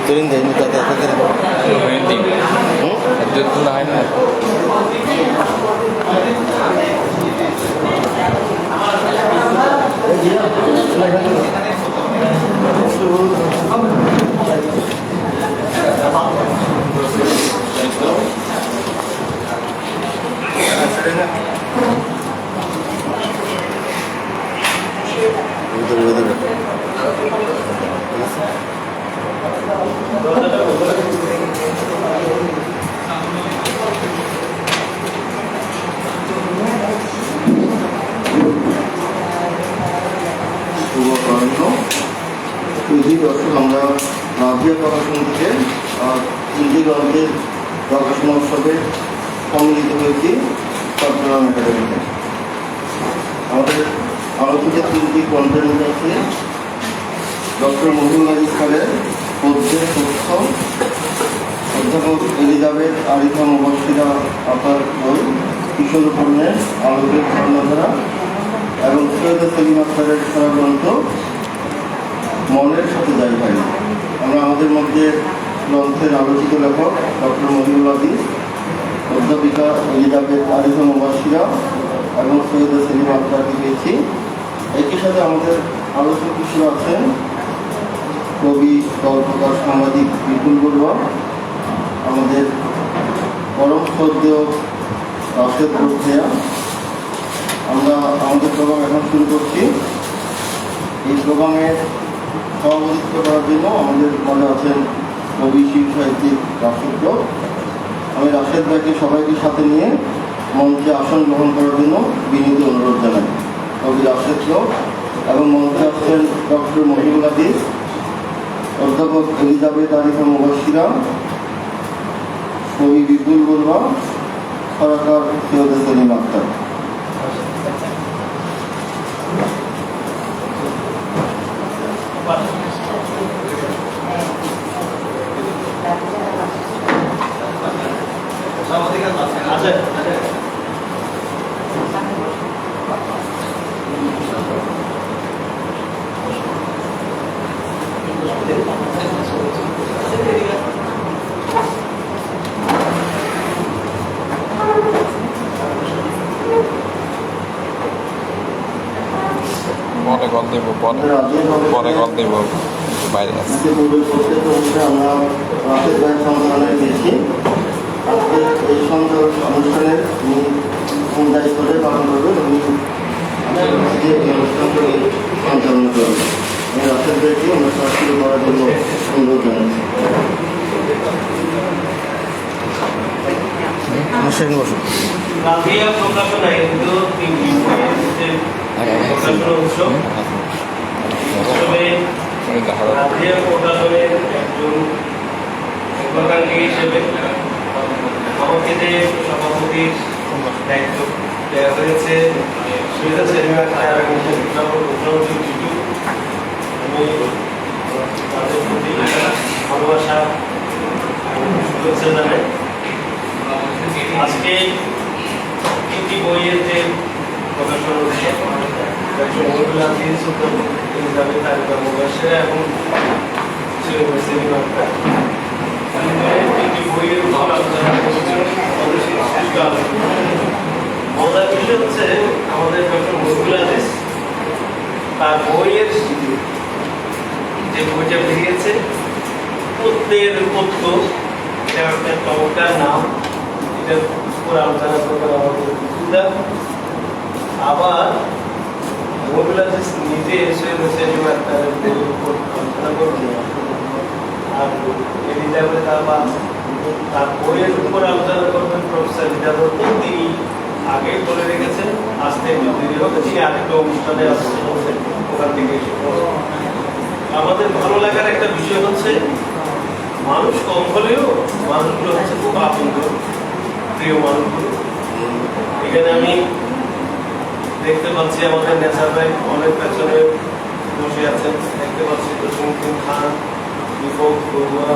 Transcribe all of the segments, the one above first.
Turin din ito tayo tayo. Hindi. Dito na kayo. আমরা রাজিয়া প্রকাশন থেকে হিন্দি গ্রন্থের প্রকাশনা উৎসবে সম্মিলিত হয়েছি চট্টগ্রাম একাডেমিতে। আমাদের আলোচিত তিনটি গ্রন্থের মধ্যে আছে ডক্টর মহিউল আজিজ খানের পদ্যের তথ্য, অধ্যাপক এলিজাবেথ আরিফা মুবাশশিরা আপার বই কিশোর পণ্যের আলোকের ধারণাধারা এবং সৈয়দ সেলিম আক্তারের সেরা গ্রন্থ মনের সাথে যাই ভাই। আমরা আমাদের মধ্যে গ্রন্থের আলোচিত লেখক ডক্টর মহিউল আজিজ, অধ্যাপিকা এলিজাবেথ আরিফা মুবাশশিরা এবং সৈয়দ সেলিম আক্তারকে পেয়েছি। একই সাথে আমাদের আলোচক হিসেবে আছেন কবি, গল্পকার, সাংবাদিক বিপুল বড়ুয়া, আমাদের পরম শ্রদ্ধেয় রাশেদ রোকেয়া। আমরা আমাদের প্রোগ্রাম এখন শুরু করছি। এই প্রোগ্রামে সভাপতিত্ব করার জন্য আমাদের মনে আছেন কবি, শিশু সাহিত্যিক রাশেদ। আমি রাশেদ ভাইকে সবাইকে সাথে নিয়ে মঞ্চে আসন গ্রহণ করার জন্য বিনীত অনুরোধ জানাই। কবি রাশেদ এবং মঞ্চে আসছেন ডক্টর মহিউল আজিজ, অধ্যাপক এলিজাবেথ আরিফা মুবাশশিরা, কবি বিপুল বড়ুয়া, সরকার সৈয়দ সেলিম আক্তার। পরে কল দেবো, পরে কল দেবো, বাইরে আছে। আমরা রাশেদ ভাই সন্ধানে দিয়েছি। আজকে এই অনুষ্ঠানের উনি দায়িত্বটা পালন করবেন, উনি অনুষ্ঠানটি সঞ্চালনা করবেন। আমি রাশেদ ভাইকে অনুষ্ঠান শুরু করার জন্য অনুরোধ জানাচ্ছি। বসুন। রাজিয়া প্রকাশনায় তিনটি প্রকাশনা উৎসব উৎসবে রাজিয়া প্রকাশনের একজন শুভাকাঙ্ক্ষী হিসেবে আমাকে যে সভাপতির দায়িত্ব দেওয়া হয়েছে সৈয়দ সেলিম আক্তার এবং আমি তাদের প্রতি ভালোবাসা শুভেচ্ছা জানাই। আজকে তিনটি বইয়ের যে প্রকাশনা উৎসব মহিউল আজিজ, এলিজাবেথ আরিফা মুবাশশিরা এবং সৈয়দ সেলিম আক্তার তিনটি বইয়ের উপর আলোচনা করেছেন। মজার বিষয় হচ্ছে আমাদের ডক্টর মহিউল আজিজ তার বইয়ের যে বইটা বেরিয়েছে পদ্যের তথ্য, একটা চমৎকার নাম, এটার উপর আলোচনা করবেন আমাদের বিপুলদা। আবার মহিউল আজিজ নিজে সৈয়দ সেলিম আক্তারের বইয়ের উপর আলোচনা করবেন, আর এলিজাবেথ তার বইয়ের উপর আলোচনা করবেন প্রফেসর এলিজাবেথ। তিনি আগে বলে রেখেছেন আসতে একটু দেরি হবে, তিনি আরেকটা অনুষ্ঠানে আসছেন, ওখান থেকে এসে আমাদের ভালো লাগার একটা বিষয় হচ্ছে মানুষ কম হলেও মানুষগুলো হচ্ছে খুব আপনজন, প্রিয় মানুষগুলো। এখানে আমি দেখতে পাচ্ছি আমাদের নেশা ভাই অনেক পেছনে বসে আছেন, দেখতে পাচ্ছি জসিম খান, দীপক বড়ুয়া,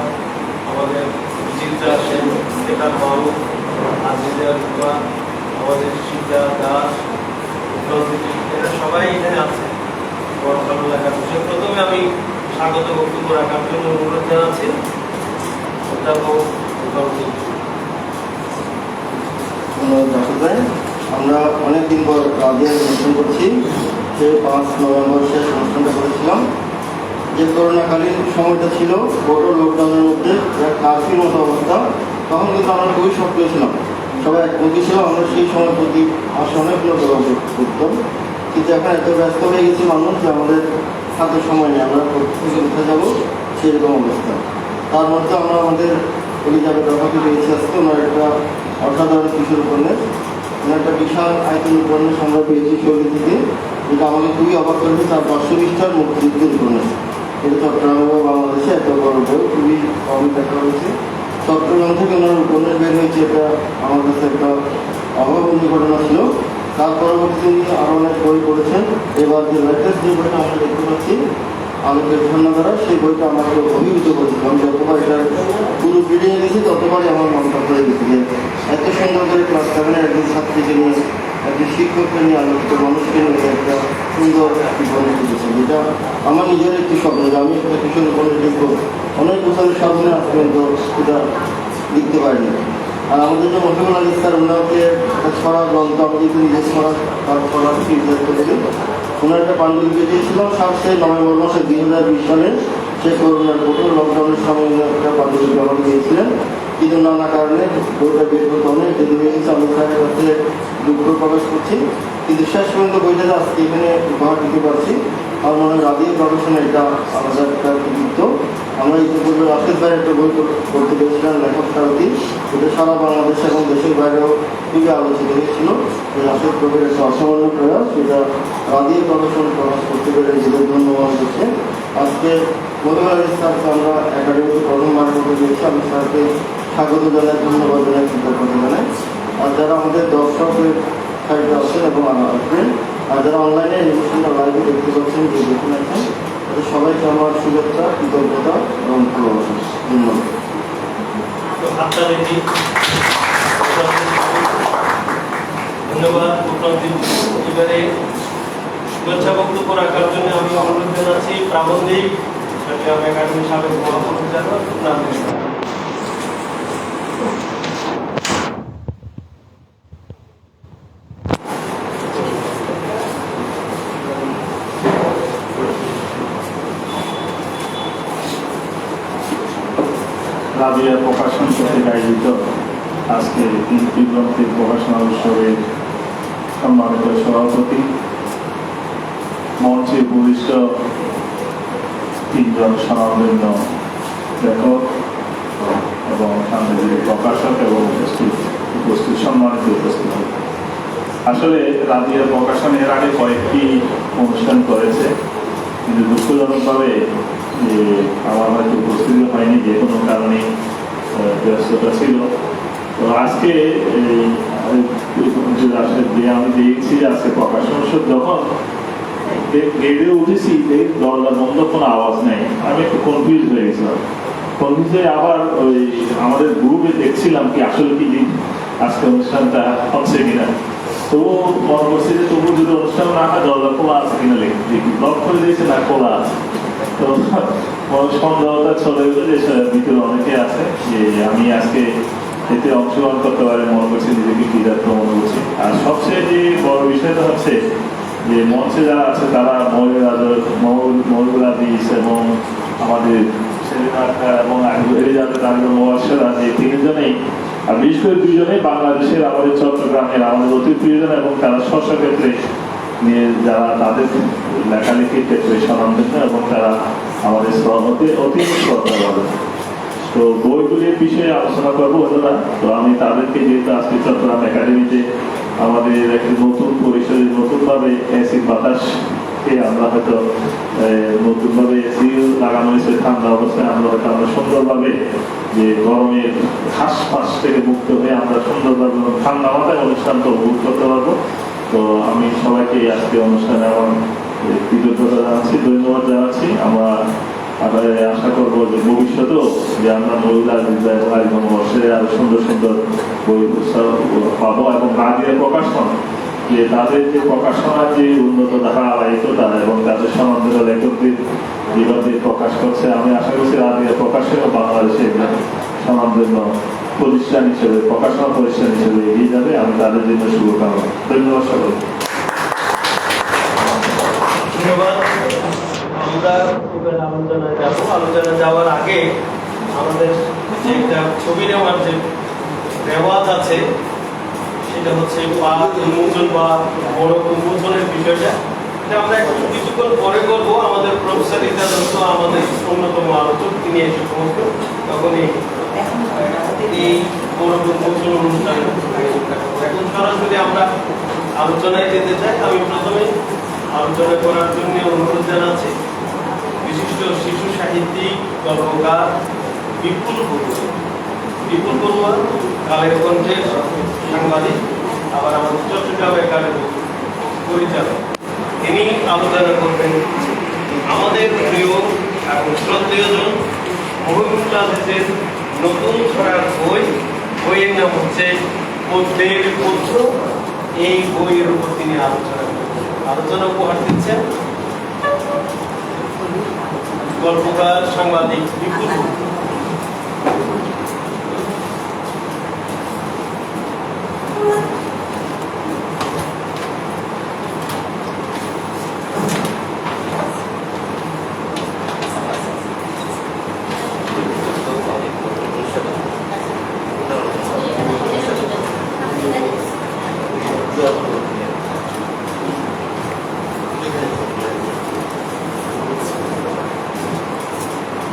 আমাদের বিচিত্রা সেন, শেখার বাবু, আজিজা রুবা, আমাদের শিক্ষা দাস, এরা সবাই এখানে আছে। বড় ভালো লাগার বিষয়। প্রথমে আমি স্বাগত বক্তব্য রাখার জন্য অনুরোধ জানাচ্ছি। ধন্যবাদ জাফর ভাই। আমরা অনেকদিন পর রাজিয়ার অনুষ্ঠান করছি। সে 5 নভেম্বর শেষ অনুষ্ঠানটা করেছিলাম। যে করোনাকালীন সময়টা ছিল গোটা লকডাউনের মধ্যে কার্ফির মতো অবস্থা, তখন কিন্তু আমরা খুবই সক্রিয় ছিলাম, সবাই একমুখী ছিল। আমরা সেই সময় প্রতি মাসে অনেকগুলো প্রোগ্রাম করতাম, কিন্তু এখন এত ব্যস্ত হয়ে গেছি মানুষ যে আমাদের হাতে সময় নেই, আমরা থেকে উঠে যাবো সেরকম অবস্থা। তার মধ্যে আমরা আমাদের এলিজাবেথ আপাকে পেয়েছি আজকে। ওনার একটা অসাধারণ কিশোর উপন্যাস, ওনার একটা বিশাল আয়তন উপন্যাস আমরা পেয়েছি শৈলী থেকে, যেটা আমাকে খুবই অবাক করেছে। তার 500 পৃষ্ঠার মুক্তিযুদ্ধের উপন্যাস। এটা চট্টগ্রাম এবং বাংলাদেশে এত বড় বই খুবই কমই দেখা হয়েছে। চট্টগ্রাম থেকে ওনার উপন্যাস বের হয়েছে, এটা আমার কাছে একটা অভাবনীয় ঘটনা ছিল। তার পরবর্তীতে উনি আরও অনেক বই করেছেন। এবার যে লেটেস্ট যে বইটা আমরা দেখতে পাচ্ছি আলোকের ঝর্ণা দ্বারা, সেই বইটা আমাকে অভিভূত করেছিল। আমি যতবার এটার পুরো রিডিংয়ে গেছি ততবারই আমার মনটা পড়ে গেছে যে এত সুন্দর করে ক্লাস 7-এর একজন ছাত্রীকে নিয়ে, একজন শিক্ষককে নিয়ে, আলোকিত মানুষকে নিয়ে একটা সুন্দর উপন্যাস লিখেছে, যেটা আমার নিজের একটি স্বপ্ন যে আমি একটা কিশোর উপন্যাস লিখবো। অনেক বছরের সামনে আজ পর্যন্ত সেটা লিখতে পারিনি। আর আমাদের যে মহিবুল আলী স্যার, ওনাকে একটা ছড়া গ্রন্থ আমাদের নিজের ছড়া ফিডব্যাক করেছি। ওনার একটা পাণ্ডুলিপি দিয়েছিলাম 7 নভেম্বর মাসে 2020 সালে, সে করোনার প্রথম লকডাউনের সময় একটা পাণ্ডুলিপি আমাকে দিয়েছিলেন, কিন্তু নানা কারণে বইটা বের করতে অনেক দেরি হয়ে গেছে। আমি স্যারের কাছে দুঃখ প্রকাশ করছি, কিন্তু শেষ পর্যন্ত বইটা আজকে এখানে উপহার দিতে পারছি। আমার মনে হয় রাজিয়া প্রকাশনে এটা আলাদা একটা কৃতিত্ব। আমরা ইতিপূর্বে রাশেদ ভাইয়ের একটা বই করতে পেরেছিলাম, লেখক সারথি। এটা সারা বাংলাদেশ এবং দেশের বাইরেও খুবই আলোচিত হয়েছিল। রাশেদ কবির একটা অসামান্য প্রয়াস, সেটা রাজিয়া প্রকাশনে প্রকাশ করতে পেরে নিজেদের ধন্যবাদ দিচ্ছে। আজকে মহিবুল আলী স্যারকে আমরা একাডেমিতে প্রথমবারের মতো দিয়েছি। আমি স্যারকে স্বাগত জানাই, ধন্যবাদ জানাই, কৃতজ্ঞতা জানাই। আর যারা আমাদের দর্শকের সাইডে আছেন এবং আসবেন, আর যারা অনলাইনে এই অনুষ্ঠানটা লাইভে দেখতে পাচ্ছেন, যে দেখুন আছেন, তাদের সবাইকে আমার শুভেচ্ছা, কৃতজ্ঞতা এবং ভালোবাসা। ধন্যবাদ। ধন্যবাদ। এবারে শুভেচ্ছা বক্তব্য রাখার জন্য আমি অনুরোধ জানাচ্ছি প্রাবন্ধিক চট্টগ্রাম একাডেমির সাবেক মহাপরিচালক নাজমুল ইসলাম। রাজিয়া প্রকাশন কর্তৃক আয়োজিত আজকে 3টি গ্রন্থের প্রকাশনা উৎসবের সম্মানিত সভাপতি, মঞ্চে উপবিষ্ট 3জন স্বনামধন্য লেখক এবং সামনে যে প্রকাশক এবং উপস্থিত সম্মানিত উপস্থিতি। আসলে রাজিয়া প্রকাশন এর আগে কয়েকটি অনুষ্ঠান করেছে, কিন্তু দুঃখজনকভাবে যে আমার হয়তো উপস্থিতি হয়নি, যে কোনো কারণে ব্যস্ততা ছিল। তো আজকে আমি দেখছি আজকে প্রকাশন উৎসব, যখন গেটে উঠেছি দরজা বন্ধ, কোনো আওয়াজ নেই। আমি একটু কনফিউজ হয়ে গেছিলাম। কনফিউজ হয়ে আবার ওই আমাদের গ্রুপে দেখছিলাম কি আসলে কি আজকে অনুষ্ঠানটা হচ্ছে কিনা। তবু মনে করছি যে তবু যদি অনুষ্ঠান না হয় দরজা খোলা আছে কিনা দেখি, ব্লক করে দিয়েছে না খোলা আছে। তো সন্দেহটা চলে গেল যে ভিতরে অনেকে আছে, যে আমি আজকে এতে অংশগ্রহণ করতে পারি মনে করছি, নিজেকে কৃতার্থ মনে করছি। আর সবচেয়ে যে বড় বিষয়টা হচ্ছে যে মঞ্চে যারা আছে তারা মহিবুল আদিস এবং আমাদের এবং এলিজাবেথ মোবাশশারা, যে 3জনেই, আর বিশেষ করে 2জনেই বাংলাদেশের, আমাদের চট্টগ্রামের আমাদের অতি প্রিয়জন, এবং তারা স্ব ক্ষেত্রে নিয়ে যারা তাদের লেখালেখির ক্ষেত্রে স্বনামধন্য এবং তারা আমাদের অতি শ্রদ্ধা করে। তো বইগুলির বিষয়ে আলোচনা করবো হলো না। তো আমি তাদেরকে, যেহেতু আজকে চট্টগ্রাম একাডেমিতে আমাদের একটি নতুন পরিসরে নতুনভাবে এসির বাতাসকে আমরা হয়তো নতুনভাবে এসি লাগানো হয়েছে ঠান্ডা অবস্থায়, আমরা হয়তো আমরা সুন্দরভাবে যে গরমের হাঁসফাঁস থেকে মুক্ত হয়ে আমরা সুন্দরভাবে ঠান্ডা মাথায় অনুষ্ঠানটা উপভোগ করতে পারবো। তো আমি সবাইকে আজকে অনুষ্ঠানে আমার কৃতজ্ঞতা জানাচ্ছি, ধন্যবাদ জানাচ্ছি। আমরা আশা করবো যে ভবিষ্যতেও যে আমরা মহিলা বর্ষে আরো সুন্দর সুন্দর বই পাবো, এবং রাজিয়া প্রকাশন যে তাদের যে প্রকাশনার যে উন্নত ধারাবাহিকতা এবং তাদের সমান্তরাল লেখকদের বিভাগে প্রকাশ করছে। আমি আশা করছি রাবিয়া প্রকাশেও বাংলাদেশে সমাজ জন্য প্রতিষ্ঠান হিসেবে, প্রকাশনা প্রতিষ্ঠান হিসেবে এগিয়ে যাবে। আমি তাদের জন্য শুভকামনা। ধন্যবাদ সকল। ধন্যবাদ। আমরা এবার আলোচনায় যাব। আলোচনা যাওয়ার আগে আমাদের যে একটা ছবি নেওয়ার যে রেওয়াজ আছে, সেটা হচ্ছে পা উন্মোচন বা বড় উন্মোচনের বিষয়টা। এটা আমরা একটু কিছুক্ষণ পরে করবো। আমাদের প্রফেসর ইতাদত্ত আমাদের অন্যতম আলোচক, তিনি এসে পৌঁছবেন। তখনই এই বড় উন্মোচন অনুষ্ঠান। এখন সরাসরি আমরা আলোচনায় যেতে চাই। আমি প্রথমে আলোচনা করার জন্য অনুরোধ জানাচ্ছি বিশিষ্ট শিশু সাহিত্যিক, গল্পকার বিপুল বড়ুয়া, কালের কণ্ঠের সাংবাদিক, আবার আমাদের চট্টগ্রাম একাডেমির পরিচালক। তিনি আলোচনা করবেন আমাদের প্রিয় এবং শ্রদ্ধেয়জন মহিবুল আজিজের নতুন ছড়ার বই। বইয়ের নাম হচ্ছে পদ্মের পত্র। এই বইয়ের উপর তিনি আলোচনা উপহার দিচ্ছেন গল্পকার, সাংবাদিক বিপুল।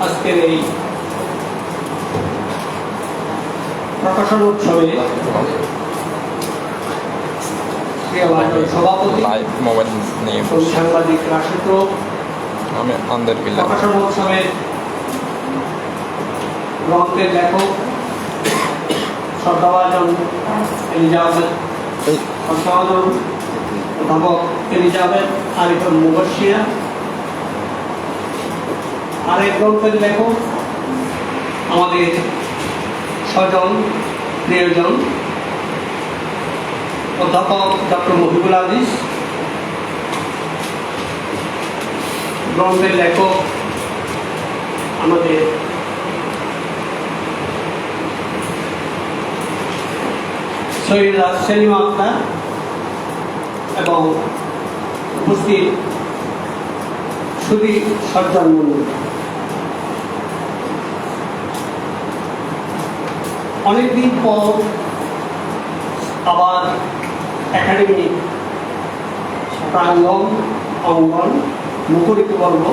আজকের এই প্রকাশন উৎসবে সভাপতি, লাইভ মোবাইল নিয়ে সাংবাদিক রাশিদ, আমি আন্দার বিল্লাহ। প্রকাশন উৎসবে গ্রন্থের লেখক শ্রদ্ধাভাজন এলিজাবেথ, শ্রদ্ধাভাজন অধ্যাপক এলিজাবেথ আরিফুল মুবাশশিরা, আরেক গ্রন্থের লেখক আমাদের স্বজন প্রিয়জন অধ্যাপক ডক্টর মহিবুল আজিজ, গ্রন্থের লেখক আমাদের সৈয়দা সেলিমা আক্তার এবং উপস্থিত সুধী সজ্জন মন্ডল। অনেকদিন পর আবার একাডেমিক প্রাঙ্গণ অঙ্গন মুখরিত করব।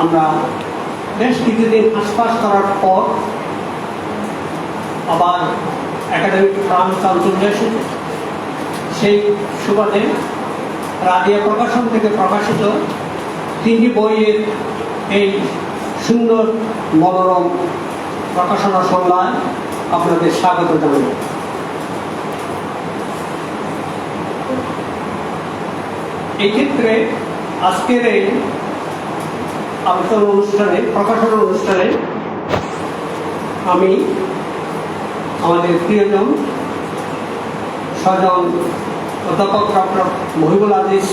আমরা বেশ কিছুদিন আশপাশ করার পর আবার একাডেমিক প্রাণ চলে এসেছে। সেই সুবাদে রাবিয়া প্রকাশন থেকে প্রকাশিত 3টি বইয়ের এই সুন্দর মনোরম প্রকাশনা সন্ধ্যায় আপনাদের স্বাগত জানাই। এই ক্ষেত্রে আজকের এই আলোচনা অনুষ্ঠানে, প্রকাশনা অনুষ্ঠানে আমি আমাদের প্রিয়জন স্বজন অধ্যাপক ডক্টর মহিবুল আজিজ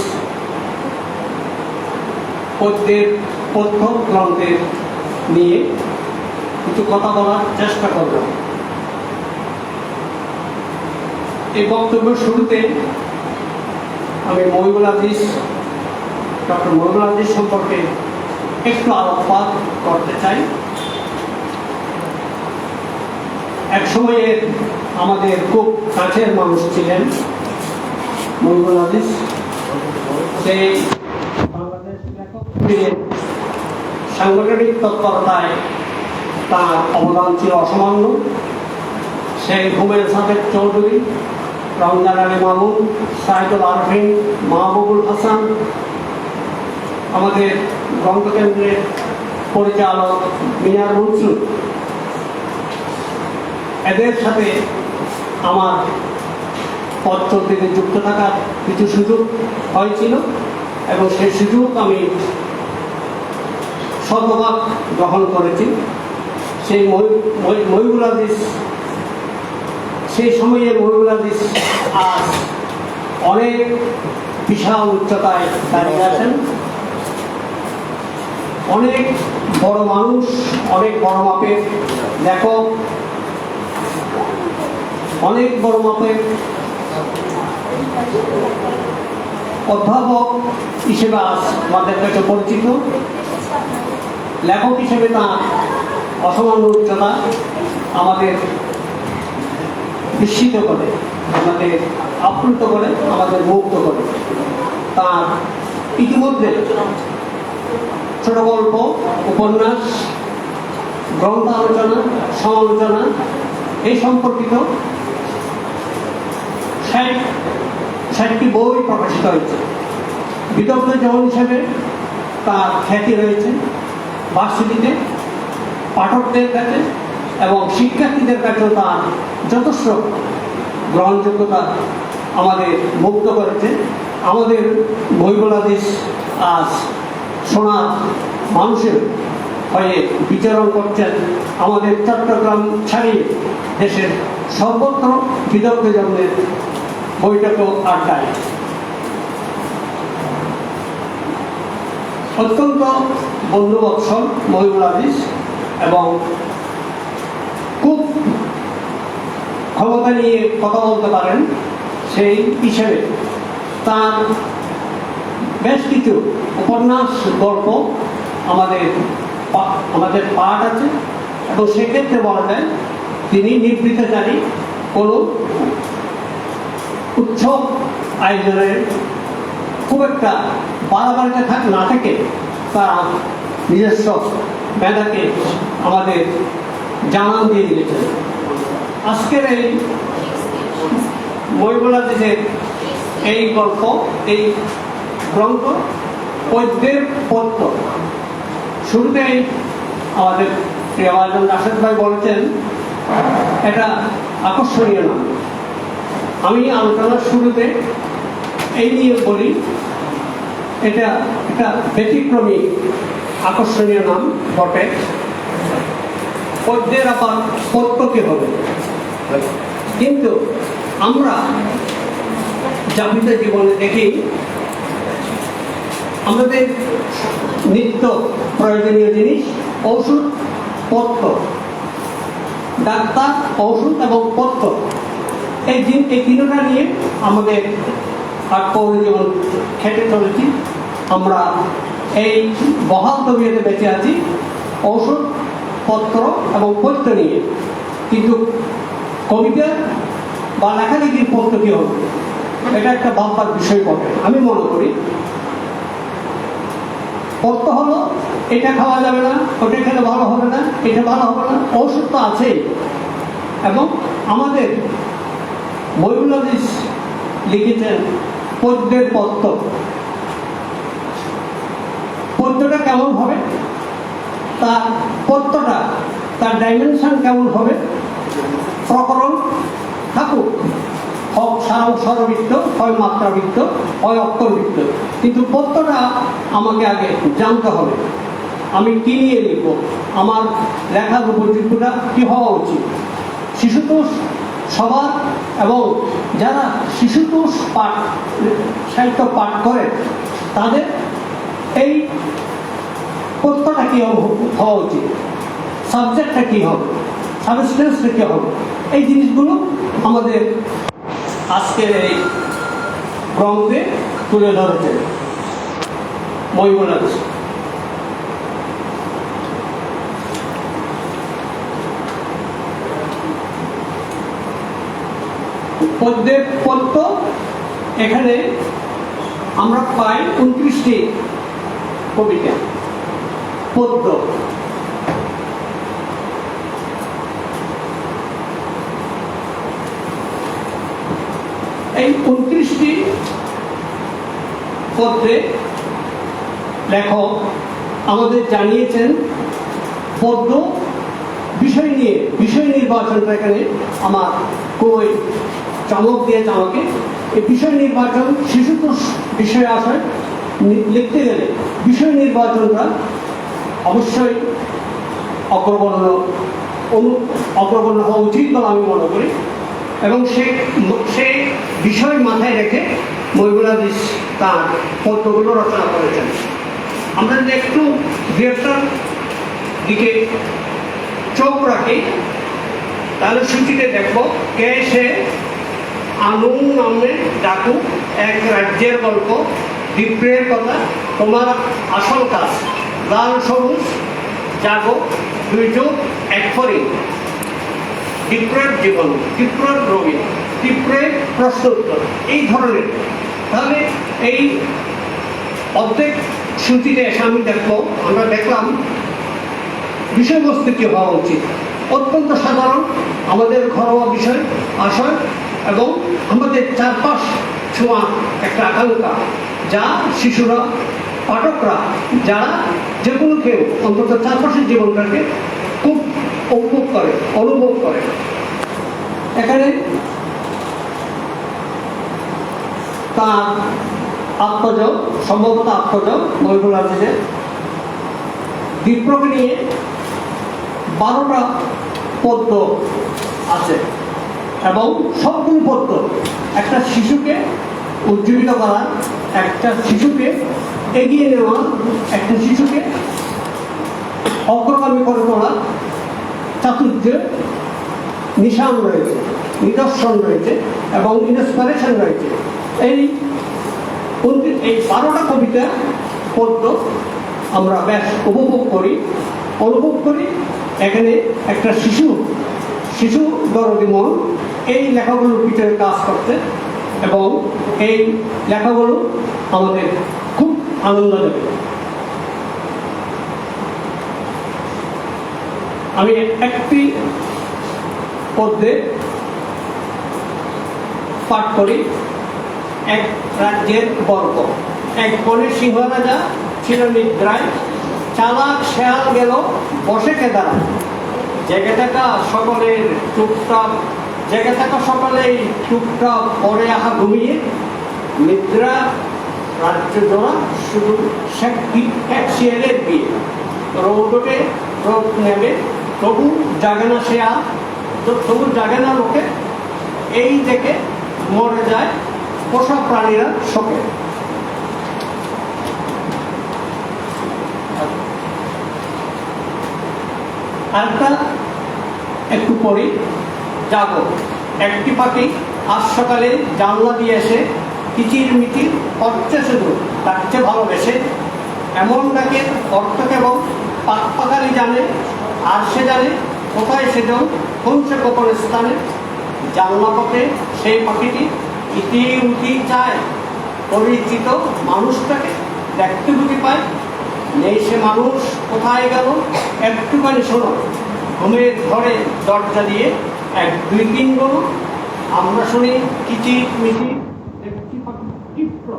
পদ্মের পদ্য গ্রন্থের নিয়ে কিছু কথা বলার চেষ্টা করব। এই বক্তব্য শুরুতে আমি মহিবুল আজিজ, ডক্টর মহিবুল আজিজ সম্পর্কে একটু আলোকপাত করতে চাই। এক সময়ে আমাদের খুব কাছের মানুষ ছিলেন মহিবুল আজিজ। সেই বাংলাদেশ লেখক সাংগঠনিক তৎপরতায় তার অবদান ছিল অসামান্য। সেই হুমায়ুন সাদেক চৌধুরী, রমজান আলী মামুন, সাইদুল আরফিন, মাহবুবুল হাসান, আমাদের গ্রন্থকেন্দ্রের পরিচালক মিনার মনসুর, এদের সাথে আমার পথ চলতে যুক্ত থাকার কিছু সুযোগ হয়েছিল এবং সেই সুযোগ আমি শতভাগ গ্রহণ করেছি। সেই মহিবুল আজিজ, সেই সময়ে মহিবুল আজিজ আজ অনেক বিশাল উচ্চতায় দাঁড়িয়ে আছেন অনেক বড় মানুষ, অনেক বড় মাপের লেখক, অনেক বড় মাপের অধ্যাপক হিসেবে আজ আমাদের কাছে পরিচিত। লেখক হিসেবে তার অসামান্য উচ্চতা আমাদের বিস্মিত করে, আমাদের আপ্লুত করে, আমাদের মুগ্ধ করে। তার ইতিমধ্যে ছোট গল্প, উপন্যাস, গ্রন্থ আলোচনা, সমালোচনা এই সম্পর্কিত 60টি বই প্রকাশিত হয়েছে। বিদগ্ধ জন হিসেবে তার খ্যাতি রয়েছে ভার্সিটিতে, পাঠকদের কাছে এবং শিক্ষার্থীদের কাছেও তার যথেষ্ট গ্রহণযোগ্যতা আমাদের মুগ্ধ করেছে। আমাদের মহিবুল হাদিস আজ সোনার মানুষের হয়ে বিচরণ করছেন, আমাদের চট্টগ্রাম ছাড়িয়ে দেশের সর্বত্র বিদগ্ধজনদের বৈঠক ও আড্ডায়। অত্যন্ত বন্ধুবৎসল মহিবুল হাদিস এবং খুব ক্ষমতা নিয়ে কথা বলতে পারেন। সেই হিসেবে তার বেশ কিছু উপন্যাস, গল্প আমাদের পাঠ আছে এবং সেক্ষেত্রে বলা যায় তিনি নিবৃত্তচারী। কোনো উৎসব আয়োজনের খুব একটা বাড়াবাড়িতে না থেকে তার নিজস্ব মেধাকে আমাদের জানান দিয়ে দিয়েছেন। আজকের এই মহিবুল হাদিসের এই গল্প, এই গ্রন্থ পদ্যের পদ্য। শুরুতেই আমাদের প্রিয় আয়োজন রাশেদ ভাই বলেছেন এটা আকর্ষণীয় নাম। আমি আলোচনার শুরুতে এই নিয়ে বলি এটা একটা ব্যতিক্রমী আকর্ষণীয় নাম বটে। পদ্যের আবার পদ্য কি হবে, কিন্তু আমরা যাপিত জীবনে দেখি আমাদের নিত্য প্রয়োজনীয় জিনিস ঔষধ, পথ্য, ডাক্তার, ঔষধ এবং পথ্য, এই তিনটা নিয়ে আমাদের পৌর জীবন খেটে চলেছি। আমরা এই বহাল তবিয়তে বেঁচে আছি ঔষধ, পত্র এবং পথ্য নিয়ে। কিন্তু কবিতা বা লেখালেখির পথ্য কি হবে, এটা একটা ভাববার বিষয় বটে। আমি মনে করি পথ্য হলো এটা খাওয়া যাবে না, ওটা খেলে ভালো হবে না, এটা ভালো হবে না, ঔষধ তো আছেই। এবং আমাদের মহিবুল হাদিস লিখেছেন পদ্যের পত্র। পদ্যটা কেমন হবে, তার পত্রটা, তার ডাইমেনশন কেমন হবে, প্রকরণ থাকুক, হোক স্বরবৃত্ত, হয় মাত্রাবৃত্ত, হয় অক্ষরবৃত্ত, কিন্তু পত্রটা আমাকে আগে জানতে হবে। আমি কি নিয়ে লিখব, আমার লেখার উপযুক্তটা কি হওয়া উচিত। শিশুতোষ সবার, এবং যারা শিশুতোষ সাহিত্য পাঠ করে তাদের এই পত্রটা কি হওয়া উচিত, সাবজেক্টটা কি হবে, সাবস্টেন্সটা কি হবে, এই জিনিসগুলো আমাদের আজকের এই গ্রন্থে তুলে ধরেছে মহিবুল হাদিস। পদ্যের পদ্য এখানে আমরা পাই 29টি কবিতা পদ্য। এই 29টি পদ্যে লেখক আমাদের জানিয়েছেন পদ্য বিষয় নিয়ে, বিষয় নির্বাচনটা এখানে আমার খুবই চমক দিয়েছে আমাকে। এই বিষয় নির্বাচন, শিশুতোষ বিষয়ে আসায় লিখতে গেলে বিষয় নির্বাচনটা অবশ্যই অগ্রগণ্য হওয়া উচিত বলে আমি মনে করি। এবং সেই বিষয় মাথায় রেখে মহিবুল হাদিস তার পদ্যগুলো রচনা করেছেন। আমরা যদি একটু বৃহত্তর দিকে চোখ রাখি তাহলে সূচিতে দেখব কে সে আনু নামে ডাকু এক রাজ্যের গল্প বিপ্রের কথা তোমার আসল কাজ লাল সবুজ জাগো দুই চোখ এক ফরিং বিপ্রের জীবন বিপ্রের রবি বিপ্রের প্রশ্ন উত্তর এই ধরনের। তাহলে এই অর্ধেক সূচিতে এসে আমরা দেখলাম বিষয়বস্তু কি হওয়া উচিত। অত্যন্ত সাধারণ আমাদের ঘরোয়া বিষয় আশয় এবং আমাদের চারপাশ ছোঁয়া একটা আকাঙ্ক্ষা যা শিশুরা পাঠকরা যারা যে কোনো কেউ অন্তত চারপাশের জীবনটাকে খুব উপভোগ করে অনুভব করে। এখানে তার আত্মজব সম্ভবত আত্মজব মহিবুল আজিজের বিপ্লবী নিয়ে 12টা পদ্য আছে এবং সবগুলো পদ্য একটা শিশুকে উজ্জীবিত করা, একটা শিশুকে এগিয়ে নেওয়া, একটা শিশুকে অগ্রগামী করে তোলা চাতুর্যের নিশান রয়েছে, নিদর্শন রয়েছে এবং ইন্সপিরেশন রয়েছে। এই 12টা কবিতা পদ্য আমরা বেশ উপভোগ করি অনুভব করি। এখানে একটা শিশু দরদি মন এই লেখাগুলোর ভিতরে কাজ করতে এবং এই লেখাগুলো আমাদের খুব আনন্দ দেবে। আমি একটি পদ্যে পাঠ করি। এক রাজ্যের গল্প। এক বনে সিংহ রাজা ছিল নিদ্রায়, চালাক শেয়াল গেল বসে কেদারায়। জেগে থাকা সকলেই টুকটাপ পরে আহা ঘুমিয়ে, নিদ্রা রাজ্য জোড়া শুধু এক শিয়ালের বিয়ে। রৌদটে রোদ নেবে তবু জাগে না শেয়াল, তবু জাগে না লোকে। এই দেখে মরে যায় পোষা প্রাণীরা শোকে। আরেকটা একটু পরে জাগো। একটি পাখি আজ সকালে জানলা দিয়ে এসে কিচির মিচির করছে শুধু তার চেয়ে ভালোবেসে। এমন ডাকে অর্থ কেবল পাখালি জানে, আর সে জানে কোথায় সেজন কোন সে গোপন স্থানে। জানলা পথে সেই পাখিটি ইতি উতি চায়, পরিচিত মানুষটাকে দেখতে বুঝি পায়। নেই সে মানুষ কোথায় গেল একটুখানি শোনো, ঘুমের ঘরে দরজা দিয়ে 1 2 3 বলো। আমরা শুনি কিচির মিচির একটি পাখি চিত্র,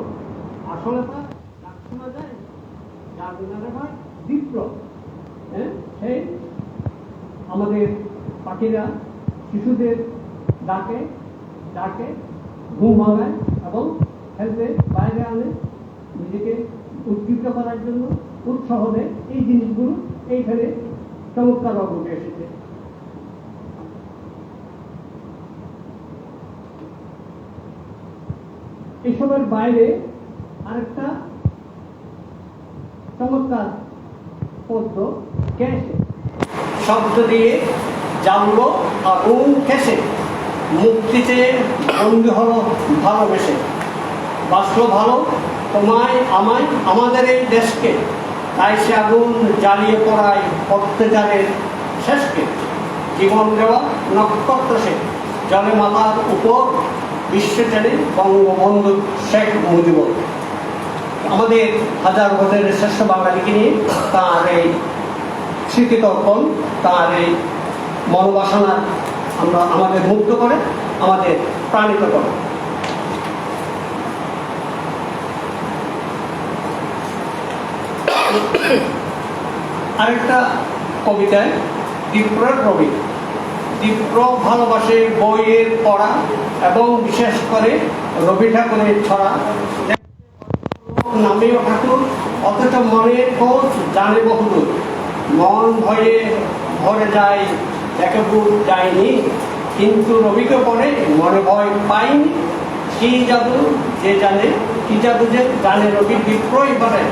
আসলে তা ডাক শোনা যায় যার বিনারে হয় বিপ্লব। সেই আমাদের পাখিরা শিশুদের ডাকে ডাকে ঘুম ভাঙায় এবং খেলতে বাইরে আনে, নিজেকে উদ্দীপ্ত করার জন্য উৎসাহ দেয়। এই জিনিসগুলো এইখানে চমৎকারভাবে উঠে এসেছে। এসবের বাইরে আরেকটা চমৎকার পদ্য কেসে শব্দ দিয়ে জানলো আগুন খেসে, মুক্তিতে বন্দী হলো ভালোবেসে। বাঁচলো ভালো তোমায় আমায় আমাদের এই দেশকে, তাই সে আগুন জ্বালিয়ে পড়ায় অত্যাচারের শেষকে। জীবন দেওয়া নক্ষত্র সে জলে মাথার উপর বিশ্বচারী বঙ্গবন্ধু শেখ মুজিবুর। আমাদের হাজার বছরের শ্রেষ্ঠ বাঙালিকে নিয়ে তাঁর এই স্মৃতিতর্পণ, তাঁর এই মনোবাসনা আমাদের মুগ্ধ করে, আমাদের প্রাণিত করে। আরেকটা কবিতায় তীব্রের রবি। তীব্র ভালোবাসে বইয়ের পড়া এবং বিশেষ করে রবি ঠাকুরের ছড়া। নামেও ঠাকুর অথচ মনের খোঁজ জানে বহুদূর। মন ভয়ে ভরে যায় দেখে বুক যায়নি, কিন্তু রবিকে পড়ে মনে ভয় পাইনি। কি জাদু যে জানে, কি জাদু যে জানে রবি বিপ্রয় করে।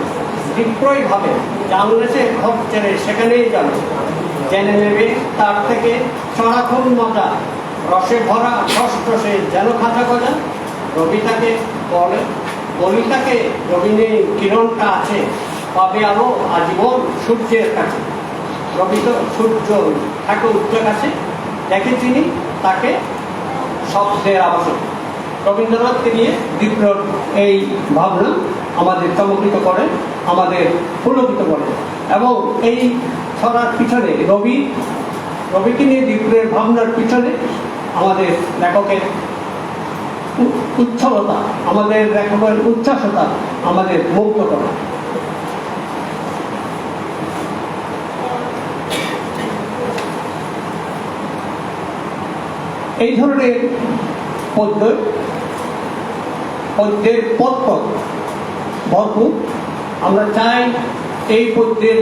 বিক্রয়ভাবে জানলে সে ঘর ছেড়ে সেখানেই যাবে, জেনে নেবে তার থেকে চড়াক্ষণ মজা, রসে ভরা ষষ্ঠ সে যেন খাঁচা গজা। রবি তাকে বলে, বলি তাকে রবি নেই কিরণটা আছে, পাবে আলো আজীবন সূর্যের কাছে। রবি তো সূর্য থাকে উচ্চাকাশে, দেখে চিনি তাকে শব্দের আবাসন। রবীন্দ্রনাথকে নিয়ে বিপ্লব এই ভাবনা আমাদের চমকিত করে, আমাদের পুলকিত করে। এবং এই ছড়ার পিছনে রবিকে নিয়ে বিপ্লবের ভাবনার পিছনে আমাদের লেখকের উচ্ছলতা, আমাদের লেখকের উচ্ছ্বাসতা আমাদের মুগ্ধ করে। এই ধরনের পদ্যের পত্র ভরপুর। আমরা চাই এই পদ্যের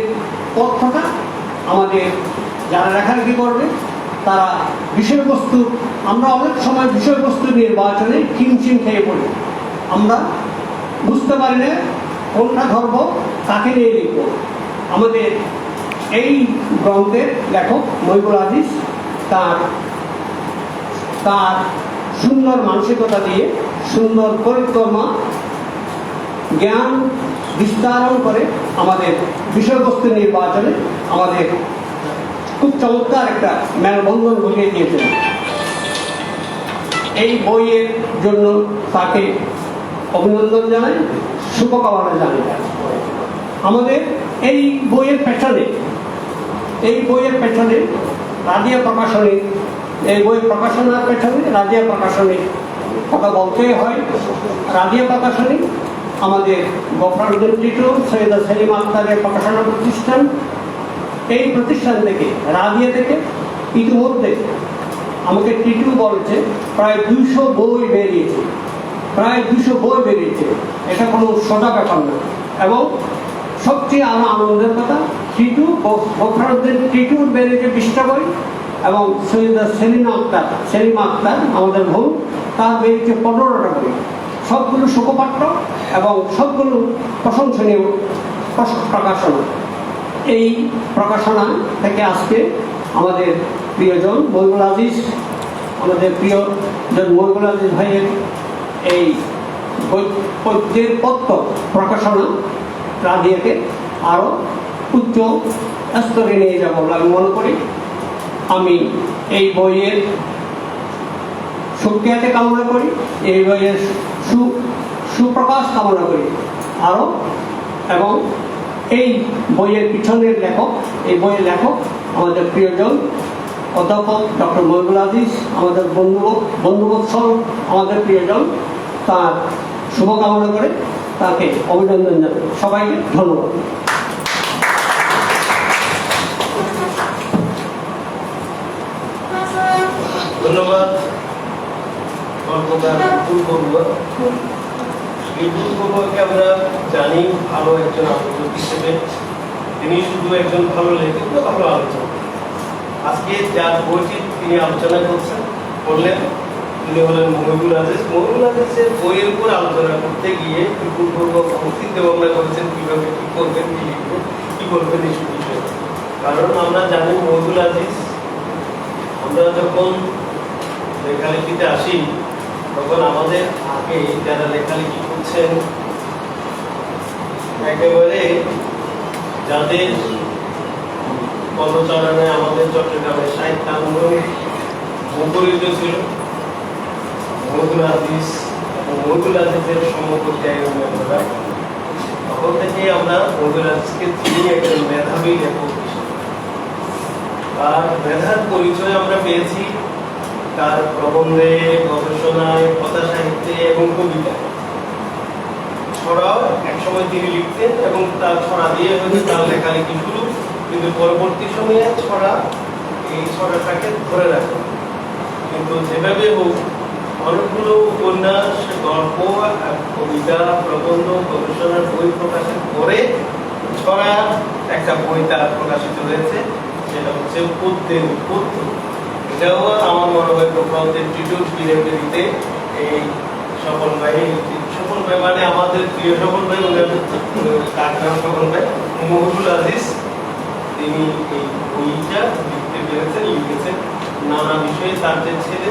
পত্রটা আমাদের যারা লেখালেখি করবে তারা বিষয়বস্তু, আমরা অনেক সময় বিষয়বস্তু নির্বাচনে হিমশিম খেয়ে পড়ি। আমরা বুঝতে পারি না কোনটা ধরব, কাকে নিয়ে লিখব। আমাদের এই গ্রন্থের লেখক মহিবুল আজিজ তার সুন্দর মানসিকতা দিয়ে, সুন্দর পরিক্রমা জ্ঞান বিস্তারণ করে আমাদের বিষয়বস্তু নির্বাচনে আমাদের খুব চমৎকার একটা মেলবন্ধন ঘটিয়ে দিয়েছেন। এই বইয়ের জন্য তাকে অভিনন্দন জানাই, শুভকামনা জানাই। আমাদের এই বইয়ের পেছনে রাজিয়া প্রকাশনী, এই বই প্রকাশনার পেছনে রাজিয়া প্রকাশনী কথা বলতেই হয়। রাজিয়া প্রকাশনী আমাদের গফরউদ্দিন টিটু, সৈয়দা সেলিম আক্তারের প্রকাশনা প্রতিষ্ঠান। এই প্রতিষ্ঠান থেকে, রাজিয়া থেকে ইতিমধ্যে আমাকে টিটু বলছে প্রায় 200 বই বেরিয়েছে, এটা কোনো সোজা ব্যাপার না। এবং সবচেয়ে আরো আনন্দের কথা, গফরউদ্দিন টিটুর বেরিয়েছে 20টা বই, এবং সৈয়দা সেলিম আক্তার আমাদের বোন, তার বেরিয়েছে 15টা বই। সবগুলো শোকপাঠ্য এবং সবগুলো প্রশংসনীয় প্রকাশনা। এই প্রকাশনা থেকে আজকে আমাদের প্রিয়জন মহিবুল আজিজ, আমাদের প্রিয়জন মহিবুল আজিজ ভাইয়ের এই পদ্যের পত্র প্রকাশনা রাজিয়াকে আরও উচ্চ স্তরে নিয়ে যাব বলে আমি মনে করি। আমি এই বইয়ের সুখ্যাতি কামনা করি, এই বইয়ের সুপ্রকাশ কামনা করি আরও। এবং এই বইয়ের পিছনের লেখক, এই বইয়ের লেখক আমাদের প্রিয়জন অধ্যাপক ডক্টর মহিবুল আজিজ, আমাদের বন্ধুবৎসল, আমাদের প্রিয়জন, তার শুভকামনা করে তাকে অভিনন্দন জানাই। সবাইকে ধন্যবাদ। ধন্যবাদ গল্পকার বিপুল বড়ুয়াকে। আমরা জানি ভালো একজন আলোচক হিসেবে, তিনি শুধু একজন ভালো লেখক, ভালো আলোচক। আজকে যার বইটি তিনি আলোচনা করলেন তিনি হলেন মহিবুল আজিজ। মহিবুল আজিজের বইয়ের উপর আলোচনা করতে গিয়ে বিপুল বড়ুয়া চিন্তা ভাবনা করেছেন কিভাবে কি করবেন, কি লিখবেন, কি বলবেন এইসব বিষয়ে। কারণ আমরা জানি মহিবুল আজিজ, আমরা যখন লেখালেখিতে আসি তখন আমাদের আগে যারা লেখালেখি করছেন একেবারে যাদের পদচারণে আমাদের চট্টগ্রামের সাহিত্য আন্দোলন মুখরিত ছিল, মহিবুল আজিজ এবং মহিবুল আজিজের সমকক্ষে আমরা তখন থেকে আমরা মহিবুল আজিজকে চিনি একজন মেধাবী লেখক। তার মেধার পরিচয় আমরা পেয়েছি তার প্রবন্ধে, গবেষণায়, কথা সাহিত্যে এবং কবিতা। ছড়াও একসময় তিনি লিখতেন এবং তার ছড়া দিয়ে হয়তো তার লেখালেখি শুরু, কিন্তু পরবর্তী সময়ে এই ছড়াটাকে ধরে রাখেন। কিন্তু যেভাবে হোক অনেকগুলো উপন্যাস, গল্প, কবিতা, প্রবন্ধ, গবেষণার বই প্রকাশের পরে ছড়া একটা বই তার প্রকাশিত হয়েছে, সেটা হচ্ছে পদ্যের পদ্য। এটাও আমার মনে হয় গফরউদ্দিন টিটুর ডিরেক্টরিতে এই সকল ভাই মানে আমাদের প্রিয় সফল ভাই, কাকরাম সফল ভাই মহিবুল আজিজ, তিনি এই বইটা লিখতে পেরেছেন, লিখেছেন নানা বিষয়ে। তার যে ছেলে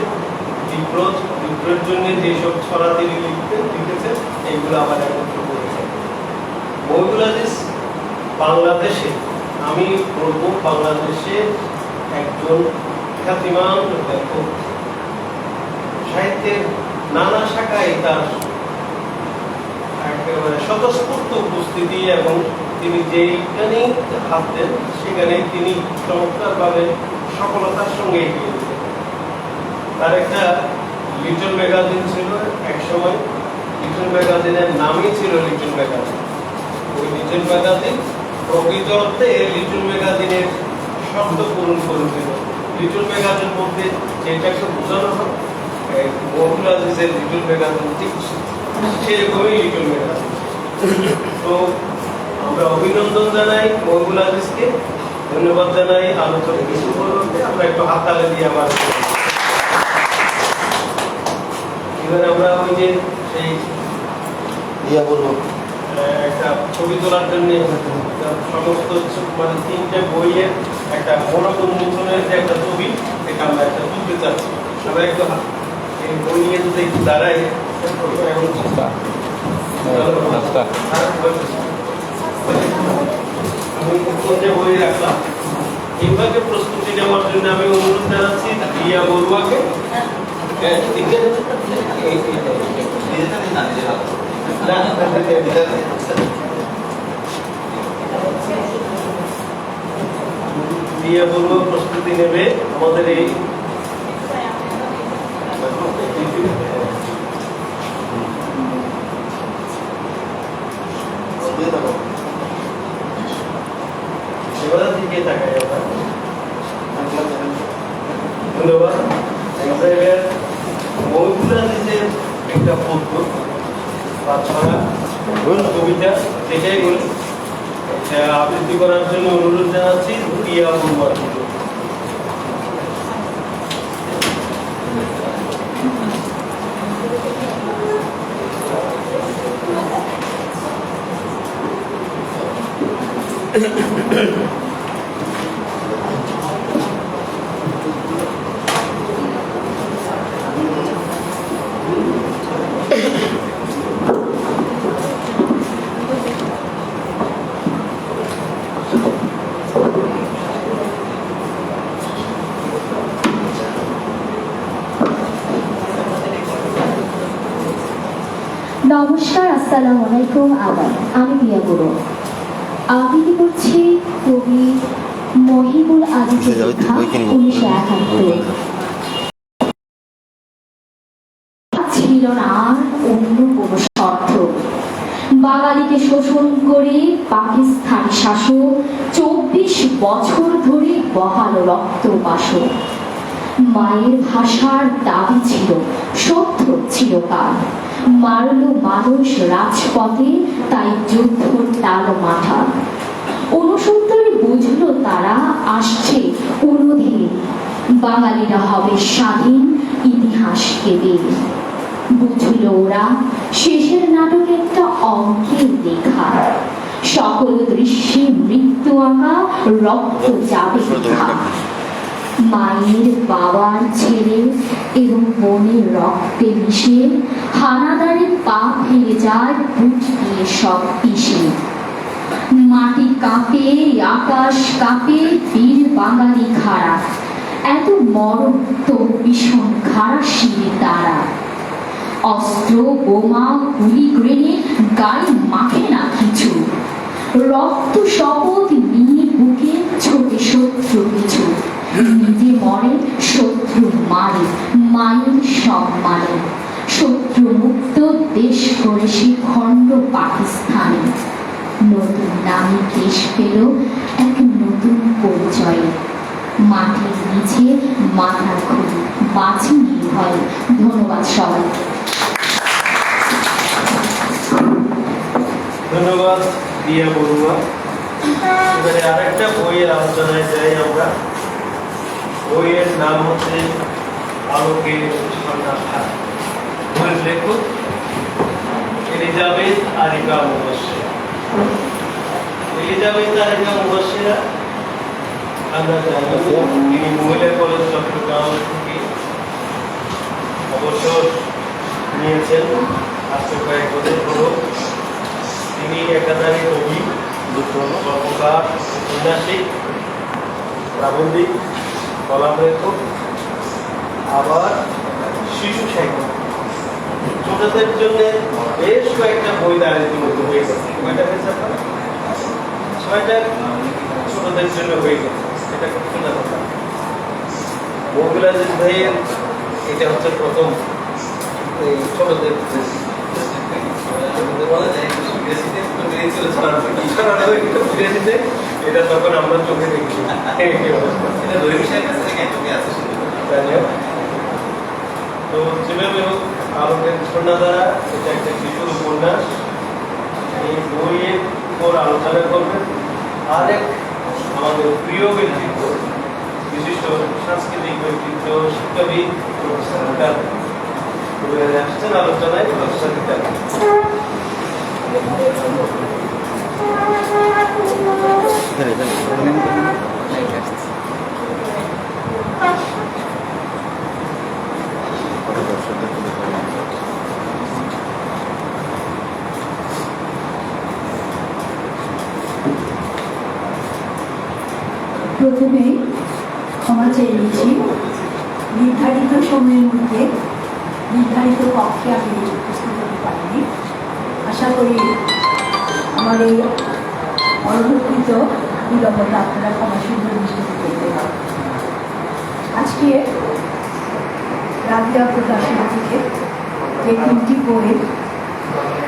বিপ্লবের জন্য যেসব ছড়া তিনি লিখেছেন এইগুলো আবার একত্র করেছেন। মহিবুল আজিজ বাংলাদেশে, আমি বলবো বাংলাদেশে একজন খ্যাতিমান লেখক, সাহিত্যের নানা শাখায় তার একেবারে স্বতঃস্ফূর্ত উপস্থিতি, এবং তিনি যেইখানেই হাত দেন সেখানে তিনি চমৎকারভাবে সফলতার সঙ্গে এগিয়ে যেতেন। তার একটা লিটল ম্যাগাজিন ছিল এক সময়, লিটল ম্যাগাজিনের নামই ছিল লিটল ম্যাগাজিন। ওই লিটল ম্যাগাজিন প্রকৃত অর্থে লিটল ম্যাগাজিনের শব্দ পূরণ করেছিল। লিটল ম্যাগাজিন মধ্যে যেটাকে বোঝানো হয় মহিবুল আজিজের লিটল ম্যাগাজিন ঠিক সেরকমই লিটল ম্যাগাজিন। তো আমরা অভিনন্দন জানাই মহিবুল আজিজকে, ধন্যবাদ জানাই আলোচনা কিছু বলতে। আমরা একটু হাততালি দিয়ে আবার এবার আমরা ওই যে সেই একটা ছবি তোলার জন্য সমস্ত মানে 3টে বইয়ের একটা বড় উন্মোচনের যে একটা ছবি, এটা আমরা একটা তুলতে চাচ্ছি। সবাই একটু এই বই নিয়ে যদি একটু দাঁড়াই, আমি কোনটা বই রাখলাম। এইভাবে প্রস্তুতি নেওয়ার জন্য আমি অনুরোধ জানাচ্ছি রিয়া বড়ুয়াকে। রিয়া বড়ুয়া প্রস্তুতি নেবে আমাদের এই দিকে তাকাই। ধন্যবাদ। মহিবুল আজিজের একটা পদ্য বা ছড়া কবিতা সেটাই বলি, আবৃত্তি করার জন্য অনুরোধ জানাচ্ছি রিয়া বড়ুয়ার। নমস্কার, আসসালামু আলাইকুম। আবার আমি রিয়া বড়ুয়া আবৃত্তি করছি কবি মহিবুল আজিজের লেখা 1971। ছিল না আর অন্য কোনো শর্ত, বাঙালিকে শোষণ করে পাকিস্তান শাসক 24 বছর ধরে বহাল রক্তপাশক। মায়ের ভাষার দাবি ছিল সত্য চিরকাল, মারল মানুষ রাজপথে তাই যুদ্ধ টাল মাথা। 69 বুঝলো তারা আসছে উন্নতি, বাঙালিরা হবে স্বাধীন ইতিহাসকে বের। বুঝলো ওরা শেষের নাটক একটা অঙ্কের লেখা, সকল দৃশ্যে মৃত্যু আঁকা, রক্ত যাবে লেখা। মায়ের বাবার ছেলে এবং বোনের রক্তে মিশে হানাদারে পা ফেলে যায় বুট দিয়ে সব পিষে। মাটি কাঁপে, আকাশ কাঁপে, বীর বাঙালি খাড়া, এত মরণ তো ভীষণ খারাসির তারা। অস্ত্র বোমা গুলি গ্রেনেড গায়ে মাখে না কিছু, রক্ত শপথ নিয়ে বুকে ছোটে শত্রু পিছু। নিজে মরে শত্রু মারে মায়ের সম্মানে, শত্রু মুক্ত দেশ করে সে খণ্ড পাকিস্তানে। নতুন নামে দেশ পেল এক নতুন পরিচয়ে, মাটির নিচে মাথা খুলি বাঁচি নির্ভয়ে। ধন্যবাদ সবাই। ধন্যবাদ রিয়া বড়ুয়া। এবারে আরেকটা বইয়ের আলোচনায় যাই আমরা। বইয়ের নাম হচ্ছে আলোকের সন্ধ্যা। বইয়ের লেখক এলিজাবেথ আরিফা মুবাশশিরা। এলিজাবেথ আরিফা মুবাশশিরা আমরা জানি তিনি মহিলা কলেজ চট্টগ্রাম থেকে অবসর নিয়েছেন আজকে কয়েক বছর হলো। তিনি একাধারে কবি, গল্পকার, ঔপন্যাসিক, প্রাবন্ধিক, কলাম লেখক, আবার শিশু সাহিত্য। ছোটদের জন্য বেশ কয়েকটা বই তার ইতিমধ্যে হয়ে গেছে। কয়টা হয়েছে আপনার? 6টা ছোটদের জন্য হয়ে গেছে। এটা খুব সুন্দর কথা। মহিবুল আজিজ ভাইয়ের এটা হচ্ছে প্রথম এই ছোটদের এটা তখন আমরা চোখে দেখি। তো যেভাবে হোক আলোকের ঝর্ণা দ্বারা এটা একটা শিশুর উপন্যাস। এই বইয়ের উপর আলোচনা করবেন আরেক আমাদের প্রিয় ব্যক্তিত্ব, বিশিষ্ট সাংস্কৃতিক ব্যক্তিত্ব, শিক্ষাবিদ প্রফেসর আসছেন আলোচনায়। প্রফেসর প্রথমে ক্ষমা চেয়ে নিচ্ছি, নির্ধারিত সময়ের মধ্যে নির্ধারিত কক্ষে আমি উপস্থিত হতে পারিনি। আশা করি আমার এই অনধিকৃত বিলম্বতা আপনারা ক্ষমা সুন্দর দৃষ্টিতে দেখতে পাবেন। আজকে রাবিয়া প্রকাশনা থেকে যে 3টি বইয়ের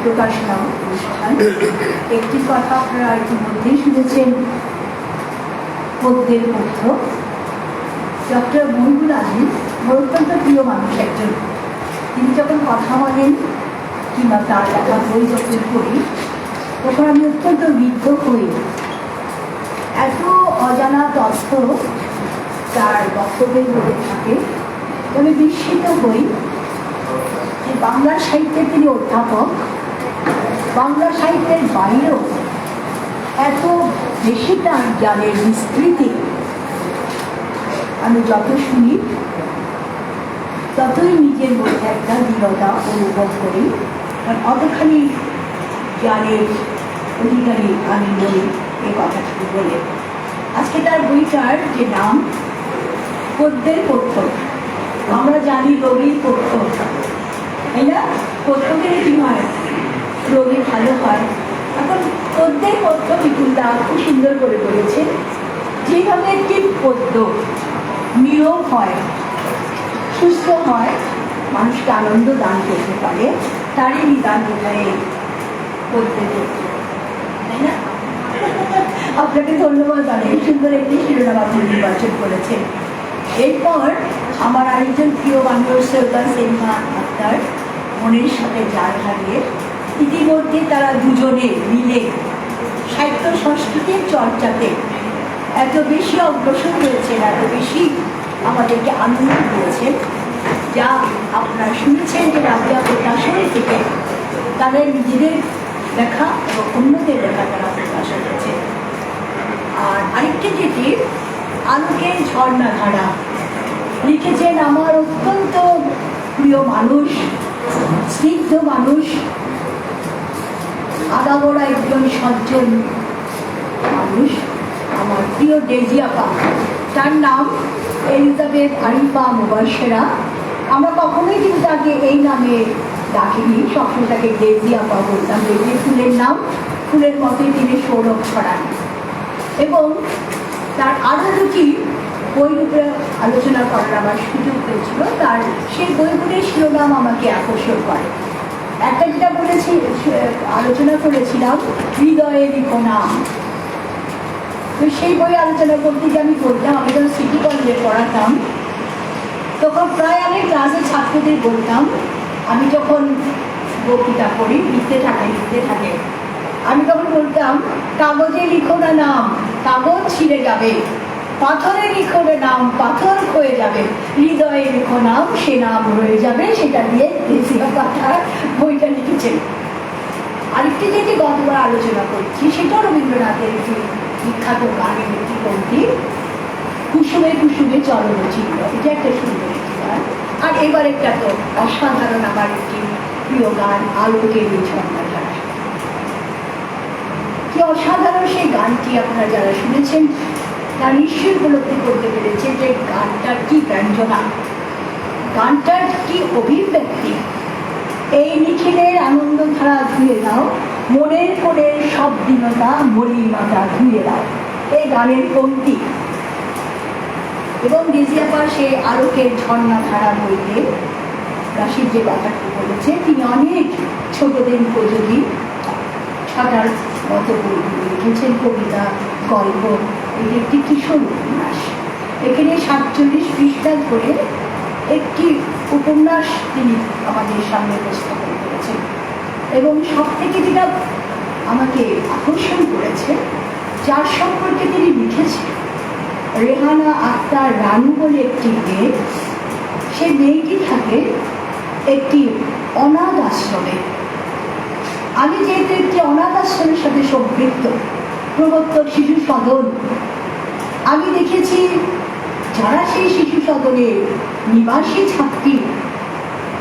প্রকাশনা অনুষ্ঠান, একটি কথা আপনারা ইতিমধ্যেই শুনেছেন, পদ্মের পথ্য। ডক্টর মহিবুল আজিজ আমার অত্যন্ত প্রিয় মানুষ একজন। তিনি যখন কথা বলেন কিংবা তার লেখা বই যখন পড়ি তখন আমি অত্যন্ত বিদ্ধ হই। এত অজানা তথ্য তার বক্তব্যের মধ্যে থাকে, আমি বিস্মিত হই যে বাংলা সাহিত্যের তিনি অধ্যাপক, বাংলা সাহিত্যের বাইরেও এত বেশি তার জ্ঞানের বিস্তৃতি আমি যত শুনি ততই নিজের মধ্যে একটা দৃঢ়তা অনুভব করি। কারণ অতখানি জ্ঞানের অধিকারী আমি বলি এই কথাটি বলে। আজকে তার বইটার যে নাম পদ্মের পথ্য, আমরা জানি রোগীর পথ্য, তাই না? পথ্য গেলে কি হয়? রোগী ভালো হয়। এখন পদ্মের পথ্য বিপুলদা খুব সুন্দর করে বলেছেন, যেভাবে একটি পদ্ম নিয়োগ হয়, সুস্থ হয়, মানুষকে আনন্দ দান করতে পারে, তারই নিদান বোধহয় পদ্মের পথ্য, তাই না? আপনাকে ধন্যবাদ জানাই, সুন্দর একটি শিরোনাম আপনি নির্বাচন করেছেন। এরপর আমার আরেকজন প্রিয় মানুষ সৈয়দ সেলিমা আক্তার, মনের সাথে যার হারিয়ে ইতিমধ্যে তারা দুজনে মিলে সাহিত্য সংস্কৃতির চর্চাতে এত বেশি অগ্রসর হয়েছেন, এত বেশি আমাদেরকে আনন্দ দিয়েছেন, যা আপনারা শুনেছেন যে রাবিয়া প্রকাশনী থেকে তাদের নিজেদের লেখা এবং অন্যদের লেখা তারা প্রকাশন করেছে। আর আরেকটি যেটি আলোকের ঝর্ণা ধারা লিখেছেন আমার অত্যন্ত প্রিয় মানুষ, স্নিগ্ধ মানুষ, আগাগোড়া একজন সজ্জন মানুষ, আমার প্রিয় ডেজি আপা। তার নাম এলিজাবেথ আরিফা মুবাশশিরা। আমরা কখনোই কিন্তু তাকে এই নামে ডাকিনি, সবসময় তাকে ডেজি আপা বলতাম। ডেজি ফুলের নাম, ফুলের মতোই তিনি সৌরভ ছড়ান। এবং তার আরও দুটি বই রূপে আলোচনা করার আমার সুযোগ হয়েছিল। তার সেই বইগুলির শিরোনাম আমাকে আকর্ষণ করে। একটা যেটা বলেছি, আলোচনা করেছিলাম হৃদয়ে লিখো নাম। তো সেই বই আলোচনা করতে গিয়ে আমি বলতাম, আমি যখন সিটি কলেজে পড়াতাম তখন প্রায় আমি ক্লাসের ছাত্রদের বলতাম, আমি যখন বক্তৃতা করি লিখতে থাকে, আমি তখন বলতাম কাগজে লিখো না নাম, কাগজ ছিঁড়ে যাবে, পাথরে লিখো না নাম, পাথর ক্ষয়ে যাবে, হৃদয়ে লিখো নাম, সে নাম রয়ে যাবে। সেটা দিয়ে দেশীয় কথা বইটা লিখেছেন। আরেকটি যেটি গতবার আলোচনা করেছি সেটাও রবীন্দ্রনাথের একটি বিখ্যাত গানের একটি পংক্তি, কুসুমে কুসুমে চরণ চিহ্ন, এটা একটা সুন্দর একটি গান। আর এবার একটা তো অসাধারণ আমার একটি প্রিয় গান, আলোকের এই ঝর্ণাধারা। কি অসাধারণ সেই গানটি, আপনারা যারা শুনেছেন তারা নিশ্চয়ই উপলব্ধি করতে পেরেছে যে গানটার কি ব্যঞ্জনা, গানটার কি অভিব্যক্তি। এই নিখিলের আনন্দ ধারা ধুয়ে দাও, মনের কোণের সব দীনতা মলিনতা ধুয়ে দাও, এই গানের পংক্তি। এবং ডেজিয়াপা সে আলোকের ঝর্ণা ধারা বইতে রাশিদ যে কথাটি বলেছে, তিনি অনেক ছোটদের উপযোগী ছটার মতো বই লিখেছেন, কবিতা, গল্প। এটি একটি কিশোর উপন্যাস। এখানে 47 পৃষ্ঠা করে একটি উপন্যাস তিনি আমাদের সামনে উপস্থাপন করেছেন। এবং সব থেকে যেটা আমাকে আকর্ষণ করেছে, যার সম্পর্কে তিনি লিখেছেন, রেহানা আক্তার রানু বলে একটি মেয়ে। সেই মেয়েটি থাকে একটি অনাথ আশ্রমে। আমি যেহেতু একটি অনাথ আশ্রমের সাথে সম্পৃক্ত, প্রবর্তক শিশু সদন, আমি দেখেছি যারা সেই শিশু সদনে নিবাসী ছাত্রী,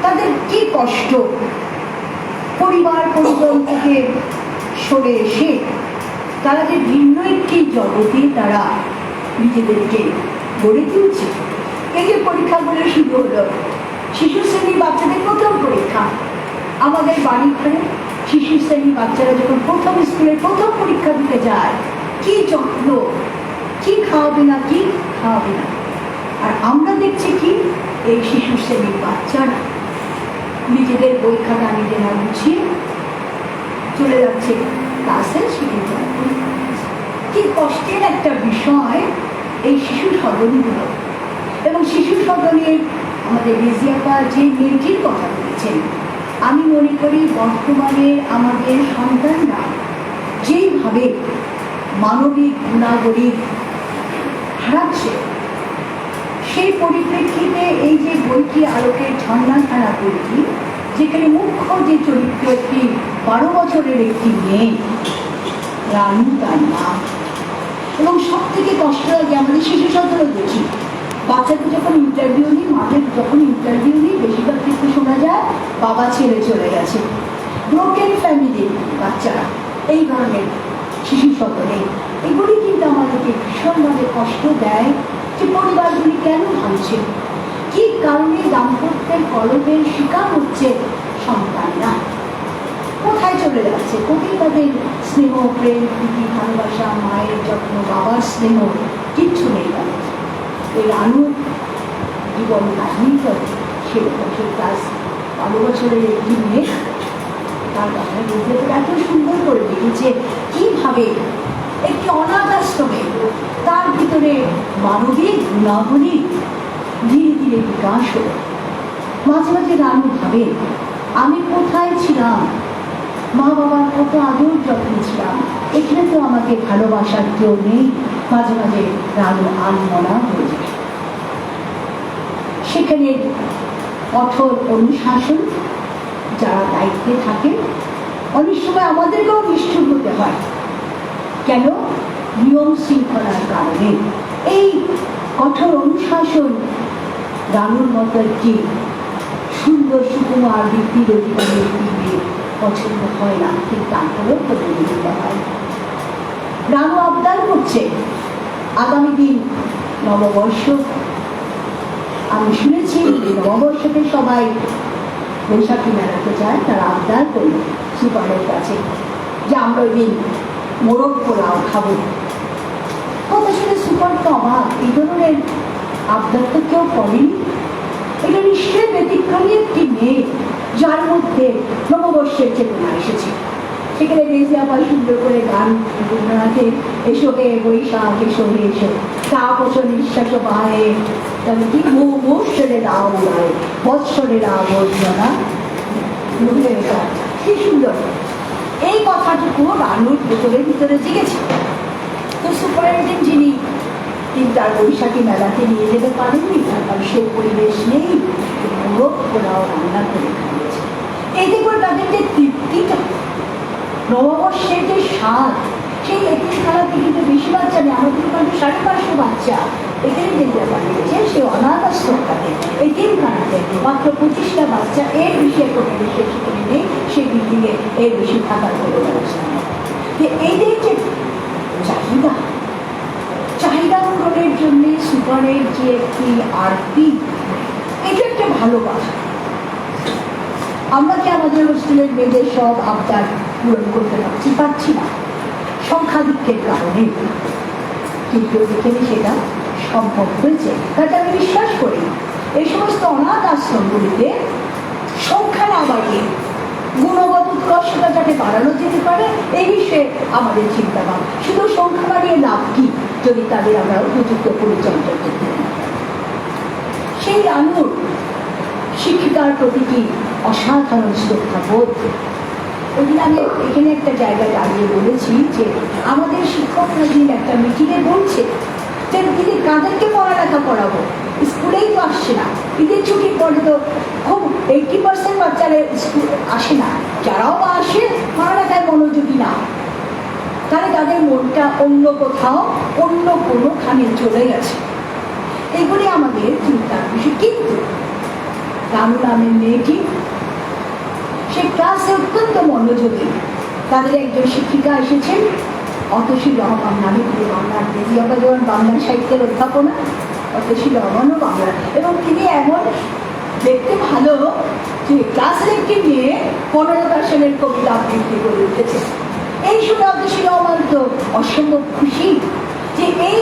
তাদের কি কষ্ট, পরিবার পরিজন থেকে সরে এসে তারা যে ভিন্ন একটি জগতে তারা নিজেদেরকে গড়ে তুলছে। এই যে পরীক্ষাগুলো শুরু হলো, শিশু শ্রেণীর বাচ্চাদের প্রথম পরীক্ষা, আমাদের বাড়ি ঘরে শিশু শ্রেণীর বাচ্চারা যখন প্রথম স্কুলের প্রথম পরীক্ষা দিতে যায়, কি যত্ন, কি খাওয়াবে না কি খাওয়াবে না। আর আমরা দেখছি কি, এই শিশু শ্রেণীর বাচ্চারা নিজেদের বই খাতা নিজেরা গুছিয়ে চলে যাচ্ছে ক্লাসে, শিখে কি কষ্টের একটা বিষয় এই শিশু সদনগুলো। এবং শিশু সদনে আমাদের রেজিয়াপা যে মেয়েটির কথা বলেছেন, আমি মনে করি বর্তমানে আমাদের সন্তানরা যেইভাবে মানবিক গুণাবলী হারাচ্ছে, সেই পরিপ্রেক্ষিতে এই যে বইটি আলোকের ঝর্ণাধারা বইটি, যেখানে মুখ্য যে চরিত্র একটি 12 বছরের একটি মেয়ে, রানু তার নাম। এবং সব থেকে কষ্ট লাগে আমাদের শিশু সদনও দেখি, বাচ্চাদের যখন ইন্টারভিউ নিই, মাঠে যখন ইন্টারভিউ নিই, বেশিরভাগ ক্ষেত্রে শোনা যায় বাবা ছেড়ে চলে গেছে। ব্রোকেন ফ্যামিলির বাচ্চারা এই ধরনের শিশু সদনে, এগুলি কিন্তু আমাদেরকে ভীষণভাবে কষ্ট দেয় যে পরিবারগুলি কেন ভাঙছে, কি কারণে দাম্পত্যের কলহের শিকার হচ্ছে সন্তানরা, কোথায় চলে যাচ্ছে, কোথায় তাদের স্নেহ, প্রেম, প্রীতি, ভালোবাসা, মায়ের যত্ন, বাবার স্নেহ কিচ্ছু নেই তাদের। এই রানু জীবন কাহিনী তো সেরকম, সে ক্লাস 12 বছরের একটি মেয়ে, তার কথা বলতে এত সুন্দর করে লিখেছে কিভাবে একটি অনাথ আশ্রমে তার ভিতরে মানবিক গুণাবলী ধীরে ধীরে বিকাশ হল। মাঝে মাঝে রানু ভাবে, আমি কোথায় ছিলাম, মা বাবার কত আদর যত্ন ছিলাম, এখানে তো আমাকে ভালোবাসার কেউ নেই। মাঝে মাঝে রানু আনমনা হয়ে যায়। সেখানে কঠোর অনুশাসন, যারা দায়িত্বে থাকে, অনেক সময় আমাদেরকেও নিষ্ঠুর হতে হয়। কেন? নিয়ম শৃঙ্খলার কারণে। এই কঠোর অনুশাসন রানুর মতো একটি সুন্দর সুকুমার বৃত্তির অধিকারী পছন্দ হয় না, কিন্তু তারপরেও তো মেনে নিতে হয়। রানু আবদার করছে আগামী দিন নববর্ষ। আমি শুনেছি নববর্ষতে সবাই বৈশাখী মেলাতে যায়, তারা আবদার করল সুপারের কাছে যে আমরা ওই দিন মোরগ পোলাও খাবো। কথা শুনে সুপার তো অবাক, এই ধরনের আবদার তো কেউ করেনি। এটা নিশ্চয়ই ব্যতিক্রমী একটি মেয়ে যার মধ্যে নববর্ষের চেতনা এসেছে। সেখানে বেশি আবার সুন্দর করে গান রবীন্দ্রনাথের, এসো হে বৈশাখ এসো হে এসো, তাপস নিঃশ্বাস পায়ে, তবে কি বৎসরে দাও গায়ে, বৎসরে দাও বর্জনা, কি সুন্দর। এই কথাটুকু রানুর ভেতরে ভিতরে জেগেছে। তো সুপারিনটেন্ডেন্ট যিনি তার বৈশাখী মেলাতে নিয়ে যেতে পারেননি, কারণ সে পরিবেশ নেই, মোরগ পোলাও রান্না করে খাইয়েছে। এতে করে তাদের যে তৃপ্তিটা, নববর্ষের যে স্বাদ, সেই এতিমখানাতে কিন্তু বেশি বাচ্চা নেই, আমাদের কিন্তু 550 বাচ্চা এখানে যেতে পাঠিয়েছে। সে অনাথ আশ্রমটাতে এতিমখানাতে মাত্র 25টা বাচ্চা, এর বেশি কোনো বিশেষ করে নেই, সেই বিল্ডিংয়ে এর বেশি থাকার কোনো ব্যবস্থা নেই। যে এদের যে চাহিদা পূরণের জন্য সুপারের যে একটি আরপি, এটা একটা ভালো কথা। আমরা কি আমাদের হোস্টেলের মেয়েদের সব আবদার পূরণ করতে পারছি না সংখ্যাধিক্যের কারণে, কিন্তু এখানে সেটা সম্ভব হয়েছে। কাজে আমি বিশ্বাস করি এই সমস্ত অনাথ আশ্রমগুলিতে সংখ্যা না বাড়িয়ে গুণগত উৎকর্ষতা যাতে বাড়ানো যেতে পারে, এই বিষয়ে আমাদের চিন্তাভাব। শুধু সংখ্যা বাড়িয়ে লাভ কি যদি তাদের আমরা উপযুক্ত পরিচর্যা করতে পারি। সেই আনুর শিক্ষিকার প্রতি কি অসাধারণ শ্রদ্ধাবোধ। ওইদিন আমি এখানে একটা জায়গায় দাঁড়িয়ে বলেছি যে আমাদের শিক্ষকরা দিন একটা মিটিংয়ে বলছে যে দিদি কাদেরকে পড়ালেখা করাবো, স্কুলেই তো আসছে না, ঈদের ছুটির পরে তো খুব 80% বাচ্চারা স্কুল আসে না, যারাও বা আসে পড়ালেখায় মনোযোগী না, তাহলে তাদের মনটা অন্য কোথাও অন্য কোনোখানে চলে গেছে। এগুলি আমাদের চিন্তার বিষয়। কিন্তু রানু নামের মেয়েটি সে ক্লাসে অত্যন্ত মনোযোগী। তাদের একজন শিক্ষিকা এসেছেন অতসী রহমান নামে, তিনি বাংলার দেশীয়তা যেমন বাংলা সাহিত্যের অধ্যাপনা, অতসী রহমানও বাংলা, এবং তিনি এমন দেখতে ভালো যে ক্লাসের একটি মেয়ে 15টা সালের কবিতা আবৃত্তি করে উঠেছে। এই শুনে অতসী রহমান তো অসম্ভব খুশি যে এই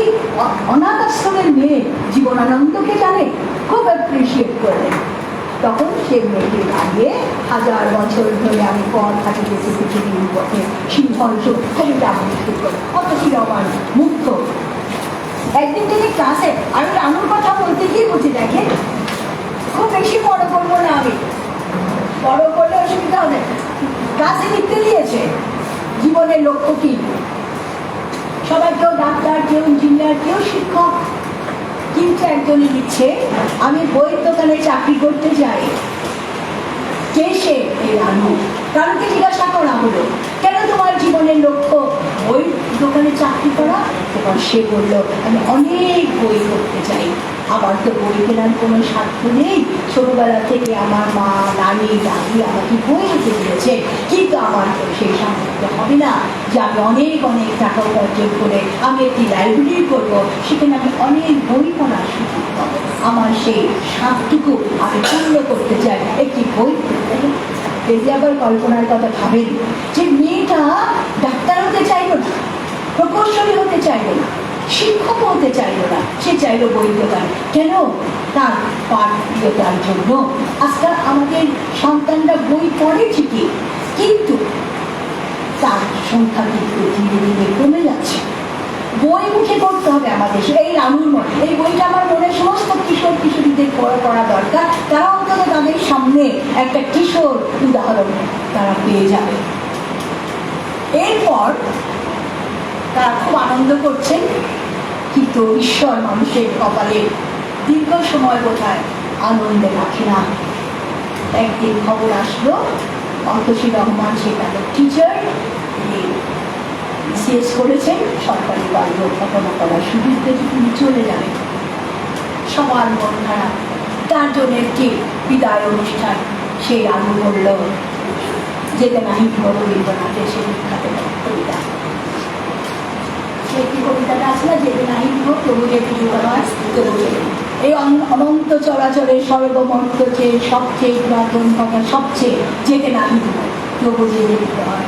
অনাথ আশ্রমের মেয়ে জীবনানন্দকে জানে, খুব অ্যাপ্রিসিয়েট করলেন। তখন সে মেয়েকে দাঁড়িয়ে 1000 বছর ধরে আমি পথ হাঁটিতেছি পৃথিবীর পথে সিংহংস কবিতা আবৃত্তি করে। অতসী রহমান মুগ্ধ। একদিন তিনি ক্লাসে, আমি রানুর কথা বলতে গিয়ে বলছি, দেখেন খুব বেশি বড় করবো না, আমি বড় করলে অসুবিধা হবে, ক্লাসে লিখতে দিয়েছে জীবনের লক্ষ্য কি। সবাই কেউ ডাক্তার, কেউ ইঞ্জিনিয়ার, কেউ শিক্ষক, কিন্তু একজনই লিখছে আমি বইয়ের দোকানে চাকরি করতে যাই। কে সে? এই রানু। রানুকে জিজ্ঞাসা করা হলো কেন তোমার জীবনের লক্ষ্য বই দোকানে চাকরি করা? তখন সে বলল আমি অনেক বই পড়তে চাই, আমার তো বই কেনার কোনো স্বার্থ নেই, ছোটবেলা থেকে আমার মা, নানি, দাদি আমাকে বই কিনে দিয়েছে, কিন্তু আমার তো সেই সামর্থ্য হবে না যে আমি অনেক অনেক টাকা উপার্জন করে আমি একটি লাইব্রেরি করবো, সেখানে আমি অনেক বই পড়ার সুযোগ পাবো। আমার সেই স্বাদটুকু আমি পূর্ণ করতে চাই, একটি বই পড়তে। এতে আবার কল্পনার কথা ভাবেন যে মেয়েটা ডাক্তার হতে চাইল না, প্রকৌশলী হতে চাইল না, শিক্ষক হতে চাইল না, সে চাইল বই দোকান। কেন? তার পাঠপ্রিয়তার জন্য। আজকাল আমাদের সন্তানরা বই পড়ে ঠিকই, কিন্তু তার সংখ্যা কিন্তু ধীরে ধীরে কমে যাচ্ছে। বই মুখে করতে হবে আমাদের। এই রানুর মনে এই বইটা আমার মনে সমস্ত কিশোর কিশোরীদের পড়া দরকার। তারা অন্তত তাদের সামনে একটা কিশোর উদাহরণ তারা পেয়ে যাবে। এরপর তারা খুব আনন্দ করছেন, কিন্তু ঈশ্বর মানুষের কপালে দীর্ঘ সময় বোধহয় আনন্দে রাখে না। একদিন খবর আসলো অতসী রহমান সেখানে টিচার, শেষ করেছেন, সরকারি বাড়ি অধ্যাপনা করার সুযোগ পেয়ে তিনি চলে যাবেন। সবার মন খারাপ। তার জন্য একটি বিদায় অনুষ্ঠান। সেই আনন্দ বলল যেতে নাহি রবীন্দ্রনাথের সে বিখ্যাত কবিতা, একটি কবিতাটা আছে না, যেতে নাহি প্রভু যে এই অনন্ত চরাচরের সর্বমন্ত চেয়ে সবচেয়ে পুরাতন কথা, সবচেয়ে যেতে নাহি তবু যে যেতে হয়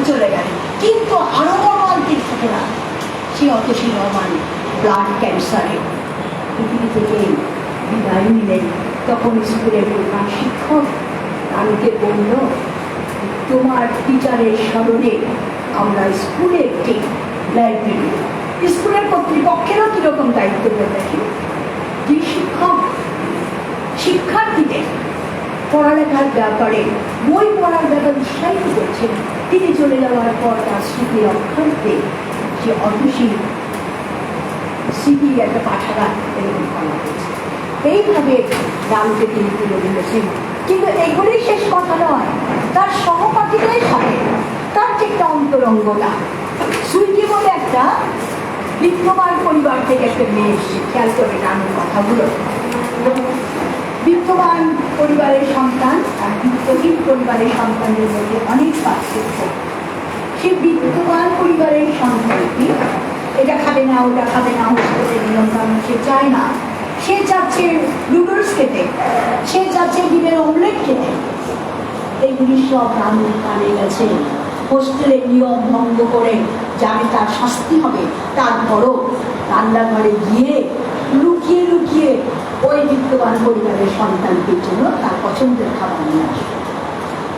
চলে গেলেন। কিন্তু আরো মর্মান্তিক ঘটনা, সে অতসী রহমান ব্লাড ক্যান্সারে পৃথিবী থেকে বিদায় নিলেন। তখন স্কুলের প্রধান শিক্ষক রানুকে বলল তোমার টিচারের স্মরণে আমরা স্কুলে একটি লাইব্রেরি, স্কুলের কর্তৃপক্ষেরও কিরকম দায়িত্ব দেখি, যে শিক্ষক শিক্ষার্থীদের পড়ালেখার ব্যাপারে বই পড়ার ব্যাপারে উৎসাহিত করছেন, তিনি চলে যাওয়ার পর তার স্মৃতি রক্ষার্থে যে অতসী স্মৃতি একটা পাঠাগার এরকম করা হয়েছে। এইভাবে রানুকে তিনি তুলে দিয়েছেন। কিন্তু এগুলি শেষ কথা নয়, তার সহপাঠীদের সাথে তার যে একটা অন্তরঙ্গতা। সুইটি বলে একটা বিত্তবান পরিবার থেকে একটা মেয়ে এসেছে, খেয়াল করে নানুর কথাগুলো। বিত্তবান পরিবারের সন্তান আর বিত্তহীন পরিবারের সন্তানের মধ্যে অনেক পার্থক্য। সে বিত্তবান পরিবারের সন্তানটি এটা খাবে না, ওটা খাবে না, হোস্টেলের নিয়ম কানুন সে চায় না। সে চাচ্ছে নুডলস খেতে, সে চাচ্ছে ডিমের অমলেট খেতে। এইগুলি সব রানুর কানে গেছে। হোস্টেলের নিয়ম ভঙ্গ করে জানে তার শাস্তি হবে, তারপরও রান্নাঘরে গিয়ে লুকিয়ে লুকিয়ে ওই বিত্তবান পরিবারের সন্তানটির জন্য তার পছন্দের খাবার নিয়ে আসে।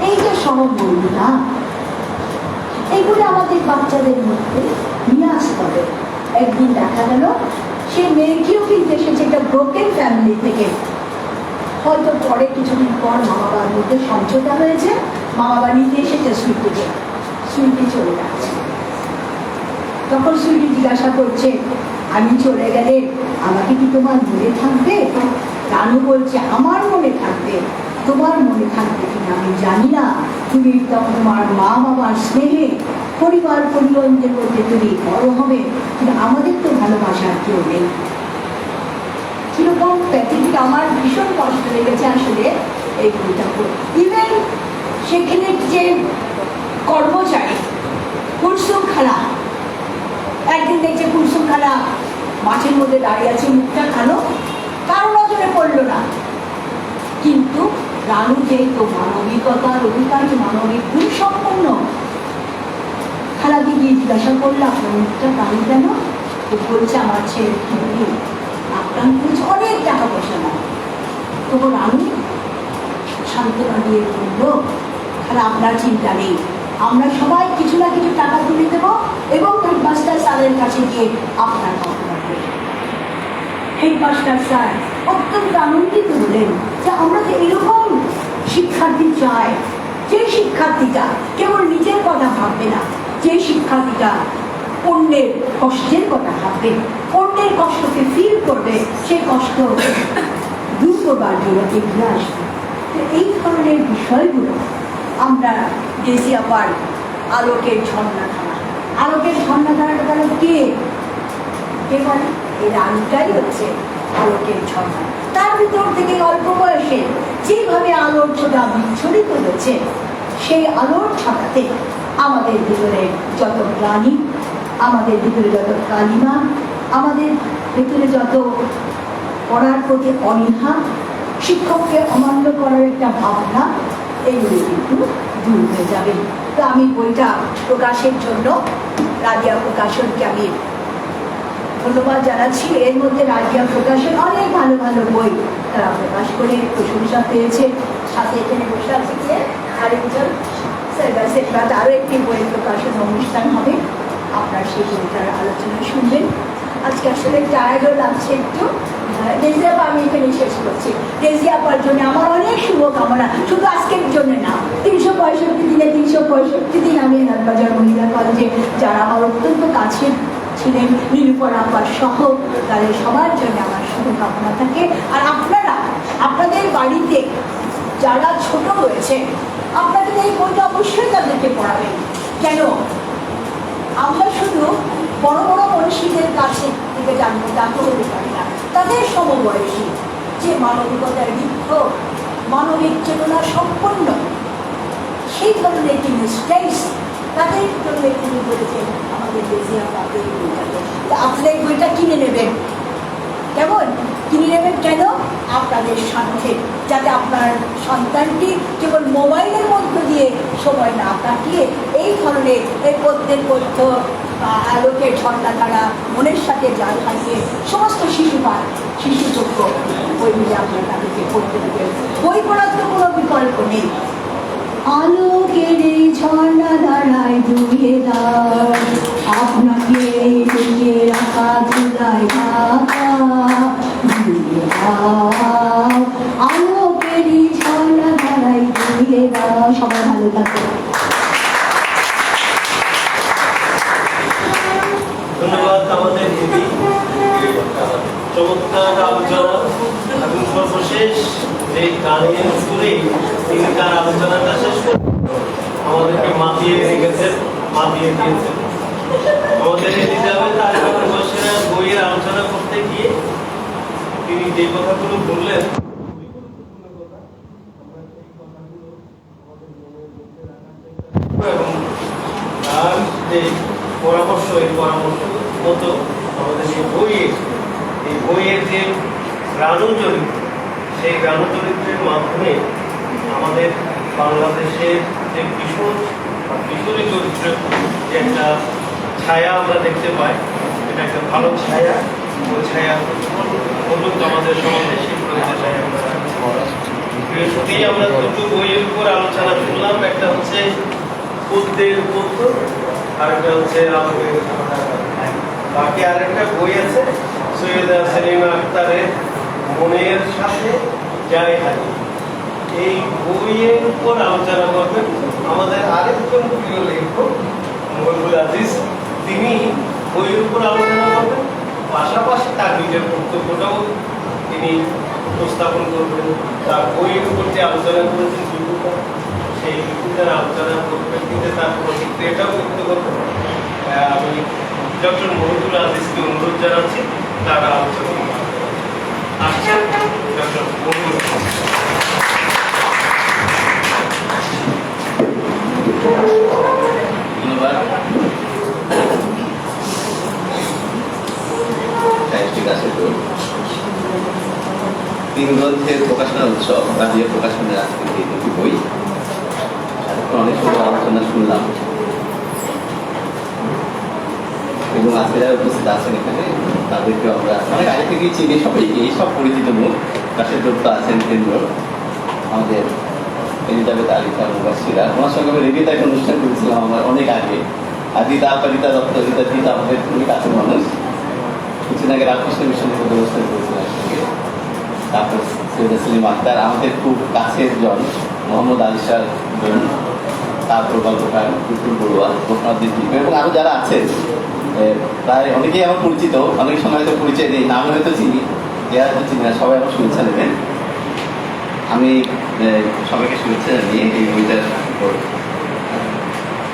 এই যে সহমর্মিতা, এইগুলো আমাদের বাচ্চাদের মধ্যে নিয়ে আসতে হবে। একদিন দেখা গেল সে মেয়েকেও কিন্তু এসেছে একটা ব্রোকেন ফ্যামিলি থেকে। হয়তো পরে কিছুদিন পর মা বাবার মধ্যে সমঝোতা হয়েছে, মা বাবা নিতে এসেছে সুইটিকে, সুইটি চলে যাচ্ছে। তখন সুইটি জিজ্ঞাসা করছে, আমি চলে গেলে আমাকে কি তোমার মনে থাকবে? রানু বলছে, আমার মনে থাকবে, তোমার মনে থাকবে কিনা আমি জানি না। তুমি তখন তোমার মা বাবার স্নেহে পরিবার পরিজনদের মধ্যে তুমি বড় হবে, কিন্তু আমাদের তো ভালোবাসার কেউ নেই। কিরকম প্যাথেটিক, আমার ভীষণ কষ্ট লেগেছে আসলে এই বইটা পড়ে। ইভেন সেখানে যে কর্মচারী কুলসুম খালা, একদিন দেখছে কুলসুম খালা মাঠের মধ্যে দাঁড়িয়ে আছে, মুখটা কালো, কারো নজরে পড়লো না। কিন্তু রানু যেহেতু মানবিকতার অধিকার, মানবিক গুণ সম্পন্ন, খালাকে গিয়ে জিজ্ঞাসা করলো, আপনার মুখটা কালো কেন? ও বলছে, আমার ছেলে কিডনি আক্রান্ত হয়েছে, অনেক টাকা পয়সা না। তবু রানু সান্ত্বনা দিয়ে বললো, খালা আপনার চিন্তা নেই, আমরা সবাই কিছু না কিছু টাকা তুলে দেবো এবং হেডমাস্টার স্যারের কাছে গিয়ে আপনার ঘটনা করব। হেডমাস্টার স্যার অত্যন্ত আনন্দিত হলেন যে আমরা তো এরকম শিক্ষার্থী চাই, যে শিক্ষার্থীটা কেবল নিজের কথা ভাববে না, যে শিক্ষার্থীটা অন্যের কষ্টের কথা ভাববে, অন্যের কষ্টকে ফিল করবে, সেই কষ্ট দূর করবার জন্য এগিয়ে আসবে। তো এই ধরনের বিষয়গুলো আমরা ডেজিয়াপার আলোকের ঝর্ণাধারা, আলোকের ঝর্ণাধারাটা তাহলে কে বলে? এই রানুটাই হচ্ছে আলোকের ঝর্ণা। তার ভিতর থেকে অল্প বয়সে যেভাবে আলোর ছোটা বিচ্ছুরিত হয়েছে, সেই আলোর ছটাতে আমাদের ভিতরে যত গ্লানি, আমাদের ভিতরে যত কালিমা, আমাদের ভিতরে যত পড়ার প্রতি অনীহা, শিক্ষককে অমান্য করার একটা ভাবনা, এইগুলি কিন্তু দূর হয়ে যাবে। তো আমি বইটা প্রকাশের জন্য রাজিয়া প্রকাশনকে আমি ধন্যবাদ জানাচ্ছি। এর মধ্যে রাজিয়া প্রকাশন অনেক ভালো ভালো বই তারা প্রকাশ করে প্রশংসা পেয়েছে। সাথে এখানে বসে আছে যে আরেকজন সেবাত, আরও একটি বই প্রকাশন অনুষ্ঠান হবে, আপনার সেই বইটার আলোচনা শুনবেন। আজকে আসলে টায়ার্ডও লাগছে একটু। রেজিয়াপা আমি এখানে শেষ করছি। রেজিয়াপার জন্য আমার অনেক শুভকামনা, শুধু আজকের জন্য না, 365 দিনে 365 দিন আমি এনাদবাজার মহিলা কলেজে যারা আমার অত্যন্ত কাছের ছিলেন, নীলুফার আপার সহ, তাদের সবার জন্য আমার শুভকামনা থাকে। আর আপনারা আপনাদের বাড়িতে যারা ছোট রয়েছে, আপনাদের এই বইটা অবশ্যই তাদেরকে পড়াবেন। কেন? আমরা শুধু বড় বড় মনীষীদের কাছে থেকে জানতে হতে পারি না, তাদের সমবয়সী যে মানবিকতার বৃক্ষ, মানবিক চেতনা সম্পন্ন, সেই ধরনের তিনি স্টেজ, তাদের জন্য তিনি বলেছেন আমাদের রেজিয়াপা এই বইটাকে। তো আপনারা এই বইটা কিনে নেবেন। কেমন কিনে নেবেন? কেন? আপনাদের সাথে, যাতে আপনার সন্তানটি কেবল মোবাইলের মধ্য দিয়ে সময় না কাটিয়ে এই ধরনের এই পদ্যের পদ্য, আলোকের ঝর্ণাধারা, মনের সাথে জাল হারিয়ে সমস্ত শিশুযোগ্য বই মিলে আপনার তাদেরকে পড়তে দেবেন। বই পড়ার তো কোনো বিকল্প নেই। আলোকের ঝর্ণাধারায় ডুবিয়ে দাও আপনাকে ডুবিয়ে রাখা ধুলায় ঢাকা, ডুবিয়ে দাও আলোকের ঝর্ণাধারায় ডুবিয়ে দাও। সবাই ভালো থাকবে। ধন্যবাদ আমাদের দিদি, চমৎকার আলোচনা এবং সর্বশেষ যে গানের সুরে তিনি তার আলোচনাটা শেষ করবেন। আমাদেরকে মাতিয়ে রেখেছেন, মাতিয়ে দিয়েছেন। আমাদের এলিজাবেথ আরিফা মুবাশশিরা বইয়ের আলোচনা করতে গিয়ে তিনি যে কথাগুলো বললেন, খুবই গুরুত্বপূর্ণ কথা। আমরা সেই কথাগুলো আমাদের মনের মধ্যে রাখার চেষ্টা করব এবং তার যে পরামর্শ, এই পরামর্শ মতো আমাদের এই বইয়ের যে গ্রাণু চরিত্র, সেই গ্রাণু চরিত্রের মাধ্যমে আমাদের বাংলাদেশের যে কিশোরী চরিত্রের যে একটা ছায়া আমরা দেখতে পাই, এটা একটা ভালো ছায়া। ওই ছায়া পর্যন্ত আমাদের সমাজে শিক্ষিত ছায়া আমরা রাখছি। আমরা দুটো বইয়ের উপর আলোচনা করলাম, একটা হচ্ছে পদ্মের পদ্ম, আরেকটা হচ্ছে আবেগের ধারা। বাকি আরেকটা বই আছে সৈয়দা সেলিমা আক্তারের মনের সাথে যাই হারি। এই বইয়ের উপর আলোচনা করবেন আমাদের আরেকজন প্রিয় লেখক মহিবুল আজিজ, তিনি বইয়ের উপর আলোচনা করবেন, পাশাপাশি তার নিজের বক্তব্যটাও তিনি উপস্থাপন করবেন। তার বইয়ের উপর যে আলোচনা করেছেন বিপুলতা, সেই বিপুলতার আলোচনা পরিপ্রেক্ষিতে তার প্রতিক্রিয়াটাও ব্যক্ত করবেন। আমি ডক্টর মহিবুল আজিজকে অনুরোধ জানাচ্ছি তারা আলোচনা করবেন। আসছেন ডক্টর মহিবুল আজিজ। ধন্যবাদ। তিন গ্রন্থের প্রকাশনা উৎসব, রাজীয় প্রকাশনের আজকে এই দুটি বই, অনেক সুন্দর আলোচনা শুনলাম এবং আজকে যারা উপস্থিত আছেন এখানে তাদেরকে আমরা অনেক আগে থেকেই চিনি, সবাইকে সব পরিচিত মুখ। রাশেদ দত্ত আছেন কেন্দ্র, আমাদের এলিজাবেথ আরিফা মুবাশশিরা, ওনার সঙ্গে আমি রেডিওতে একটা অনুষ্ঠান করেছিলাম আমার অনেক আগে। আর দিদা দত্ত দিদা আমাদের খুবই কাছের মানুষ। কিছুদিন আগে রামকৃষ্ণ বিশ্ববিদ্যালয় অনুষ্ঠান করেছিলাম সঙ্গে। তারপর সৈয়দা সেলিমা আক্তার আমাদের খুব কাছের জন, মোহাম্মদ আলিশার জন, তারপর গল্পকার বিপুল বড়ুয়া, গোপনাথ এবং আরও যারা আছেন প্রায় অনেকেই আমার পরিচিত, অনেক সময় হয়তো পরিচয় নেই, নাম হয়তো চিনি, যারা হয়তো চিনি না, সবাই আমার শুভেচ্ছা নেবেন। আমি সবাইকে শুভেচ্ছা জানিয়ে এই বইটার উপর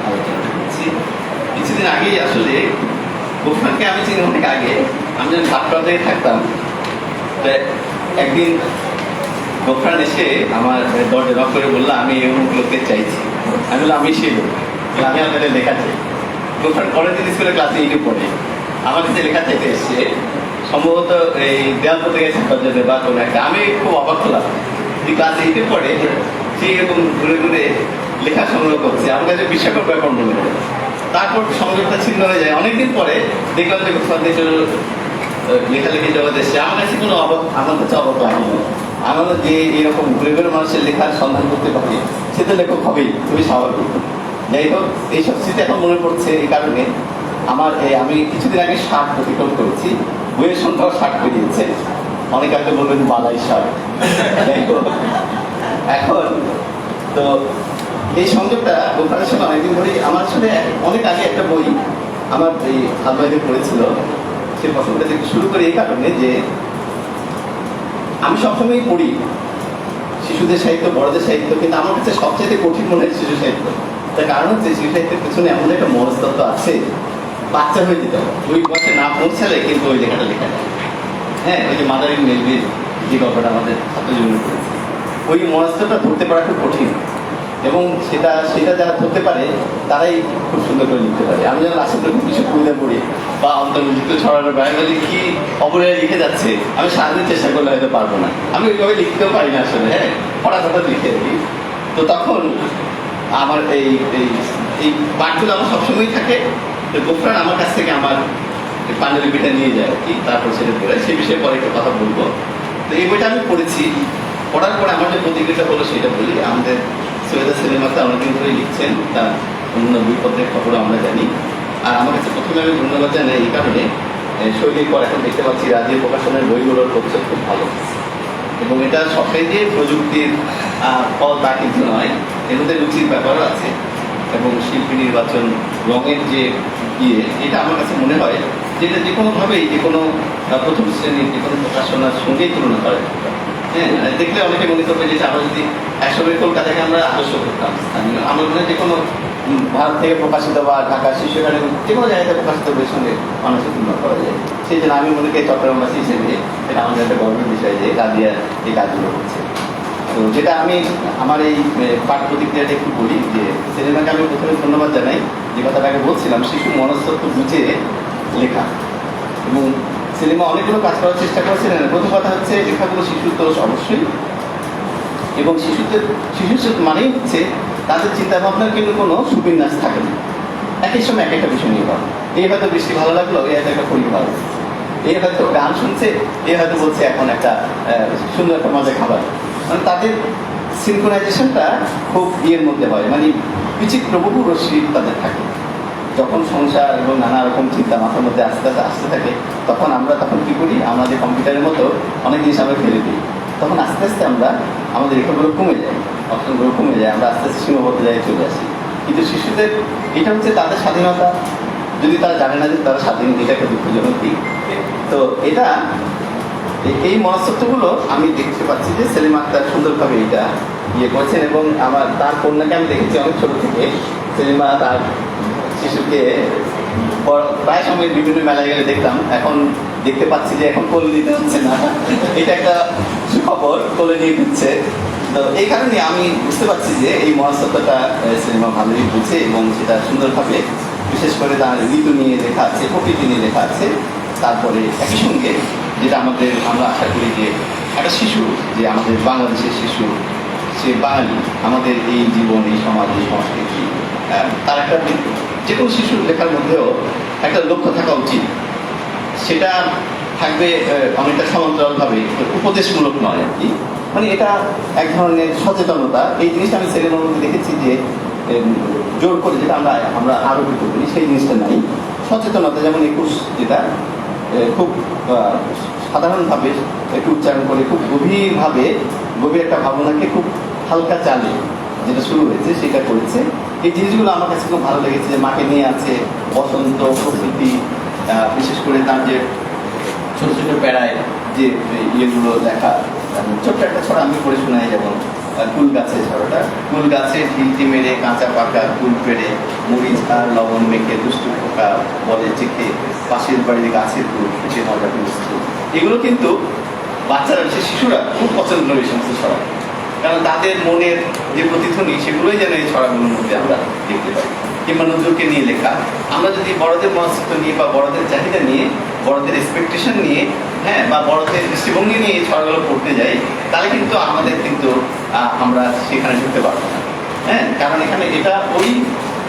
আলোচনা করছি। কিছুদিন আগেই আসলে গোপনাথকে আমি চিনি অনেক আগে, আমি যখন ঘাটপাড়াতেই থাকতাম, একদিন গোপনাথ এসে আমার দরজা নক করে বললো আমি অমুক লোককে চাইছি। আমি বললাম আমি সেই লোক, আমি আপনাদের লেখা চাই। গোপনাথ কলেজ স্কুলে ক্লাসে 8-এ পড়ে, আমার কাছে লেখা চাইতে এসছে, সম্ভবত এই দেওয়াল করতে গেছে দরজাতে বা কোনো একটা। আমি খুব অবাক হলাম যে ক্লাস 8-এ পড়ে সেই এরকম ঘুরে ঘুরে লেখা সংগ্রহ করছে, আমার কাছে বিস্ময়কর ব্যাপার মনে হয়। তারপর সংগ্রহটা ছিন্ন হয়ে যায়। অনেকদিন পরে দেখলাম যে গোপনাথ লেখালেখি জগতে এসছে, আমার কাছে কোনো আমার কাছে অবাক লাগেনি। আমার যে এরকম ঘুরে ঘুরে মানুষের লেখার সন্ধান করতে পারে সে তো লেখক হবেই, খুবই স্বাভাবিক। যাই হোক, এইসব স্মৃতি এখন মনে পড়ছে এই কারণে আমি কিছুদিন আগে 60 অতিক্রম করেছি, বইয়ের সংখ্যাও 60 বেরিয়েছে। অনেকে হয়তো বলবেন বালাই 60। যাই হোক, এখন তো এই সংযোগটা গোপালের সঙ্গে অনেকদিন ধরেই আমার আসলে অনেক আগে একটা বই আমার এই হালবাইতে পড়েছিল। সে পছন্দটা থেকে শুরু করি এই কারণে যে আমি সবসময়ই পড়ি শিশুদের সাহিত্য, বড়দের সাহিত্য, কিন্তু আমার কাছে সবচেয়ে কঠিন মনে হয় শিশু সাহিত্য। তার কারণ হচ্ছে শিশু সাহিত্যের পেছনে এমন একটা মনস্তত্ত্ব আছে, বাচ্চা হয়ে যেতে হবে, ওই বয়সে না পৌঁছালে কিন্তু ওই লেখাটা লেখা যায়। হ্যাঁ, ওই যে মাদার ইন মেলভিল যে গল্পটা আমাদের ছাত্র জীবনে পড়েছে, ওই মনস্তত্ত্বটা ধরতে পারা খুব কঠিন এবং সেটা যারা ধরতে পারে তারাই খুব সুন্দর করে লিখতে পারে। আমি যখন রাশেদ রকম কিছু কবিতা পড়ি বা অন্তর্ভুক্ত ছড়ানোর বাইরে কি অবলয়ে লিখে যাচ্ছে, আমি সারাদিন চেষ্টা করলে হয়তো পারবো না, আমি ওইভাবে লিখতেও পারি না আসলে। হ্যাঁ, পড়া কথা লিখে দিই। তো তখন আমার এই পাঠগুলো আমার সবসময় থাকে। তো গোফরান আমার কাছ থেকে আমার পাণ্ডুলিপিটা নিয়ে যায় আর কি, তারপর সেটা পড়ে সেই বিষয়ে পরে একটা কথা বলবো। তো এই বইটা আমি পড়েছি, পড়ার পরে আমার যে প্রতিক্রিয়াটা হলো সেটা বলি। আমাদের সৈয়দা সেলিমা আক্তার অনেকদিন ধরে লিখছেন, তার অন্য বইপত্রের খবর আমরা জানি। আর আমার কাছে প্রথমে আমি ধন্যবাদ জানাই এই কারণে, শৈলীর পর এখন দেখতে পাচ্ছি রাজীয় প্রকাশনের বইগুলোর প্রতিশোধ খুব ভালো এবং এটা সবটাই যে প্রযুক্তির ফল তা কিন্তু নয়, এর মধ্যে রুচির ব্যাপারও আছে এবং শিল্পী নির্বাচন, রঙের যে এটা আমার কাছে মনে হয় যেটা যে কোনোভাবেই যে কোনো প্রথম শ্রেণীর যে কোনো প্রকাশনার সঙ্গেই তুলনা করা যেতে পারে। হ্যাঁ, দেখলে অনেকে মনে করবে যে আমরা যদি একসময় কলকাতাকে আমরা আদর্শ করতাম, আমরা মনে হয় যে কোনো ভারত থেকে প্রকাশিত বা ঢাকা শিশু একাডেমি যে কোনো জায়গায় প্রকাশিত বইয়ের সঙ্গে মানুষের তুলনা করা যায়। সেই জন্য আমি মনে করি চট্টগ্রামবাসী হিসেবে এটা আমাদের একটা গর্বের বিষয় যে গাদিয়া এই কাজগুলো হচ্ছে। তো যেটা আমি আমার এই পাঠ প্রতিক্রিয়াটা একটু বলি যে সিনেমাকে আমি প্রথমে ধন্যবাদ জানাই, যে কথাটাকে বলছিলাম শিশু মনস্তত্ত্ব বুঝে লেখা। এবং সিনেমা অনেকগুলো কাজ করার চেষ্টা করেছেন। প্রথম কথা হচ্ছে লেখাগুলো শিশুর দোষ অবশ্যই, এবং শিশু মানেই হচ্ছে তাদের চিন্তা ভাবনার কিন্তু কোনো সুবিন্যাস থাকে না, একই সময় এক একটা বিষয় নিয়ে ভাবো। এই হয়তো বৃষ্টি ভালো লাগলো, এই হয়তো একটা পরি ভালো, এই হয়তো গান শুনছে, এই হয়তো বলছে এখন একটা সুন্দর একটা মজা খাবার। মানে তাদের সিনক্রোনাইজেশনটা খুব ইয়ের মধ্যে হয়, মানে বিচিত্র বহু রশ্মি তাদের থাকে। যখন সংসার এবং নানা রকম চিন্তা মাথার মধ্যে আস্তে আসতে থাকে, তখন আমরা কি করি, আমাদের কম্পিউটারের মতো অনেক জিনিস আমরা ফেলে দিই। তখন আস্তে আস্তে আমরা আমাদের রেখাগুলো কমে যায়, অপশনগুলো কমে যায়, আমরা আস্তে আস্তে সীমাবদ্ধ জায়গায় চলে আসি। কিন্তু শিশুদের এটা হচ্ছে তাদের স্বাধীনতা, যদি তারা জানে না যে তারা স্বাধীন, এটা একটা দুঃখজনক দিক। তো এটা এই মনস্তত্ত্বগুলো আমি দেখতে পাচ্ছি যে সেলিম আক্তার সুন্দরভাবে এটা ইয়ে করছেন। এবং আমার তার কন্যাকে আমি দেখেছি অনেক ছোট থেকে, সেলিমা তার শিশুকে প্রায় সময় বিভিন্ন মেলায় গেলে দেখতাম, এখন দেখতে পাচ্ছি যে এখন কোলে নিতে হচ্ছে না, এটা একটা সুখবর, কোলে নিয়ে দিচ্ছে। তো এই কারণে আমি বুঝতে পারছি যে এই মনস্তত্ত্বটা সিনেমা ভালোই বুঝে এবং সেটা সুন্দরভাবে, বিশেষ করে তার ঋতু নিয়ে লেখা আছে, প্রকৃতি নিয়ে লেখা আছে। তারপরে একই সঙ্গে যেটা আমরা আশা করি যে একটা শিশু, যে আমাদের বাংলাদেশের শিশু, সে বাঙালি, আমাদের এই জীবন, এই সমাজ, এই সংস্কৃতি, তার একটা যে কোনো শিশুর লেখার মধ্যেও একটা লক্ষ্য থাকা উচিত। সেটা থাকবে অনেকটা সমান্তরালভাবে, উপদেশমূলক নয় আর কি, মানে এটা এক ধরনের সচেতনতা। এই জিনিসটা আমি সিনেমার মধ্যে দেখেছি যে জোর করে যেটা আমরা আরোপিত করি সেই জিনিসটা নাই। সচেতনতা যেমন 21 যেটা খুব সাধারণভাবে একটু উচ্চারণ করে খুব গভীর একটা ভাবনাকে খুব হালকা চালে যেটা শুরু হয়েছে সেটা করেছে। এই জিনিসগুলো আমার কাছে খুব ভালো লেগেছে, যে মাকে নিয়ে আছে, বসন্ত, প্রকৃতি, বিশেষ করে তার যে ছোট ছোট বেড়ায় যে ইয়েগুলো দেখা। ছোট্ট একটা ছড়া আমি পড়ে শোনাই, যেমন কুল গাছের ছড়াটা, কুল গাছে ঢিলটি মেরে কাঁচা পাকা কুল পেড়ে মরিচ আর লবণ মেখে দুষ্টু পোকা বলে চেখে পাশের বাড়ির গাছের কুল খেতে মজা করছে। এগুলো কিন্তু বাচ্চারা, বিশেষ শিশুরা খুব পছন্দ করে এই সমস্ত ছড়া, কারণ তাদের মনের যে প্রতিধ্বনি সেগুলোই যেন এই ছড়াগুলোর মধ্যে আমরা দেখতে পাই। কিংবা নজরুলকে নিয়ে লেখা, আমরা যদি বড়দের মনস্তত্ত্ব নিয়ে বা বড়দের চাহিদা নিয়ে, বড়দের এক্সপেকটেশন নিয়ে, হ্যাঁ, বা বড়দের দৃষ্টিভঙ্গি নিয়ে এই ছড়াগুলো পড়তে যাই, তাহলে কিন্তু আমরা সেখানে ঢুকতে পারবো না। হ্যাঁ, কারণ এখানে এটা ওই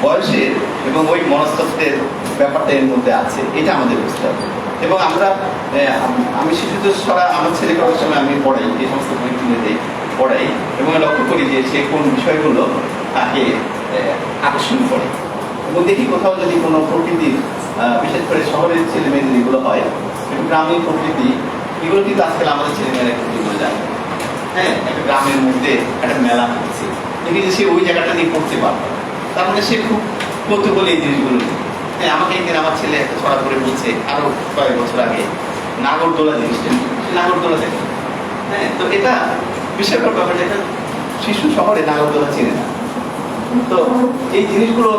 বয়সের এবং ওই মনস্তত্ত্বের ব্যাপারটা এর মধ্যে আছে, এটা আমাদের বুঝতে হবে। এবং আমি শিশুদের ছড়া আমার ছেলেকে ওই সময় আমি পড়াই, এই সমস্ত বই কিনে দিই, পড়াই, এবং লক্ষ্য করি যে সে কোন বিষয়গুলো তাকে আকর্ষণ করে। এবং দেখি কোথাও যদি কোনো প্রকৃতির, বিশেষ করে শহরের ছেলেমেয়েদের এগুলো হয়, গ্রামীণ প্রকৃতি, এগুলো কিন্তু আজকাল আমাদের ছেলেমেয়েরা একটু এগুলো যায়। হ্যাঁ, একটা গ্রামের মধ্যে একটা মেলা হচ্ছে, দেখি যে সে ওই জায়গাটা নিয়ে পড়তে পারবে, তার মানে সে খুব কৌতূহলী এই জিনিসগুলো। হ্যাঁ, আমাকে একদিন আমার ছেলে একটা ছড়া করে বলছে, আরো কয়েক বছর আগে, নাগরদোলা জিনিসটা, নাগরদোলা দেখে। হ্যাঁ, তো এটা বিশেষ ব্যাপার, এটা শিশু শহরে নাগরদোলা চেনে না। তো এই জিনিসগুলো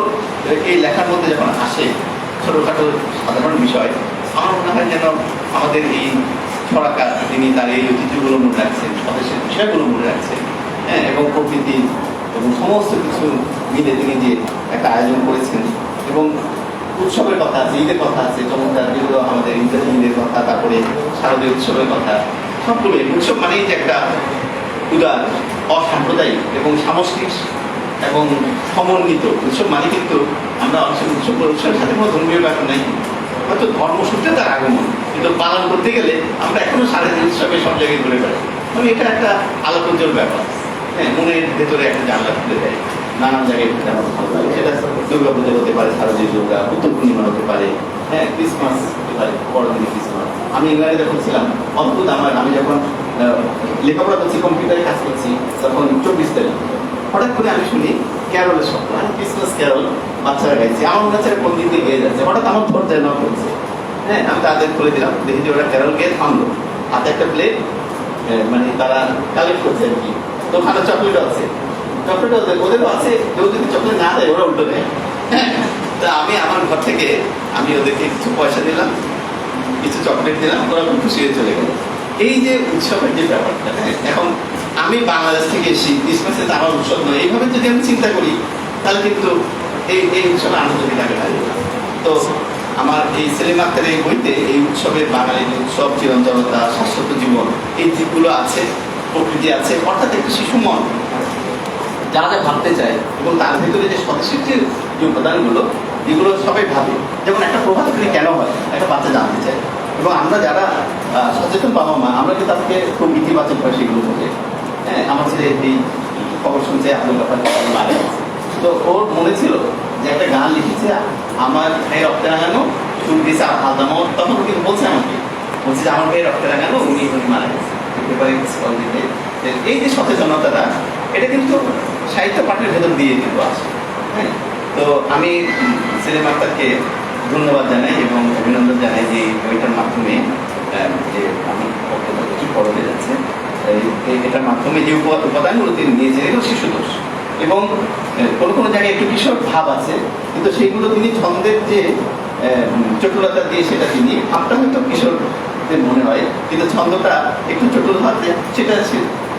এই লেখার মধ্যে যখন আসে, ছোটখাটো সাধারণ বিষয়, আমার মনে হয় যেন আমাদের এই ছড়াকার তিনি তার এই ঐতিহ্যগুলো মনে রাখছেন, স্বদেশের বিষয়গুলো মনে রাখছেন। হ্যাঁ, এবং প্রকৃতি এবং সমস্ত কিছু মিলে তিনি যে একটা আয়োজন করেছেন। এবং উৎসবের কথা আছে, ঈদের কথা আছে, চমৎকার, যেগুলো আমাদের ঈদের কথা, তারপরে শারদীয় উৎসবের কথা, সবগুলো উৎসব মানেই যে একটা উদার, অসাম্প্রদায়িক এবং সামষ্টিক এবং সমন্বিত উৎসব। মানে কিন্তু আমরা উৎসবের সাথে কোনো ধর্মীয় ব্যাপার নেই, হয়তো ধর্মসূত্রে তার আগমন, কিন্তু পালন করতে গেলে আমরা এখনো সারাদিন উৎসবে সব জায়গায় ঘুরে বেড়াই। মানে এটা একটা আলোকোজ্জ্বল ব্যাপার। হ্যাঁ, মনের ভেতরে একটা জানলা খুলে দেয়, নানান জায়গায় ঘুরতে আমার ভালো লাগে। সেটা দুর্গা পুজো হতে পারে, শারদীয় দুর্গা, বুদ্ধ পূর্ণিমা হতে পারে, হ্যাঁ, ক্রিসমাস হতে পারে, বড়দিনে ক্রিসমাস। আমি ইংল্যান্ডে যখন ছিলাম, অদ্ভুত, আমি যখন লেখাপড়া করছি, কম্পিউটারে কাজ করছি, তখন 24 তারিখ হঠাৎ করে আমি শুনি ক্যারলের শব্দ, ক্রিসমাস ক্যারল বাচ্চারা গাইছে। আমার মনে হচ্ছে কোন দিন দিয়ে গিয়ে যাচ্ছে, হঠাৎ আমার ধৈর্য নক করেছে। হ্যাঁ, আমি তাদের খুলে দিলাম, দেখি যে ওরা ক্যারল গিয়ে থামলো, হাতে একটা প্লেট, মানে তারা কালেক্ট করছে আর কি। তো ওখানে চকলেটও আছে, চকলেটও ওদেরও আছে, কেউ যদি চকলেট না দেয় ওরা উল্টো দেয়। হ্যাঁ, তা আমি আমার ঘর থেকে আমি ওদেরকে কিছু পয়সা দিলাম, কিছু চকলেট দিলাম, ওরা খুব খুশি হয়ে চলে গেল। এই যে উৎসবের যে ব্যাপারটা, এখন আমি বাংলাদেশ থেকে এসেছি, ক্রিসমাসে তো আমার উৎসব নয়, এইভাবে যদি আমি চিন্তা করি তাহলে কিন্তু এই উৎসবে আনন্দ দিতে পারে না। তো আমার এই সেলিম আক্তারের এই বইতে এই উৎসবের বাঙালির উৎসব, চিরঞ্জনতা, শাশ্বত জীবন, এই দিকগুলো আছে, প্রকৃতি আছে, অর্থাৎ একটি শিশু মন যা যা ভাবতে চায় এবং তার ভিতরে যে স্বদেশির যে উপাদানগুলো, এগুলো সবাই ভাবে। যেমন একটা প্রভাত ফেরি কেন হয়, একটা বাচ্চা জানতে চায়, এবং আমরা যারা সচেতন বাবা মা, আমরা কিন্তু তাদেরকে খুব ইতিবাচক ভাবে সেগুলো বলে। হ্যাঁ, আমার ছেলে এই খবর শুনছে আব্দুল গাফার মারা গেছে, তো ওর মনে ছিল যে একটা গান লিখেছে, আমার ভাই রক্তে রাঙানো চুল দিয়েছে আদামো, তখন কিন্তু বলছে আমাকে, বলছে যে আমার ভাই রক্তে রাঙানো উনি মারা গেছে। এই যে সচেতনতাটা, এটা কিন্তু সাহিত্য পাঠের ভেতর দিয়ে কিন্তু আসে। হ্যাঁ, তো আমি সেলিম আক্তারকে ধন্যবাদ জানাই এবং অভিনন্দন জানাই যে বইটার মাধ্যমে যে আমি কিছু পড়তে যাচ্ছে, এটার মাধ্যমে যে উপাদানগুলো তিনি নিয়েছেন এগুলো শিশু দোষ, এবং কোনো কোনো জায়গায় একটু কিশোর ভাব আছে, কিন্তু সেইগুলো তিনি ছন্দের যে চটুলতা দিয়ে সেটা তিনি, ভাবটা হয়তো কিশোরদের মনে হয়, কিন্তু ছন্দটা একটু চটুল হাতে সেটা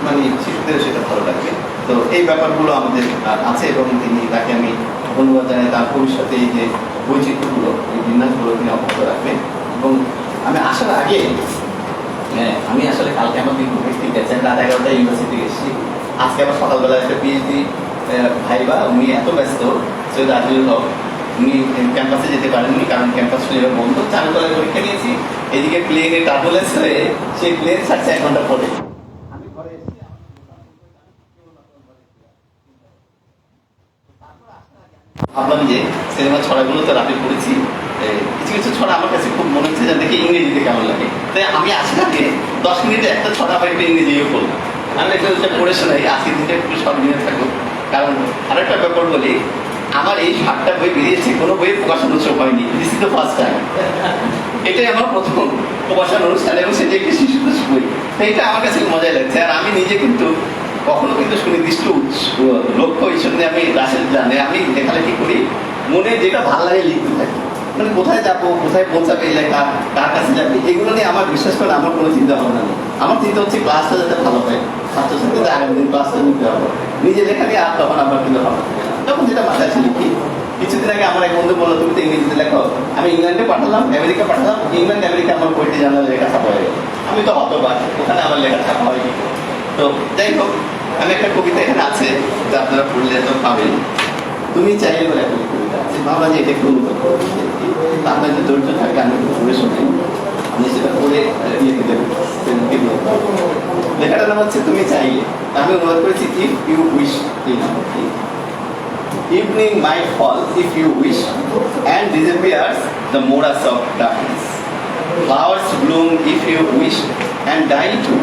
মানে শিশুদের সেটা ভালো লাগবে। তো এই ব্যাপারগুলো আমাদের আছে এবং তিনি, তাকে আমি ধন্যবাদ জানাই। তার ভবিষ্যতে এই যে বৈচিত্র্যগুলো, এই বিন্যাসগুলো তিনি অব্যাহত রাখবেন। এবং আমি আসার আগে, আমি আসলে কালকে আমার দিন ঠিক আছে, রাত 11টায় ইউনিভার্সিটি এসেছি, আজকে আবার সকালবেলা একটা পিএইচডি ভাইবা, উনি এত ব্যস্ত, সৈয়দ আজিজুল হক, উনি ক্যাম্পাসে যেতে পারেননি কারণ ক্যাম্পাস শনিবার বন্ধ, চারুকলায় পরীক্ষা নিয়েছি, এদিকে প্লেনে টার্বুলেন্স হয়ে সেই প্লেন ছাড়ছে 1 ঘন্টা পরে। আমি ঘরে এসেছি, ভাবলাম যে সিনেমা ছড়াগুলো তো রাতে পড়েছি, কিছু কিছু ছড়া আমার কাছে খুব মনে হচ্ছে যে দেখি ইংরেজিতে কেমন লাগে, তাই আমি আজকে 10 মিনিটে একটা ছড়া বা একটা ইংরেজিও পড়লাম। আমি একটা পড়ে শোনাই, আজকের দিনটা একটু সব নিয়ে থাকুক। কারণ আরেকটা ব্যাপার বলি, আমার এই 7টা বই বেরিয়েছে, কোনো বইয়ের প্রকাশন উৎসব হয়নি, this is the first time. এটাই আমার প্রথম প্রকাশন অনুষ্ঠান এবং সেটা একটি শিশু বই, তো এটা আমার কাছে মজাই লাগছে। আর আমি নিজে কিন্তু কখনো কিন্তু সুনির্দিষ্ট লক্ষ্য এই জন্য আমি রাশেদ জানে, আমি লেখালেখি করি, মনে যেটা ভালো লাগে লিখতে থাকি, মানে কোথায় যাবো, কোথায় পৌঁছাবে এই লেখা, কার কাছে যাবে, এগুলো নিয়ে আমার বিশ্বাস করে আমার কোনো চিন্তা ভাবনা নেই। আমার চিন্তা হচ্ছে ক্লাসটা যাতে ভালো হয়, ছাত্রছাত্রীদের আগামী দিন ক্লাসটা নিতে হবে, নিজে লেখা নিয়ে আর তখন আমার কিন্তু ভালো থাকে না, তখন যেটা মাথায় আছে লিখি। কিছুদিন আগে আমার এক বন্ধু বললো তুমি তো ইংরেজিতে লেখো, আমি ইংল্যান্ডে পাঠালাম, আমেরিকা পাঠালাম, ইংল্যান্ড আমেরিকা আমার বইটি জানালে লেখা ছাপা হয়ে গেল, আমি তো হতবাক, ওখানে আমার লেখা ছাপা হয়নি। তো যাই হোক, আমি একটা কবিতা এখানে আছে যা আপনারা পড়লে তো পাবেন, তুমি চাইলে বলে একটা কবিতা আছে, ভাবলাম যে এটা একটু অনুভব করছি, আপনার যে ধৈর্য থাকে আমি একটু পড়ে শোনাই, আমি সেটা পড়ে ইয়েতে দেবো। লেখাটার নাম হচ্ছে তুমি চাইলে, আমি অনুবাদ করেছি ইফ ইউ উইশ। এই নাম Evening might fall if you wish, and disappears the morass of darkness. Flowers bloom if you wish, and die too.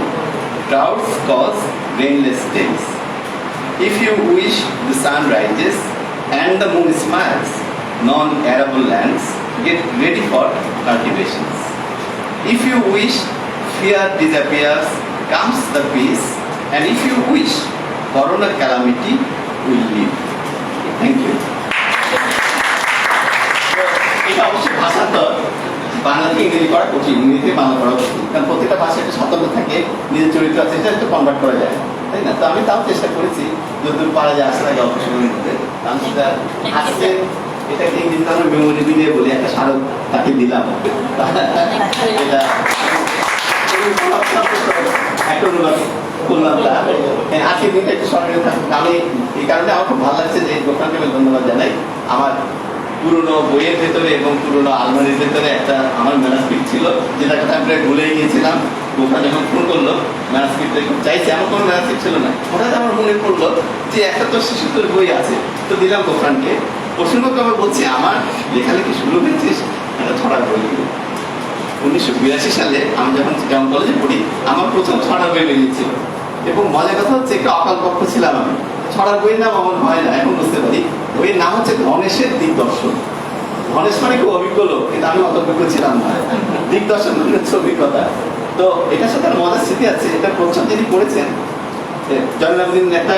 Droughts cause rainless days. If you wish, the sun rises and the moon smiles. Non-arable lands get ready for cultivations. If you wish, fear disappears, comes the peace, and if you wish, corona calamity will leave. Thank you. এটা অবশ্যই ভাষান্তর, বাংলাতে ইংরেজি করা কঠিন, ইংরেজিতে বাংলা করা কঠিন, কারণ প্রত্যেকটা ভাষায় একটা স্বতন্ত্র থাকে, নিজের চরিত্র আছে, এটা একটু কনভার্ট করা যায়, তাই না? তো আমি তাও চেষ্টা করেছি যতদূর পারা যায় আসলে গল্প শুরুর মধ্যে। আমি সেটা আজকে এটাকে ইংরেজিতে আমরা মেমোরি দিয়ে বলি, একটা স্মারক তাকে দিলাম, এটা একটা অনুবাদ করলাম। আজকের দিনটা একটু স্মরণীয় থাকুক, আমি এই কারণে আমার খুব ভালো লাগছে যে দোকানকে আমি ধন্যবাদ জানাই। আমার পুরোনো বইয়ের ভেতরে এবং পুরোনো আলমারির ভেতরে একটা আমার ম্যানাস্ক্রিপ্ট ছিল, যেটা কথা আমি প্রায় ভুলেই গিয়েছিলাম। দোকান যখন ফোন করলো ম্যানাস্ক্রিপ্টটা খুব চাইছি, আমার কোনো ম্যানাস্ক্রিপ্ট ছিল না, হঠাৎ আমার মনে পড়লো যে একটা তো শিশুদের বই আছে, তো দিলাম দোকানকে। প্রসঙ্গক্রমে বলছি, আমার লেখালেখি শুরু হয়েছে একটা ছড়ার বই। 1982 সালে আমি যখন চিটাগং কলেজে পড়ি, আমার প্রথম ছড়ার বই বেরিয়েছিল, এবং মজার কথা হচ্ছে একটা অকাল পক্ষ ছিলাম আমি। ছড়ার বইয়ের নাম আমার হয় না, এখন বুঝতে পারি। বইয়ের নাম হচ্ছে ধনেশের দিগদর্শন। ধনেশ মানে খুব অভিজ্ঞ লোক, কিন্তু আমি অত অভিজ্ঞ ছিলাম না। দিগদর্শন মানে হচ্ছে অভিজ্ঞতা। তো এটার সাথে মজার স্মৃতি আছে, এটা প্রচ্ছদ যিনি করেছেন জয়নালুদ্দিন একটা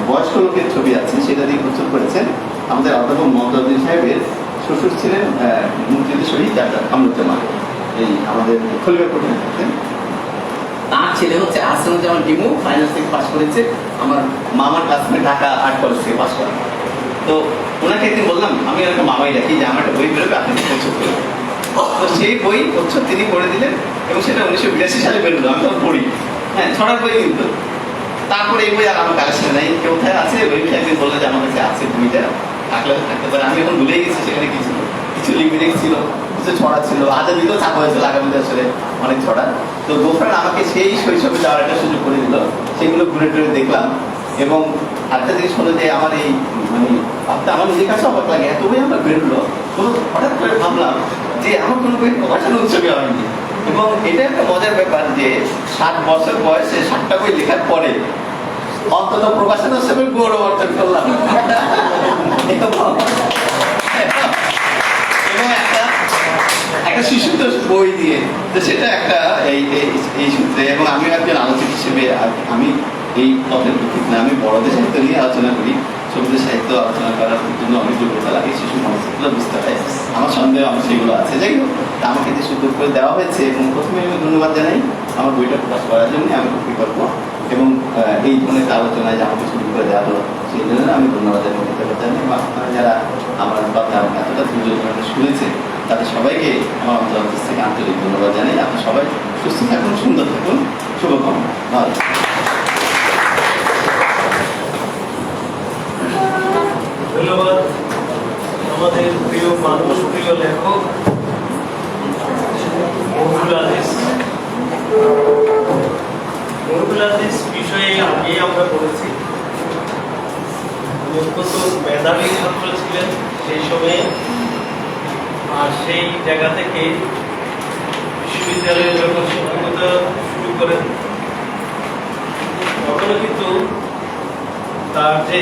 বয়স্ক লোকের ছবি আছে, সেটা দিয়ে প্রচ্ছদ করেছেন আমাদের অধ্যাপক মমতাজুদ্দিন সাহেবের শ্বশুর ছিলেন মুক্তিযুদ্ধ শহীদ ডাক্তার কামরুজ্জামান, এই আমাদের খলিফাপুর থাকতেন। তার ছেলে হচ্ছে আহসানুজ্জামান ডিমু, ফাইন্যান্স থেকে পাস করেছে, আমার মামার ক্লাসমেট ঢাকা আর্ট কলেজ থেকে পাস করা। তো ওনাকে একদিন বললাম আমি একটা মামাই রাখি যে আমার একটা বই বেরোবে, আপনি প্রচ্ছদ করবেন। তো সেই বই প্রচ্ছদ তিনি করে দিলেন এবং সেটা 1982 সালে বেরোলো, আমি তখন পড়ি। হ্যাঁ, ছড়ার বই কিন্তু। তারপরে এই বই আর আমার কালেকশনে নেই, কোথায় আছে ওই একদিন বললো যে আমার কাছে আছে বইটা, থাকলে থাকতে পারে। আমি এখন ভুলেই গেছি সেখানে কি ছিল, কিছু লিমিটেড ছিল, কিছু ছড়া ছিল, আজাদিতেও ছাপা হয়েছিল আগামী বছরে অনেক ছড়া। তো গোফরান আমাকে সেই শৈশবে যাওয়ার একটা সুযোগ করে দিল, সেগুলো ঘুরে টুরে দেখলাম। এবং আরেকটা জিনিস হলো যে আমার এই মানে আমার নিজের কাছে অবাক লাগে, এত বই আমার বেরোলো, তো হঠাৎ করে ভাবলাম যে আমার কোনো বই প্রকাশনা উৎসবে হয়নি। এবং এটা একটা মজার ব্যাপার যে 60 বছর বয়সে 60টা বই লেখার পরে অন্তত প্রকাশনা উৎসবের গৌরব অর্জন করলাম। এবং একটা শিশুতোষ বই দিয়ে, তো সেটা একটা এই সূত্রে। এবং আমি একজন আলোচক হিসেবে আমি এই পথের প্রতীক না, আমি বড়দের সাহিত্য নিয়ে আলোচনা করি, ছোটদের সাহিত্য আলোচনা করার জন্য অনেক যোগ্যতা লাগে, শিশু মানুষগুলো বুঝতে পারে। আমার সন্দেহ আমার সেগুলো আছে। যাই হোক, আমাকে যে সুযোগ করে দেওয়া হয়েছে, এবং প্রথমে আমি ধন্যবাদ জানাই আমার বইটা প্রকাশ করার জন্য, আমি খুবই গর্ব। এবং এই ধরনের আলোচনায় যে আমাকে সুযোগ করে দেওয়া হলো, সেই জন্য আমি ধন্যবাদ জানাই। এবং আপনারা যারা আমার কথা এতটা ধৈর্য ধরে শুনেছে, তাদের সবাইকে আমার অন্তর থেকে আন্তরিক ধন্যবাদ জানাই। আপনারা সবাই সুস্থ থাকুন, সুন্দর থাকুন, শুভকামনা। ধন্যবাদ। ধন্যবাদ আমাদের প্রিয় মানুষ, প্রিয় লেখক মহিবুল আজিজ। মহিবুল আজিজ বিষয়ে আগে আমরা বলেছি, অত্যন্ত মেধাবী ছাত্র ছিলেন সেই সময়ে। আর সেই জায়গা থেকে বিশ্ববিদ্যালয়ে যখন শিক্ষকতা শুরু করেন, তখনও কিন্তু তার যে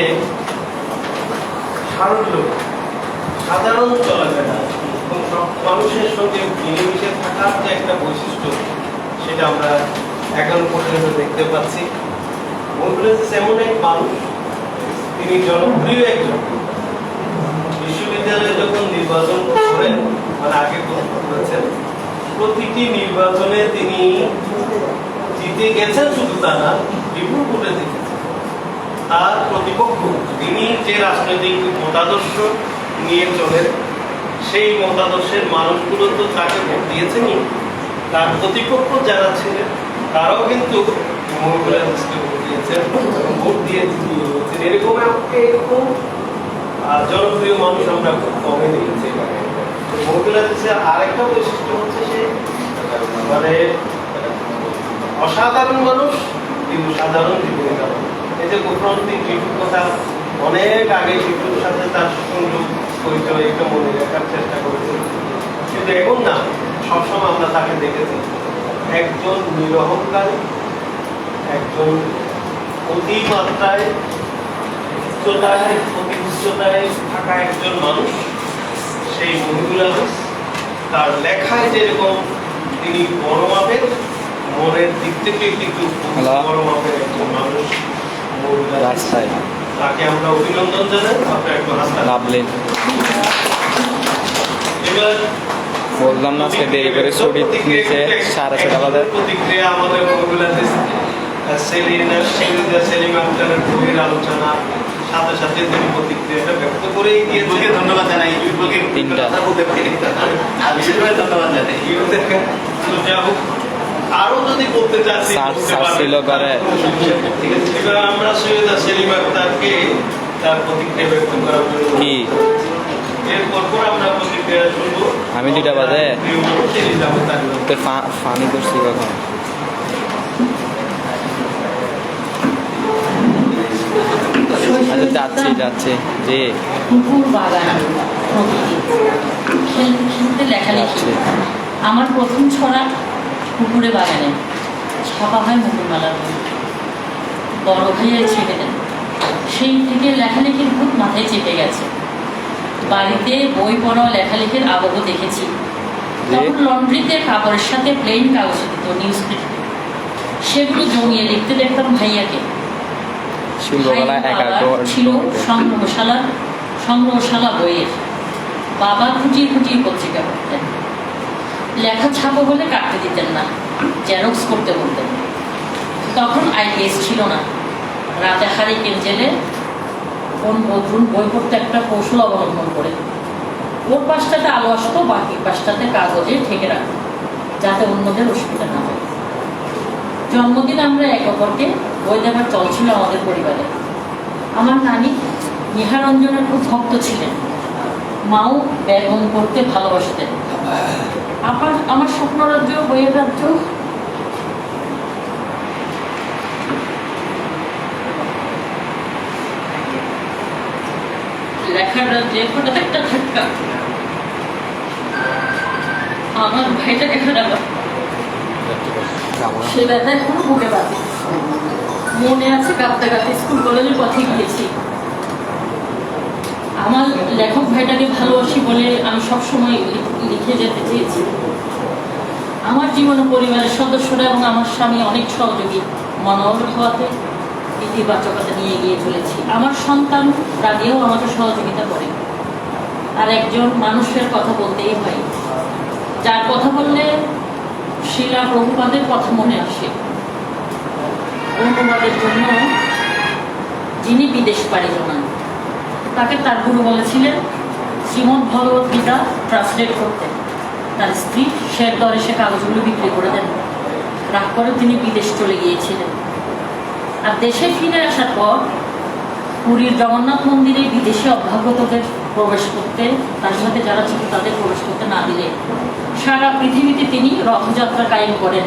সাধারণ চলাফেরা এবং সব মানুষের সঙ্গে মিলেমিশে থাকার যে একটা বৈশিষ্ট্য, সেটা আমরা এখন পর্যন্ত দেখতে পাচ্ছি। মহিবুল আজিজ এমন এক মানুষ, তিনি জনপ্রিয় একজন। বিশ্ববিদ্যালয়ে যখন নির্বাচন করেন, মানে আগে করেছেন, প্রতিটি নির্বাচনে তিনি জিতে গেছেন, শুধু তা না, বিপুল ভোটে জিতেছেন। তার প্রতিপক্ষ, তিনি যে রাজনৈতিক মতাদর্শ নিয়ে চলেন, সেই মতাদর্শের মানুষগুলো তো তাকে ভোট দিয়েছেনই, তার প্রতিপক্ষ যারা ছিলেন তারাও কিন্তু মহিবুল আজিজকে ভোট দিয়েছেন, ভোট দিয়ে জিতিয়েছেন। এরকম জনপ্রিয় মানুষ আমরা খুব কমে দিয়েছি। মহিবুল আজিজের আরেকটা বৈশিষ্ট্য হচ্ছে সে মানে অসাধারণ মানুষ, কিন্তু সাধারণ জীবনী কারণ। এই যে গোপ্রান্তিক টিপুর কথা, অনেক আগে টিপুর সাথে তার সংযোগ পরিচয় এটা মনে রাখার চেষ্টা করেছে, কিন্তু এখন না, সবসময় আমরা তাকে দেখেছি একজন নিরহংকারী, একজন অতিমাত্রায় অতি উচ্চতায় থাকা একজন মানুষ। সেই মহিবুল আজিজ তার লেখায় যেরকম তিনি বড় মাপের, মনের দিক থেকে কিন্তু বড় মাপের একজন মানুষ। তাকে আমরা অভিনন্দন জানাই। আপনার একটু হাসতে এবার বললাম না আজকে দেরি করে ছুটি নিচে 6:30 বাজে। প্রতিক্রিয়া আমাদের মহিবুল আজিজ সেলিম আক্তারের বইয়ের আলোচনা সাথে সাথে তিনি প্রতিক্রিয়াটা ব্যক্ত করেই দিয়েছে। ধন্যবাদ জানাই, ধন্যবাদ জানাই। যা হোক, আরো যদি বলতে চাচ্ছি এবার আমরা সৈয়দা সেলিম আক্তারকে তার প্রতিক্রিয়া ব্যক্ত করার জন্য এরপর আমরা প্রতিক্রিয়া শুনবো। আমি 2টা বাজে ফানি করছি কখন? যাচ্ছি জি। পুকুর বাগান, খেলতে লেখালেখি। আমার প্রথম ছড়া পুকুরে বাগানে, ছাপা হয় মুকুরমালার বই। বড় ভাইয়ের ছেলেদের সেই থেকে লেখালেখির ভূত মাথায় চেপে গেছে। বাড়িতে বই পড়া লেখালেখির আবহ দেখেছি, তখন লন্ড্রিতে কাপড়ের সাথে প্লেন কাগজ দিত নিউজ পেপার, সেগুলো জমিয়ে লিখতে দেখতাম ভাইয়াকে। সিংহবেলা ছিল সংগ্রহশালা বইয়ের, বাবা খুঁটিয়ে খুঁটিয়ে পত্রিকা পড়তেন। লেখা ছাপা হলে কাটতে দিতেন না, জেরক্স করতে বলতেন। তখন আইপিএস ছিল না, রাতে হারিকেন জেলে কোন বদরুন বই পড়তে একটা কৌশল অবলম্বন করে ওর পাশটাতে আলো আসতো, বাকি পাশটাতে কাগজে ঠেকে রাখতো যাতে অন্যদের অসুবিধা না হয়। জন্মদিন আমরা এক অপরকে বই দেখার চল ছিল আমাদের পরিবারে। আমার নানি নিহারঞ্জনের খুব ভক্ত ছিলেন, মাও বেগম করতে ভালোবাসতেন। আমার স্বপ্ন রাজ্য, বইয়ের রাজ্য। লেখার রাজ্যে হঠাৎ একটা ধাক্কা, আমার ভাইটাকে হারালাম। সে ব্যথা এখনো বুকে বাঁধে। মনে আছে কাঁদতে কাঁদতে স্কুল কলেজের পথে গিয়েছি। আমার লেখক ভাইটাকে ভালোবাসি বলে আমি সবসময় লিখে যেতে চেয়েছি। আমার জীবনে পরিবারের সদস্যরা এবং আমার স্বামী অনেক সহযোগী মনোবল হওয়াতে ইতিবাচকতা নিয়ে এগিয়ে চলেছি। আমার সন্তান রাগেও আমাকে সহযোগিতা করে। আর একজন মানুষের কথা বলতেই হয়, যার কথা বললে শিলা প্রভুপাদের কথা মনে আসে। অনুবাদের জন্য যিনি বিদেশ পাড়ি জমান, তাকে তার গুরু বলেছিলেন শ্রীমদ্ ভগবত গীতা ট্রান্সলেট করতে। তার স্ত্রী শের দরে সে কাগজগুলো বিক্রি করে দেন। রাগ করে তিনি বিদেশ চলে গিয়েছিলেন। আর দেশে ফিরে আসার পর পুরীর জগন্নাথ মন্দিরে বিদেশি অভ্যাগতদের প্রবেশ করতে, তার সাথে যারা ছিল তাদের প্রবেশ করতে না দিলে সারা পৃথিবীতে তিনি রথযাত্রা কায়েম করেন।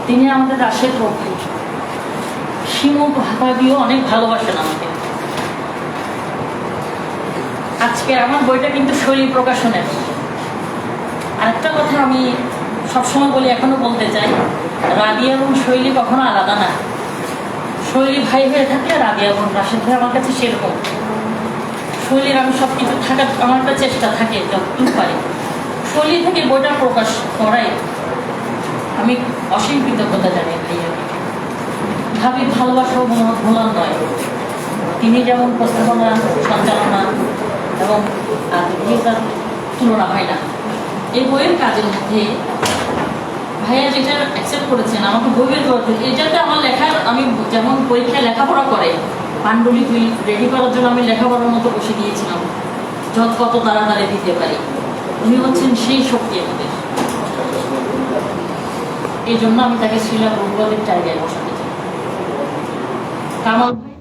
তিনি আমাদের রাশের প্রভু। শিমু ভাবিও অনেক ভালোবাসেন আমাকে। আজকে আমার বইটা কিন্তু শৈলী প্রকাশনের। আরেকটা কথা আমি সবসময় বলি, এখনো বলতে চাই, রাবিয়া এবং শৈলী কখনো আলাদা না। শৈলী ভাই হয়ে থাকলে রাবিয়া এবং রাশেদ ভাই আমার কাছে সেরকম। শৈলীর আমি সব কিছু থাকার আমার একটা চেষ্টা থাকে যতটুকু পারি। শৈলী থেকে বইটা প্রকাশ করাই আমি অসীম কৃতজ্ঞতা জানাই ভাইয়াকে। ভাবি ভালোবাসা ভোলার নয়। তিনি যেমন প্রস্তাবনা, সঞ্চালনা এবং তার তুলনা হয় না। এই বইয়ের কাজের মধ্যে ভাইয়া যেটা অ্যাকসেপ্ট করেছেন আমাকে বই বের করতে, এটাতে আমার লেখার, আমি যেমন পরীক্ষায় লেখাপড়া করে পাণ্ডুলিপি রেডি করার জন্য আমি লেখাপড়ার মতো বসে দিয়েছিলাম, কত তাড়াতাড়ি দিতে পারি। উনি হচ্ছেন সেই শক্তি আমাদের। এই জন্য আমি তাকে শিলা প্রভুপাদের জায়গায় বসাতে চাই। কামাল ভাই,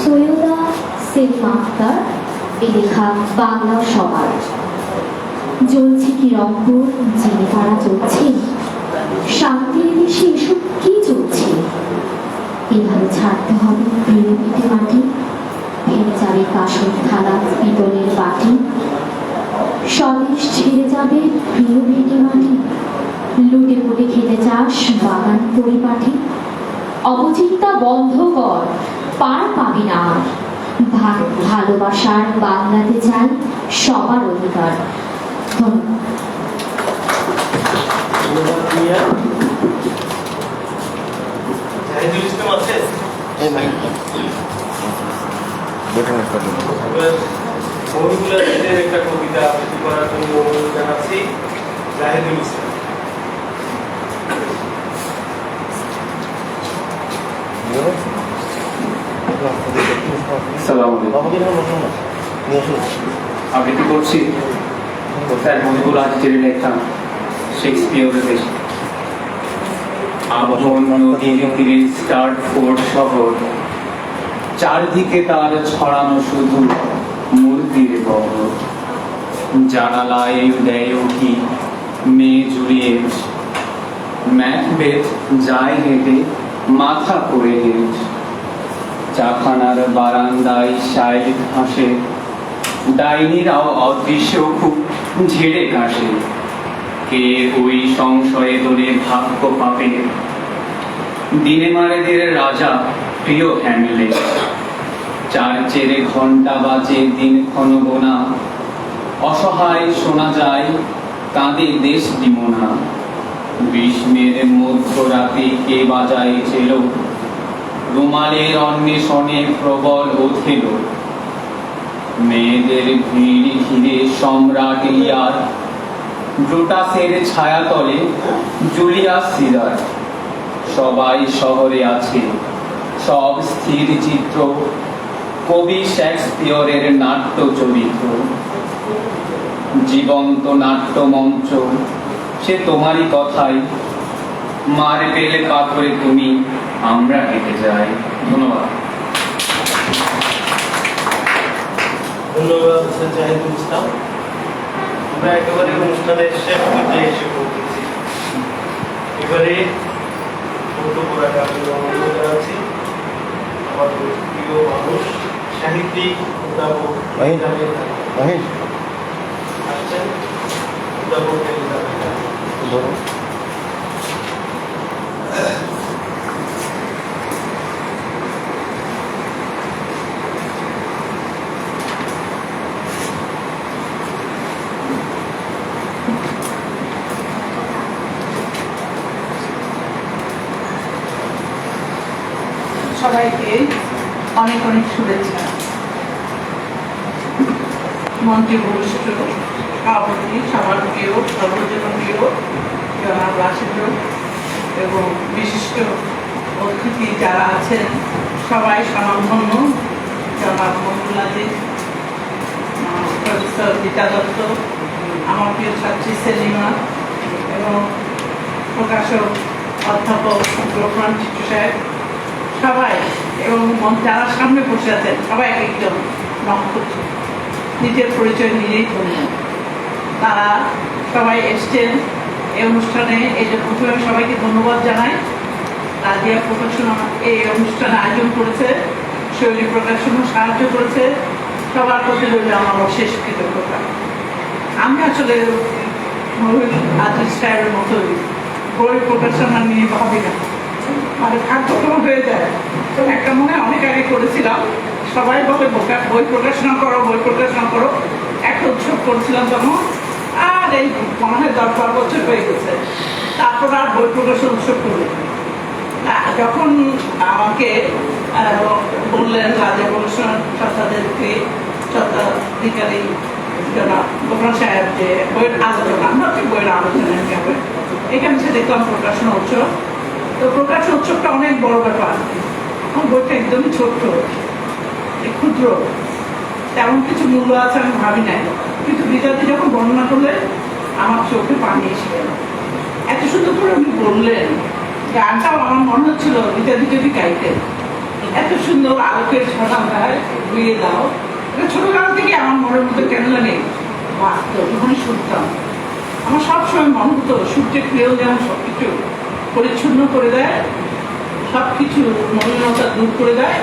সৈয়দা সেলিমা আক্তার, এ লেখা বাংলা সমাজ। জ্বলছে কি রংপুর, যিনি তারা চলছে, শান্তির দেশে এসব কি চলছে? এভাবে ছাড়তে হবে প্রিয় পিঠে মাটি, ভেঙে যাবে কাঁসর থালা পিতলের বাটি, স্বদেশ ছেড়ে যাবে প্রিয় ভিটে মাটি, লুটে পুটে খেতে চাস বাগান পরিপাটি। অবচিন্তা বন্ধ কর, পার পাবি না আর, ভালোবাসার বাংলাতে চাই সবার অধিকার। ধন্যবাদ। জাহিদুল ইসলাম আছেন? এবার মহিবুল আজিজের একটা কবিতা আবৃত্তি করার জন্য অনুরোধ জানাচ্ছি জাহিদুল ইসলাম। আবৃত্তি করছি স্যার মহিবুল আজিজের লেখা শেক্সপিয়রের দেশে। আবহন নদীর তীরে স্টার্টফোর্ড শহর, চারদিকে তার ছড়ানো শুধু মূর্তির বহর। জানালায় দেয় উঠি মেয়ে জুলিয়েট, ম্যাকবেথ যায় হেঁটে মাথা করে হেঁট। চাখানার বারান্দায় শাইল হাসে, ডাইনিরাও অদৃশ্য খুব ঝেড়ে কাশে। কে ওই সংশয়ে তোলে ভাগ্য পাপে, দিনেমারেদের রাজা প্রিয় হ্যামলেট। চার্চের ঘন্টা বাজে দিনক্ষণ গোনা, অসহায় শোনা যায় কাঁদে দেশ ডিমোনা। গ্রীষ্মের মধ্যরাতে কে বাজায় ছিল, রুমালের অন্বেষণে প্রবল ওঠেল। মেয়েদের ভিড় ঘিরে সম্রাট ইয়ার, ব্রুটাসের ছায়াতলে জুলিয়াস সিজার। সবাই শহরে আছে, সব স্থির চিত্র, কবি শেক্সপিয়রের নাট্য চরিত্র। জীবন্ত নাট্য মঞ্চ সে তোমারই কথাই, মার্বেল পাথরে তুমি আমরা হেঁটে যাই। ধন্যবাদ। ধন্যবাদ জাহিদুল ইসলাম। আমরা একেবারে অনুষ্ঠানের শেষ পর্যায়ে এসে পৌঁছেছি। এবারে বক্তব্য রাখার জন্য অনুরোধ জানাচ্ছি আমাদের প্রিয় মানুষ, সাহিত্যিক উদ্ভাবক আসছেন। উদ্ভাবক সবাইকে অনেক অনেক শুভেচ্ছা। মন্ত্রী বরিষ্ঠ সভাপতি, সবার প্রিয়, সর্বজনপ্রিয় জনাব রাশিদ এবং বিশিষ্ট অতিথি যারা আছেন সবাই স্বনামধন্য। জনাব মহিবুল আজিজ, প্রফেসর গীতা দত্ত, আমার প্রিয় ছাত্রী সেলিমা এবং প্রকাশক অধ্যাপক রোকমান চিত্র সাহেব, সবাই এবং যারা সামনে বসে আছেন সবাই একজন নক্ষত্র, নিজের পরিচয় নিজেই ধরলেন। তারা সবাই এসছেন এই অনুষ্ঠানে। এই যে প্রথমে সবাইকে ধন্যবাদ জানাই। রাজিয়া প্রকাশনা এই অনুষ্ঠানে আয়োজন করেছে, শৈলী প্রকাশনা সাহায্য করেছে, সবার প্রতি রইল আমার অশেষ কৃতজ্ঞতা। আমি আসলে মহিবুল আজিজ সাহেবের মতোই বই প্রকাশনা নিয়ে ভাবি না, মানে কার্যক্রম হয়ে যায়। একটা মনে অনেক আগে করেছিলাম, সবাই বলে বই প্রকাশনা করো, বই প্রকাশনা করো। একটা উৎসব করেছিলাম তখন, আর এই মনে হয় 10-12 বছর হয়ে গেছে, তারপর আর বই প্রকাশন উৎসব করি। যখন আমাকে বললেন রাজা প্রকাশন সত্তাধিকারী জনাব গোপাল সাহেব যে বইয়ের আলোচনা, আমরা বইয়ের আলোচনা হবে এখানে, সে দেখলাম প্রকাশনা উৎসব। তো প্রকাশনা উৎসবটা অনেক বড় ব্যাপার। আমার বইটা একদমই ছোট্ট, ক্ষুদ্র, তেমন কিছু মূল্য আছে আমি ভাবি নাই, কিন্তু বিদ্যার্থী যখন বর্ণনা করলে আমার চোখে পানি এসে গেল। এত সুন্দর করে উনি বললেন, গানটাও আমার মনে হচ্ছিল বিদ্যার্থী যদি গাইতেন। এত সুন্দর আলোকের ছড়াটায় ধুয়ে দাও। এটা ছোটবেলা থেকে আমার মনের মধ্যে কেন জানে বাঁচত, যখন শুনতাম আমার সবসময় মনে হতো সূর্যের ক্রিয়াও যেমন সবকিছু পরিচ্ছন্ন করে দেয়, সবকিছু মলিনতা দূর করে দেয়,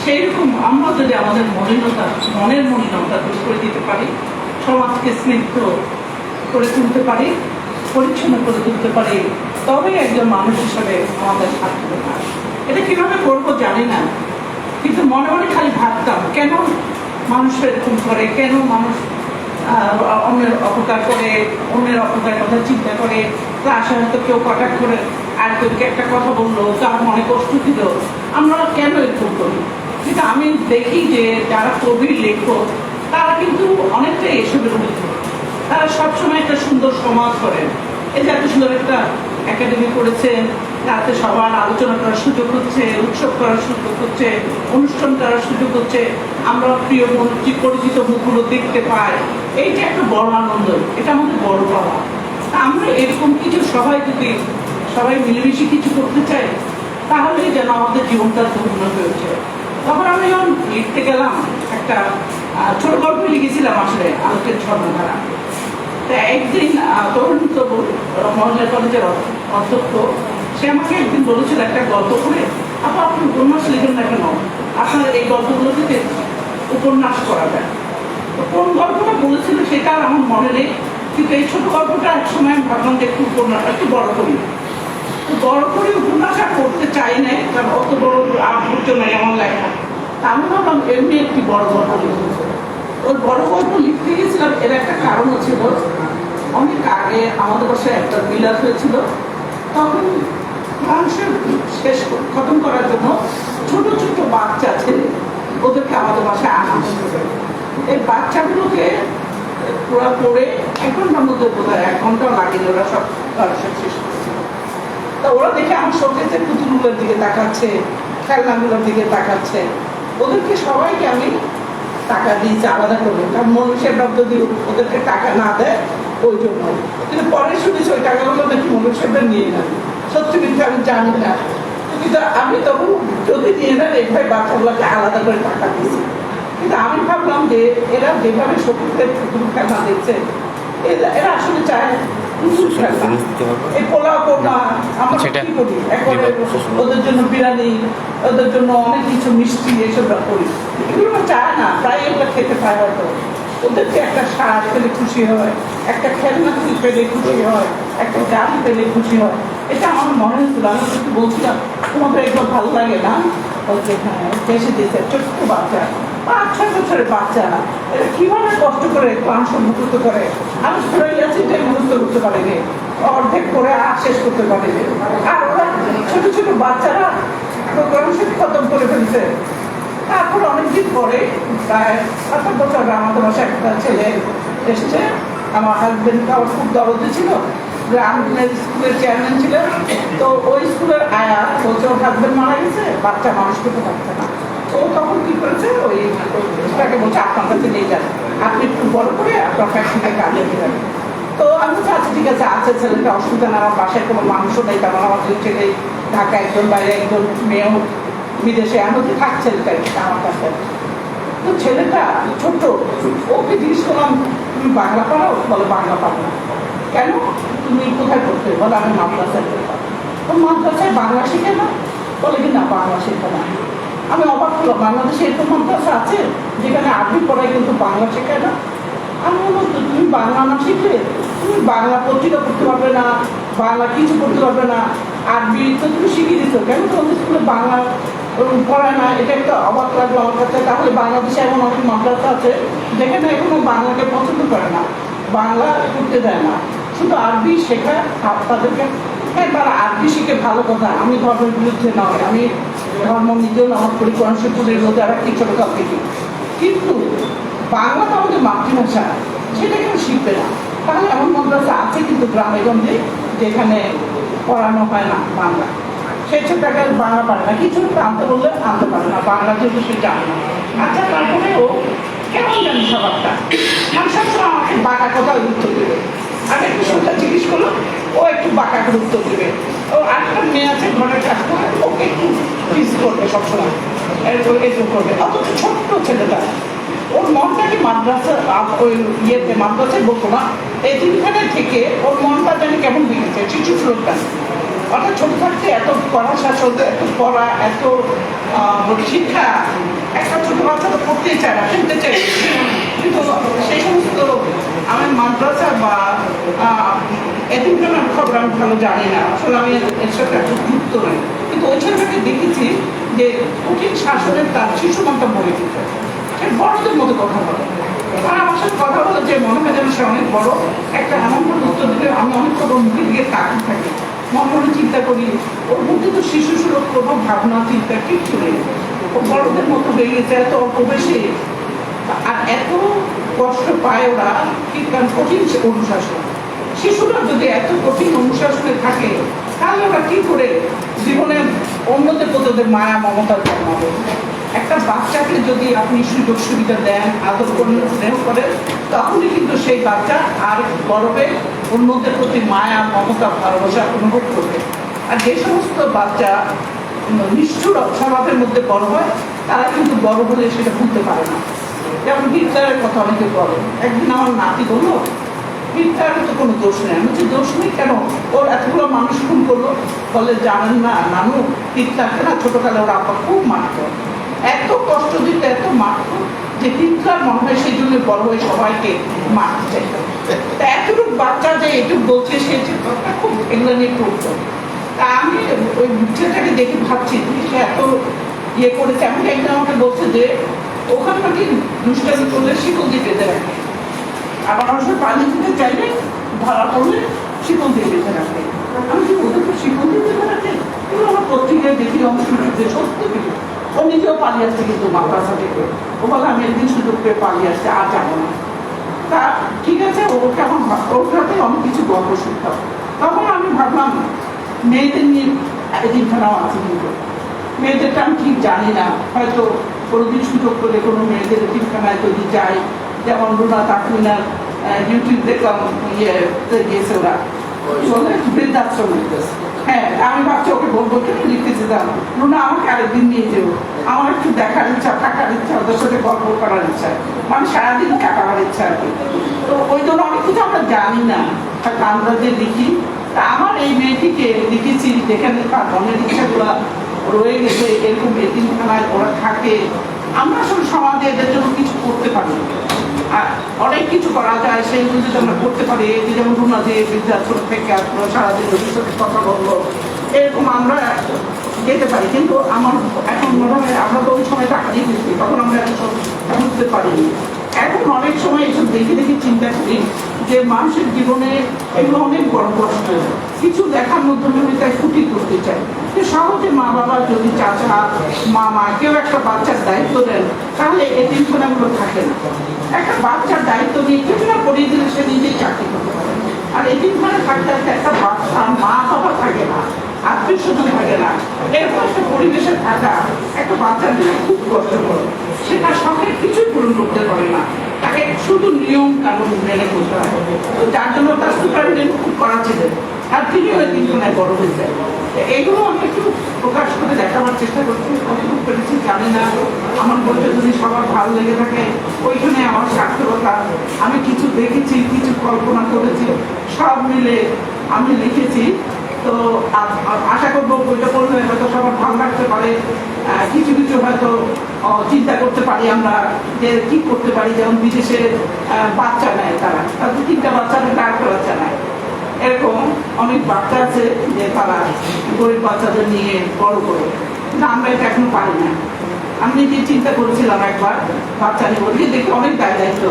সেই রকম আমরা যদি আমাদের মনের মলিনতা দূর করে দিতে পারি, সমাজকে স্নিগ্ধ করে তুলতে পারি, পরিচ্ছন্ন করে তুলতে পারি, তবেই একজন মানুষ হিসাবে আমাদের সার্থকতা। এটা কিভাবে করবো জানি না, কিন্তু মনে মনে খালি ভাবতাম কেন মানুষ এরকম করে, কেন মানুষ অন্যের অপকার করে, অন্যের অপকার কথা চিন্তা করে, ক্লাসে হয়তো কেউ কটাক্ষ করে আর কেউকে একটা কথা বললো, তার মনে কষ্ট দিল, আমরা কেন এরকম করি? কিন্তু আমি দেখি যে যারা কবি লেখক তারা কিন্তু অনেকটাই এসবের মধ্যে, তারা সবসময় একটা সুন্দর সমাজ করেন। এই যে এত সুন্দর একটা একাডেমি করেছেন, তাতে সবার আলোচনা করার সুযোগ হচ্ছে, উৎসব করার সুযোগ হচ্ছে, অনুষ্ঠান করার সুযোগ হচ্ছে, আমরা প্রিয় পরিচিত মুখগুলো দেখতে পাই, এইটা একটা বড় আনন্দ, এটা আমাদের বড় পাওয়া। আমরা এরকম কিছু সবাই মিলেমিশে কিছু করতে চাই, তাহলে যেন আমাদের জীবনটা ধন্য হয়েছে। তখন আমি যখন লিখতে গেলাম একটা ছোট গল্প লিখেছিলাম আসলে আলোকের ছন্নধারা। একদিন তরুণ মহিলা কলেজের অধ্যক্ষ সে আমাকে একদিন বলেছিল একটা গল্প করে, আপনি উপন্যাস লিখেন না কেন, আপনার এই গল্পগুলো থেকে উপন্যাস করা যায়। তো কোন গল্পটা বলেছিল সেটা আর আমার মনে নেই, কিন্তু এই ছোট গল্পটা এক সময় আমি ভাবলাম যে একটু উপন্যাস একটু বড় করি। তো বড় করে উপন্যাস আর করতে চাই না, কারণ অত বড় আগ্রহ নেই আমার লেখা। আমি ভাবলাম এমনি একটি বড় গল্প লিখতে। ওই বড় গল্প লিখতে গেছিলাম, এর একটা কারণও ছিল। অনেক আগে আমাদের বাসায় একটা বিলাস হয়েছিল, তখন মানুষের শেষ খতম করার জন্য ছোট ছোট বাচ্চা ছেলে ওদেরকে আমাদের বাসায় আনা হয়েছিল। এই বাচ্চাগুলোকে পুরা পড়ে 1 ঘন্টার মধ্যে বোধহয় 1 ঘন্টাও লাগেনি, ওরা সব শেষ করেছিল। তা ওরা দেখে আমার শোকেসে পুতুলগুলোর দিকে তাকাচ্ছে, খেলনাগুলোর দিকে তাকাচ্ছে, ওদেরকে সবাইকে আমি টাকা দিয়েছি আলাদা করে, কারণ মনুষ্যরা যদি ওদেরকে টাকা না দেয় ওই জন্য। কিন্তু পরে শুনেছি ওই টাকাগুলো নাকি মনুষ্যরা নিয়ে নেন, সত্যি কিন্তু আমি জানি না, কিন্তু আমি তখন যদি নিয়ে নেন এইভাবে বাচ্চাগুলোকে আলাদা করে টাকা দিয়েছি। কিন্তু আমি ভাবলাম যে এরা যেভাবে শক্তিতে পুতুল খেলনা দিচ্ছে, এরা আসলে চায় এই পোলাও কোরমা আমরা কি করি, ওদের জন্য বিরিয়ানি, ওদের জন্য অনেক কিছু মিষ্টি এসব করি, এগুলো চায় না, প্রায় এগুলো খেতে পায়। হয়তো ওদেরকে একটা শাক পেলে খুশি হয়, একটা খেলনা পেলে খুশি হয়, একটা গাড়ি পেলে খুশি হয়। এটা আমার মনে হয়েছিল, আমি একটু বলছিলাম তোমাদের এগুলো ভালো লাগে না, দেশে দিয়েছে ছোট্ট বাচ্চা 5-6 বছরের বাচ্চা, এরা কিভাবে কষ্ট করে ক্লান্ত মুক্ত করে, আমি ঘুরে গেছি এটাই মুক্ত করতে পারিনি, অর্ধেক করে আর শেষ করতে পারিনি। আর ওরা ছোট ছোট বাচ্চারা প্রোগ্রাম শেষ খতম করে ফেলছে। তারপর অনেকদিন পরে প্রায় 7 বছর আমাদের বাসায় একটা ছেলে এসছে, আমার হাজবেন্ডকে আমার খুব দরদে ছিল, গ্রামের স্কুলের চেয়ারম্যান ছিলেন। তো ওই স্কুলের আয়া বলছে ওর হাজবেন্ড মারা গেছে, বাচ্চা মানুষ করতে পারছে না। ও তখন কি করেছে, ওইটাকে বলছে আপনার কাছে নিয়ে যান, আপনি একটু বড় করে আপনার ফ্যাক্টরিতে কাজে নিয়ে যাবেন। তো আমি বলছি আচ্ছা ঠিক আছে, আছে ছেলেটা অসুবিধা না, আমার বাসায় কোনো মানুষও নেই, কারণ আমার 2 ছেলে, ঢাকা একজন, বাইরে একজন, মেয়েও বিদেশে, আমি থাকছে আমার কাছে। তো ছেলেটা ছোট্ট, ওকে জিজ্ঞেস করলাম তুমি বাংলা পারো? বলে বাংলা পারো না। কেন, তুমি কোথায় পড়তে? বলে আমি মাদ্রাসায় পড়তাম। তো মাদ্রাসায় বাংলা শেখে না? বলে কি না বাংলা শেখে না। আমি অবাক হলাম, বাংলাদেশে এরকম মাদ্রাসা আছে যেখানে আরবি পড়ায় কিন্তু বাংলা শেখায় না। আমি বললাম তুমি বাংলা না শিখলে তুমি বাংলা পত্রিকা পড়তে পারবে না, বাংলা কিছু পড়তে পারবে না, আরবি তো তুমি শিখিয়ে দিচ্ছ, কেন তোমাদের স্কুলে বাংলা পড়ায় না? এটা একটা অবাক লাগলো আমার কাছে। তাহলে বাংলাদেশে এমন অনেক মাদ্রাসা আছে যেখানে এখনো বাংলাকে পছন্দ করে না, বাংলা করতে দেয় না, শুধু আরবি শেখা তাদেরকে। হ্যাঁ, তারা আরবি শিখে ভালো কথা, আমি ধর্মের বিরুদ্ধে নয়, আমি ধর্ম নিজেও নামাজ পড়ি, কোরআন শরীফের মধ্যে আর একটি ছোটো কাপ দেখি, কিন্তু বাংলা তো আমাদের মাতৃভাষা, সেটা কেউ শিখবে না। তাহলে এমন মাদ্রাসা আছে কিন্তু গ্রামে গঞ্জে যেখানে পড়ানো হয় না বাংলা, সে ছোটটাকে বাংলা পারে না, কিছু আনতে বললে আনতে পারে না, বাংলা যেহেতু সে জানে না। আচ্ছা, তারপরেও কেমন জানি সবারটা, আমি সবসময় আমাকে বাংলা কথা উত্তর দেবে। আমি একটু সোজা জিজ্ঞেস করলাম ও একটু বাঁকা করে উত্তর দেবে। ও আরেকটা মেয়ে আছে ঘরের কাজ করে, ওকে একটু পিস করবে সবসময়, এরকম করবে। অথচ ছোট্ট ছেলেটা, ওর মনটাকে মাদ্রাসা ওই ইয়েতে মাদ্রাসায় বলতো না, এই তিনখানে থেকে ওর মনটা জানি কেমন ভেঙেছে, শিশু শ্লোকটা। অর্থাৎ ছোট থাকতে এত পড়া শাসন, এত পড়া, এত শিক্ষা, একটা ছোট বাচ্চা তো পড়তেই চায় না, শুনতে চাই। কিন্তু সেই সমস্ত আমি মাদ্রাসা বা এতিমখানার খবর আমি ভালো জানি না, আসলে আমি এর সাথে একটু যুক্ত নই। কিন্তু ওই ছেলেটাকে দেখেছি যে কঠিন শাসনের তার শিশু মনটা মরে দিত, সে বড়দের মতো কথা বলে। আর আমার সাথে কথা বলে যে মনে হয় যেন সে অনেক বড়, একটা এমন করে উত্তর দিলে আমি অনেক খবর মুখে দিকে তাকিয়ে থাকি, মনে মনে চিন্তা করি ওর মধ্যে তো শিশু সুলভ কোনো ভাবনা চিন্তা কিচ্ছু নেই। ও বড়দের মতো হয়ে গেছে এত অল্প বয়সে, আর এত কষ্ট পায় ওরা, ঠিক কারণ কঠিন অনুশাসন। শিশুরা যদি এত কঠিন অনুশাসনে থাকে তাহলে ওরা কি করে জীবনে অন্যদের প্রতি ওদের মায়া মমতার জন্মাবে? একটা বাচ্চাকে যদি আপনি সুযোগ সুবিধা দেন, আদর করেন, স্নেহ করেন, তখনই কিন্তু সেই বাচ্চা আর গর্বে অন্যদের প্রতি মায়া মমতা ভালোবাসা অনুভব করবে। আর যে সমস্ত বাচ্চা নিষ্ঠুর স্বভাবের মধ্যে বড় হয়, তারা কিন্তু বড় হলে সেটা ভুলতে পারে না। যেমন বিদ্যার কথা অনেকে বলে, একদিন আমার নাতি বললো বিদ্যার তো কোনো দোষ নেই। আমি বলছি দোষ নেই কেন? ওর এতগুলো মানুষ খুন করলো। বলে জানেন না নানু, বিদ্যাকে না ছোটকালে ওর আপা খুব মারত, এত কষ্ট দিত, এত মারত যে বিদ্যার মনে হয় সেই জন্য বড় হয়ে সবাইকে মারতে চাইত। তা এতটুকু বাচ্চা যে এটুকু বলছে সে চিন্তা খুব এগুলো নিয়ে করতো। তা আমি ওই ছেলেটাকে দেখে ভাবছি সে এত ইয়ে করেছে। এমন একদিন আমাকে বলছে যে ওখানে নাকি দুষ্টামি করলে শিকল দিয়ে বেঁধে রাখে, আবার অনেক সময় পানি দিতে চাইলে ধরা পড়লে শিকল দিয়ে বেঁধে রাখে। আমি কি ওদের তো শিকল দিয়ে বেঁধে রাখে? কিন্তু আমার পত্রিকায় দেখি অনেক যে সত্যি কিছু ও নিজেও পালিয়ে আসছে, কিন্তু মাদ্রাসা থেকে ও বলে আমি একদিন সুযোগ পেয়ে পালিয়ে আসছে, আর যাবো না। তা ঠিক আছে, ওকে আমার ওর সাথে অনেক কিছু গল্প শুনতাম। তখন আমি ভাবলাম মেয়েদের নিয়ে এতিমখানাও আছে, কিন্তু মেয়েদেরটা আমি ঠিক জানি না, হয়তো কোনোদিন সুযোগ করে কোনো মেয়েদের এতিমখানায় যদি যাই, যেমন রুনা তাকমিনার ইউটিউব দেখলাম ইয়েতে গিয়েছে ওরা বৃদ্ধাশ্রমে। হ্যাঁ, আমি ভাবছি ওকে বলবো কেন লিখতেছি দাম রুনা আমাকে আরেকদিন নিয়ে যাবো, আমার একটু দেখার ইচ্ছা, থাকার ইচ্ছা, ওদের সাথে গল্প করার ইচ্ছা, মানে সারাদিন কাটাবার ইচ্ছা আর কি। তো ওই জন্য অনেক কিছু আমরা জানি না, আমরা যে লিখি। তা আমার এই মেয়েটিকে লিখেছি যেখানে তার মনের ইচ্ছাগুলো রয়ে গেছে, এরকম এতিমখানায় ওরা থাকে। আমরা আসলে সমাজে এদের জন্য কিছু করতে পারি, আর অনেক কিছু করা যায়, সেইগুলো যদি আমরা করতে পারি। যেমন রুনা যে বৃদ্ধাশ্রম থেকে আসলো, সারাদিন ওদের সাথে কথা বললো, এরকম আমরা যেতে পারি। কিন্তু আমার এখন মনে হয় আমরা তো ওই সময় টাকা দিয়ে দিচ্ছি, তখন আমরা এসব বুঝতে পারিনি। এখন অনেক সময় এসব দেখে দেখে চিন্তা করি যে মানুষের জীবনে এগুলো অনেক বড় কষ্ট, কিছু দেখার মাধ্যমে তাই ক্ষতি করতে চাই। যে সহজে মা বাবা যদি চাচা মামা কেউ একটা বাচ্চার দায়িত্ব দেন, তাহলে এই এতিমখানাগুলো থাকে না। একটা বাচ্চার দায়িত্ব নিয়ে কেউ না পড়িয়ে দিলে সে নিজেই চাকরি করতে পারে। আর এতিমখানা থাকতে থাকতে একটা বাচ্চা মা বাবা থাকে না, আত্মীয় স্বজন থাকে না, এরকম একটা পরিবেশে থাকা একটা বাচ্চার জন্য খুব কষ্টকর। সেটা শখের কিছুই পূরণ করতে পারে না, তাকে শুধু নিয়ম কানুন মেনে করতে হয়। তো যার জন্য তার সুপারিনটেন্ডেন্ট খুব করা ছিল, আর তিনিও এতিমখানায় বড় হয়েছে। এগুলো আমি একটু প্রকাশ করে দেখাবার চেষ্টা করছি, কতটুকু পেরেছি জানি না। আমার বলতে যদি সবার ভালো লেগে থাকে ওইখানে আমার সার্থকতা। আমি কিছু দেখেছি, কিছু কল্পনা করেছি, সব মিলে আমি লিখেছি। তো আশা করবো বইটা পড়লে হয়তো সবার ভালো লাগতে পারে। কিছু কিছু হয়তো চিন্তা করতে পারি আমরা যে কি করতে পারি। যেমন বিদেশে বাচ্চা নেয়, তারা তাদের 3টা বাচ্চা নেয়, 8টা বাচ্চা নেয়, এরকম অনেক বাচ্চা আছে যে তারা গরিব বাচ্চাদের নিয়ে বড় করে। কিন্তু আমরা এটা এখনো পারি না। আমি নিজে চিন্তা করেছিলাম একবার বাচ্চা নিয়ে, বলি দেখে অনেক দায়িত্ব,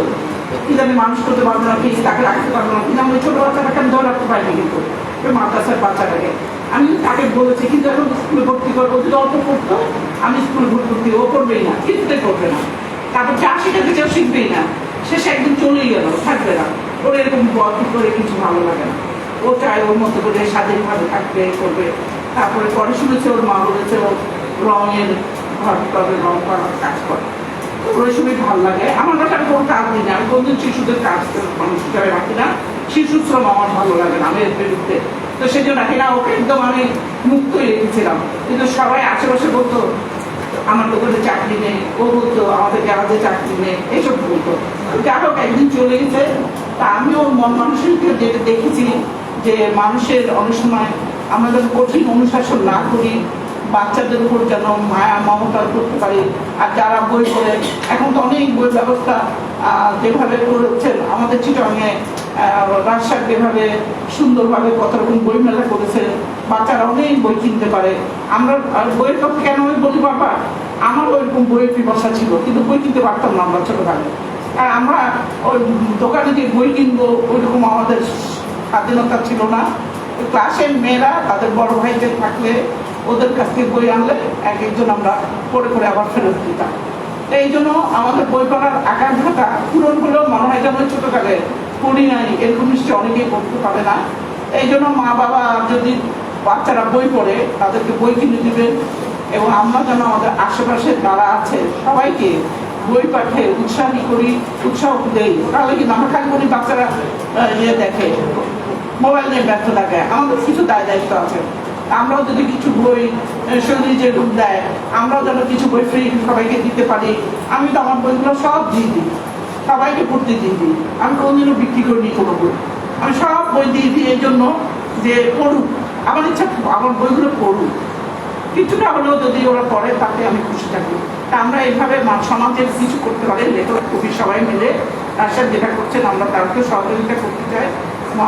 কিন্তু আমি মানুষ করতে পারবো না, কি তাকে রাখতে পারবো না। কিন্তু আমি ছোট বাচ্চাটাকে আমি ধরে রাখতে পারিনি, কিন্তু মাদ্রাসার বাচ্চাটাকে আমি তাকে বলেছি, কিন্তু এখন স্কুলে ভর্তি করবো, যদি অল্প পড়তো আমি স্কুলে ভর্তি, ও করবেই না, কিছুতেই করবে না। তারপর 80টাকে কেউ শিখবেই না, শেষে একদিন চলেই গেল, থাকবে না। ওর এরকম বন্ধ করে কিছু ভালো লাগে না, ও চায় ওর মতো করে স্বাধীনভাবে থাকবে, করবে। তারপরে পরে শুনেছে ওর মা বলেছে ও রঙের ঘর করে রং করার কাজ করে, ওই সময় ভালো লাগে। আমার কাছে আমি কোনো কাজ দিই না, আমি কোনদিন শিশুদের কাজ মানুষ হিসাবে রাখি না। শিশুশ্রম আমার ভালো লাগে না, আমি এর বিরুদ্ধে। তো সেই জন্য ওকে একদম আমি মুক্তই রেখেছিলাম। কিন্তু সবাই আশেপাশে বলতো আমার দোকানে চাকরি নেই, ও বলতো আমাদের গ্যারাজে চাকরি নেই, এসব বলতো। যাই হোক একদিন চলে গেছে। তা আমি ওর মন মানসিকতা যেটা দেখেছি যে মানুষের অনেক সময় আমরা যেন কঠিন অনুশাসন না করি, বাচ্চাদের উপর যেন মায়া মমতা করতে পারি। আর যারা বই পড়ে, এখন তো অনেক বই ব্যবস্থা যেভাবে করেছেন আমাদের চিটংয়ে, রাজশাহী যেভাবে সুন্দরভাবে কত রকম বই মেলা করেছে, বাচ্চারা অনেক বই কিনতে পারে। আমরা বইয়ের কথা কেন বলি বাবা, আমার ওইরকম বইয়ের পিপাসা ছিল, কিন্তু বই কিনতে পারতাম না আমরা ছোটবেলায়। আর আমরা ওই দোকানে যে বই কিনবো ওইরকম আমাদের স্বাধীনতা ছিল না। ক্লাসের মেয়েরা তাদের বড় ভাইদের থাকলে ওদের কাছ থেকে বই আনলে এক একজন আমরা পড়ে পড়ে আবার ফেরত দিতাম। এই জন্য আমাদের বই পড়ার আকাঙ্ক্ষাটা পূরণ হলেও মনে হয় যেন ছোটকালে পড়ি নাই, এরকম নিশ্চয়ই অনেকেই পড়তে পারে না। এই জন্য মা বাবা যদি বাচ্চারা বই পড়ে তাদেরকে বই কিনে দিবেন, এবং আমরা যেন আমাদের আশেপাশে যারা আছে সবাইকে বই পাঠে উৎসাহ দেই। তাহলে কিন্তু আমরা খালি করি বাচ্চারা ইয়ে দেখে, মোবাইল নিয়ে ব্যর্থ থাকে, আমাদের কিছু দায় দায়িত্ব আছে। আমরাও যদি কিছু বই শরীর যে রূপ দেয়, আমরাও যেন কিছু বই ফ্রি সবাইকে দিতে পারি। আমি তো আমার বইগুলো সব দিয়ে দিই, সবাইকে পড়তে দিয়ে দিই। আমি কোনোদিনও বিক্রি করিনি কোনো বই, আমি সব বই দিয়ে দিই এই জন্য যে পড়ুক, আমার ইচ্ছা আমার বইগুলো পড়ুক, কিছুটা হলেও যদি ওরা পড়ে তাতে আমি খুশি থাকি। তা আমরা এইভাবে সমাজের কিছু করতে পারি, লেখক কবি সবাই মিলে তার সাথে যেটা করছেন আমরা তারকেও সহযোগিতা করতে চাই।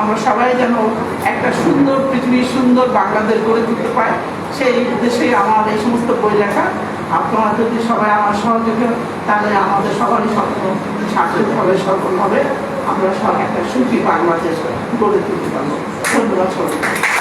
আমরা সবাই যেন একটা সুন্দর পৃথিবী, সুন্দর বাংলাদেশ গড়ে তুলতে পাই, সেই উদ্দেশ্যে আমার এই সমস্ত বই লেখা। আপনারা যদি সবাই আমার সহযোগী, তাহলে আমাদের সবারই স্বপ্ন সার্থক হবে, সফল হবে। আমরা সব একটা সুখী বাংলাদেশ গড়ে তুলতে পারবো। ধন্যবাদ সবাই।